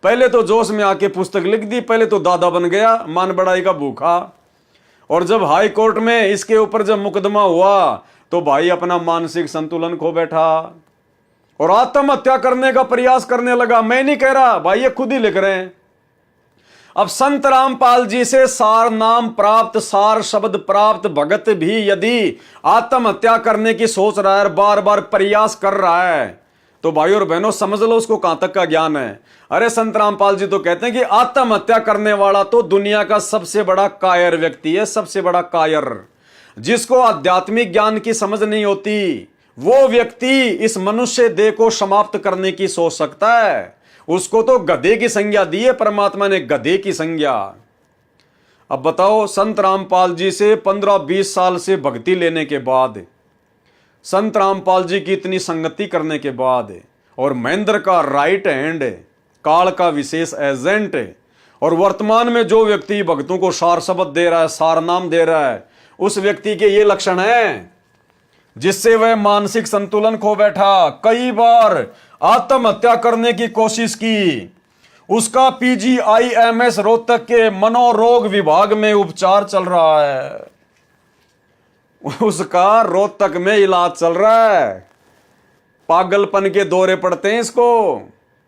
A: पहले तो जोश में आके पुस्तक लिख दी, पहले तो दादा बन गया, मान बढ़ाई का भूखा। और जब हाई कोर्ट में इसके ऊपर जब मुकदमा हुआ तो भाई अपना मानसिक संतुलन खो बैठा और आत्महत्या करने का प्रयास करने लगा। मैं नहीं कह रहा भाई, ये खुद ही लिख रहे हैं। अब संत रामपाल जी से सार नाम प्राप्त, सार शब्द प्राप्त भगत भी यदि आत्महत्या करने की सोच रहा है, बार बार प्रयास कर रहा है, तो भाई और बहनों समझ लो उसको कहां तक का ज्ञान है। अरे संत रामपाल जी तो कहते हैं कि आत्महत्या करने वाला तो दुनिया का सबसे बड़ा कायर व्यक्ति है, सबसे बड़ा कायर। जिसको आध्यात्मिक ज्ञान की समझ नहीं होती वो व्यक्ति इस मनुष्य देह को समाप्त करने की सोच सकता है। उसको तो गधे की संज्ञा दी है परमात्मा ने, गधे की संज्ञा। अब बताओ, संत रामपाल जी से 15-20 साल से भक्ति लेने के बाद, संत रामपाल जी की इतनी संगति करने के बाद, और महेंद्र का राइट हैंड, काल का विशेष एजेंट, और वर्तमान में जो व्यक्ति भक्तों को सार शब्द दे रहा है, सार नाम दे रहा है, उस व्यक्ति के ये लक्षण हैं जिससे वह मानसिक संतुलन खो बैठा, कई बार आत्महत्या करने की कोशिश की। उसका PGIMS रोहतक के मनोरोग विभाग में उपचार चल रहा है, उसका रोहतक में इलाज चल रहा है। पागलपन के दौरे पड़ते हैं इसको।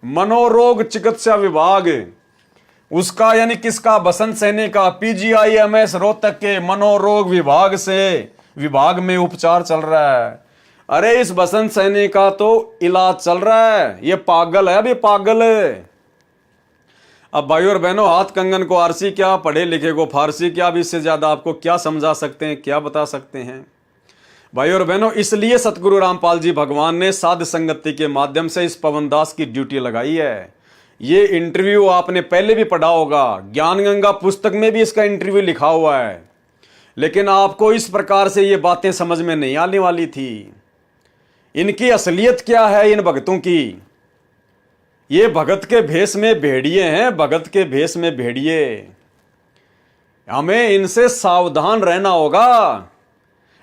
A: मनोरोग चिकित्सा विभाग उसका, यानी किसका, बसंत सैनी का PGIMS रोहतक के मनोरोग विभाग में उपचार चल रहा है। अरे इस बसंत सैनी का तो इलाज चल रहा है, ये पागल है, अभी पागल है। अब भाई और बहनों, हाथ कंगन को आरसी क्या, पढ़े लिखे को फारसी क्या, अब इससे ज्यादा आपको क्या समझा सकते हैं, क्या बता सकते हैं। भाई और बहनों, इसलिए सतगुरु रामपाल जी भगवान ने साध संगति के माध्यम से इस पवन दास की ड्यूटी लगाई है। ये इंटरव्यू आपने पहले भी पढ़ा होगा, ज्ञान गंगा पुस्तक में भी इसका इंटरव्यू लिखा हुआ है, लेकिन आपको इस प्रकार से ये बातें समझ में नहीं आने वाली थी। इनकी असलियत क्या है इन भगतों की। ये भगत के भेष में भेड़िए हैं, भगत के भेष में भेड़िए। हमें इनसे सावधान रहना होगा,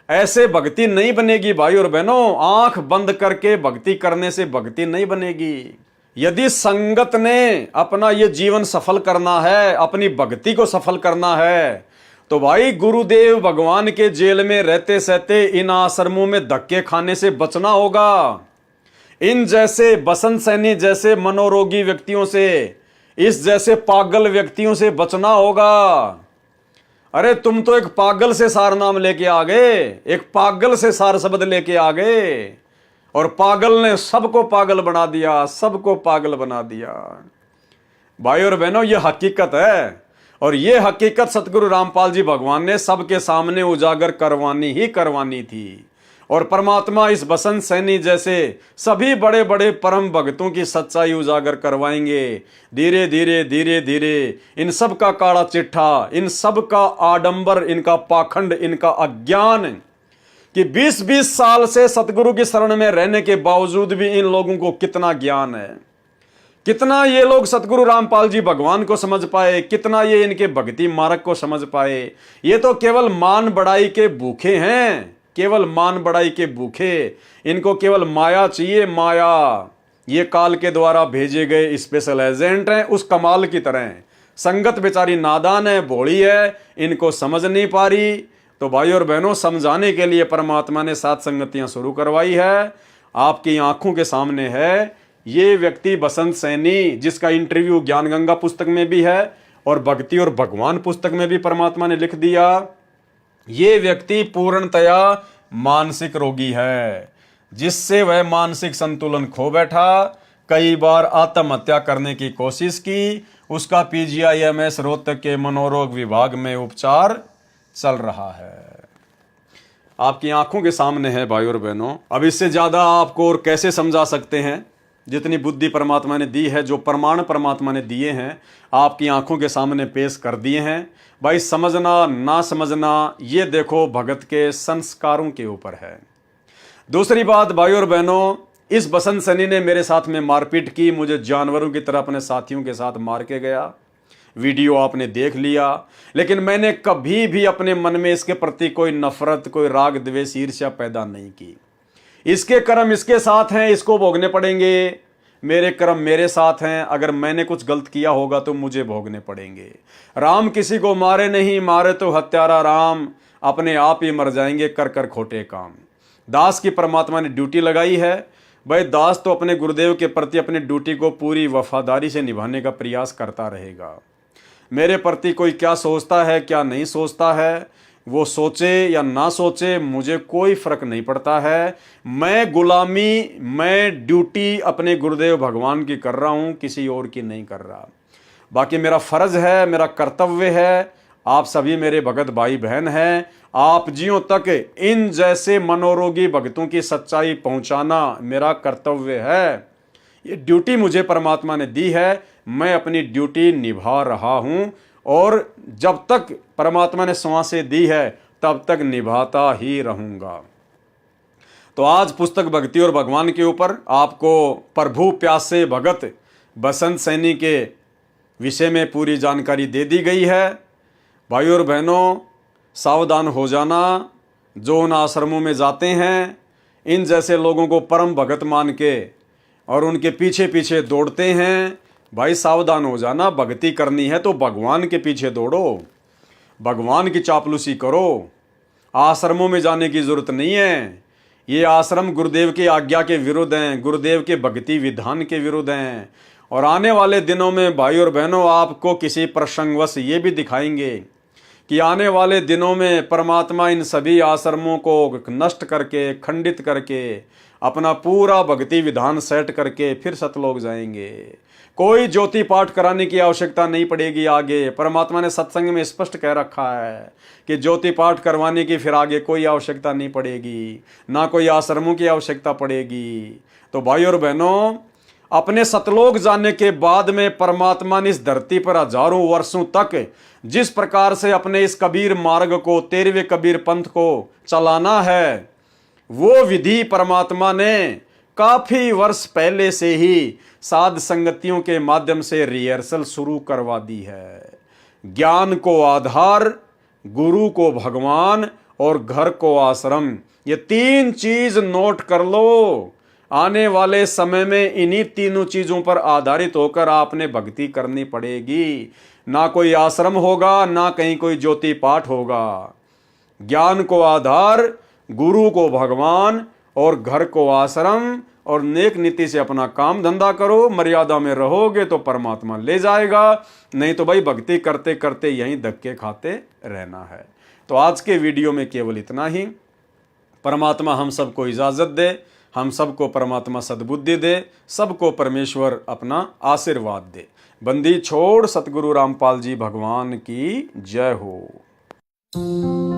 A: ऐसे भक्ति नहीं बनेगी भाई और बहनों। आंख बंद करके भक्ति करने से भक्ति नहीं बनेगी। यदि संगत ने अपना ये जीवन सफल करना है, अपनी भक्ति को सफल करना है, तो भाई गुरुदेव भगवान के जेल में रहते सहते इन आश्रमों में धक्के खाने से बचना होगा। इन जैसे बसंत सैनी जैसे मनोरोगी व्यक्तियों से, इस जैसे पागल व्यक्तियों से बचना होगा। अरे तुम तो एक पागल से सार नाम लेके आ गए, एक पागल से सार शब्द लेके आ गए, और पागल ने सबको पागल बना दिया, सबको पागल बना दिया। भाई और बहनों, यह हकीकत है, और यह हकीकत सतगुरु रामपाल जी भगवान ने सबके सामने उजागर करवानी थी। और परमात्मा इस बसंत सैनी जैसे सभी बड़े बड़े परम भक्तों की सच्चाई उजागर करवाएंगे। धीरे धीरे धीरे धीरे इन सब का काला चिट्ठा, इन सब का आडंबर, इनका पाखंड, इनका अज्ञान, कि 20-20 साल से सतगुरु की शरण में रहने के बावजूद भी इन लोगों को कितना ज्ञान है, कितना ये लोग सतगुरु रामपाल जी भगवान को समझ पाए, कितना ये इनके भक्ति मार्ग को समझ पाए। ये तो केवल मान बढ़ाई के भूखे हैं, केवल मान बढ़ाई के भूखे। इनको केवल माया चाहिए, माया। ये काल के द्वारा भेजे गए स्पेशल एजेंट हैं, उस कमाल की तरह। संगत बेचारी नादान है, भोली है, इनको समझ नहीं पा रही। तो भाई और बहनों, समझाने के लिए परमात्मा ने 7 संगतियां शुरू करवाई है। आपकी आंखों के सामने है ये व्यक्ति बसंत सैनी, जिसका इंटरव्यू ज्ञान गंगा पुस्तक में भी है और भक्ति और भगवान पुस्तक में भी परमात्मा ने लिख दिया। ये व्यक्ति पूर्णतया मानसिक रोगी है, जिससे वह मानसिक संतुलन खो बैठा, कई बार आत्महत्या करने की कोशिश की। उसका PGIMS रोहतक के मनोरोग विभाग में उपचार चल रहा है। आपकी आंखों के सामने है भाई और बहनों। अब इससे ज्यादा आपको और कैसे समझा सकते हैं। जितनी बुद्धि परमात्मा ने दी है, जो प्रमाण परमात्मा ने दिए हैं, आपकी आंखों के सामने पेश कर दिए हैं। भाई समझना ना समझना, ये देखो भगत के संस्कारों के ऊपर है। दूसरी बात भाई और बहनों, इस बसंत सैनी ने मेरे साथ में मारपीट की, मुझे जानवरों की तरह अपने साथियों के साथ मार के गया। वीडियो आपने देख लिया, लेकिन मैंने कभी भी अपने मन में इसके प्रति कोई नफरत, कोई राग द्वेष, ईर्ष्या पैदा नहीं की। इसके कर्म इसके साथ हैं, इसको भोगने पड़ेंगे। मेरे कर्म मेरे साथ हैं, अगर मैंने कुछ गलत किया होगा तो मुझे भोगने पड़ेंगे। राम किसी को मारे नहीं, मारे तो हत्यारा राम, अपने आप ही मर जाएंगे कर कर खोटे काम। दास की परमात्मा ने ड्यूटी लगाई है। भाई दास तो अपने गुरुदेव के प्रति अपनी ड्यूटी को पूरी वफादारी से निभाने का प्रयास करता रहेगा। मेरे प्रति कोई क्या सोचता है, क्या नहीं सोचता है, वो सोचे या ना सोचे, मुझे कोई फर्क नहीं पड़ता है। मैं गुलामी, मैं ड्यूटी अपने गुरुदेव भगवान की कर रहा हूं, किसी और की नहीं कर रहा। बाकी मेरा फर्ज है, मेरा कर्तव्य है, आप सभी मेरे भगत भाई बहन हैं, आप जियों तक इन जैसे मनोरोगी भक्तों की सच्चाई पहुंचाना मेरा कर्तव्य है। ये ड्यूटी मुझे परमात्मा ने दी है, मैं अपनी ड्यूटी निभा रहा हूं, और जब तक परमात्मा ने सांसें दी है तब तक निभाता ही रहूंगा। तो आज पुस्तक भक्ति और भगवान के ऊपर आपको प्रभु प्यासे भगत बसंत सैनी के विषय में पूरी जानकारी दे दी गई है। भाई और बहनों, सावधान हो जाना। जो उन आश्रमों में जाते हैं, इन जैसे लोगों को परम भगत मान के और उनके पीछे पीछे दौड़ते हैं, भाई सावधान हो जाना। भक्ति करनी है तो भगवान के पीछे दौड़ो, भगवान की चापलूसी करो। आश्रमों में जाने की जरूरत नहीं है। ये आश्रम गुरुदेव की आज्ञा के विरुद्ध हैं, गुरुदेव के भक्ति विधान के विरुद्ध हैं। और आने वाले दिनों में भाई और बहनों आपको किसी प्रसंगवश ये भी दिखाएंगे कि आने वाले दिनों में परमात्मा इन सभी आश्रमों को नष्ट करके, खंडित करके, अपना पूरा भक्ति विधान सेट करके फिर सतलोक जाएंगे। कोई ज्योति पाठ कराने की आवश्यकता नहीं पड़ेगी आगे। परमात्मा ने सत्संग में स्पष्ट कह रखा है कि ज्योति पाठ करवाने की फिर आगे कोई आवश्यकता नहीं पड़ेगी, ना कोई आश्रमों की आवश्यकता पड़ेगी। तो भाई और बहनों, अपने सतलोक जाने के बाद में परमात्मा ने इस धरती पर हजारों वर्षों तक जिस प्रकार से अपने इस कबीर मार्ग को, 13वें कबीर पंथ को चलाना है, वो विधि परमात्मा ने काफी वर्ष पहले से ही साध संगतियों के माध्यम से रिहर्सल शुरू करवा दी है। ज्ञान को आधार, गुरु को भगवान और घर को आश्रम, ये 3 चीज नोट कर लो। आने वाले समय में इन्हीं तीनों चीजों पर आधारित होकर आपने भक्ति करनी पड़ेगी। ना कोई आश्रम होगा, ना कहीं कोई ज्योति पाठ होगा। ज्ञान को आधार, गुरु को भगवान और घर को आश्रम, और नेक नीति से अपना काम धंधा करो। मर्यादा में रहोगे तो परमात्मा ले जाएगा, नहीं तो भाई भक्ति करते करते यहीं धक्के खाते रहना है। तो आज के वीडियो में केवल इतना ही। परमात्मा हम सबको इजाजत दे, हम सबको परमात्मा सद्बुद्धि दे, सबको परमेश्वर अपना आशीर्वाद दे। बंदी छोड़ सतगुरु रामपाल जी भगवान की जय हो।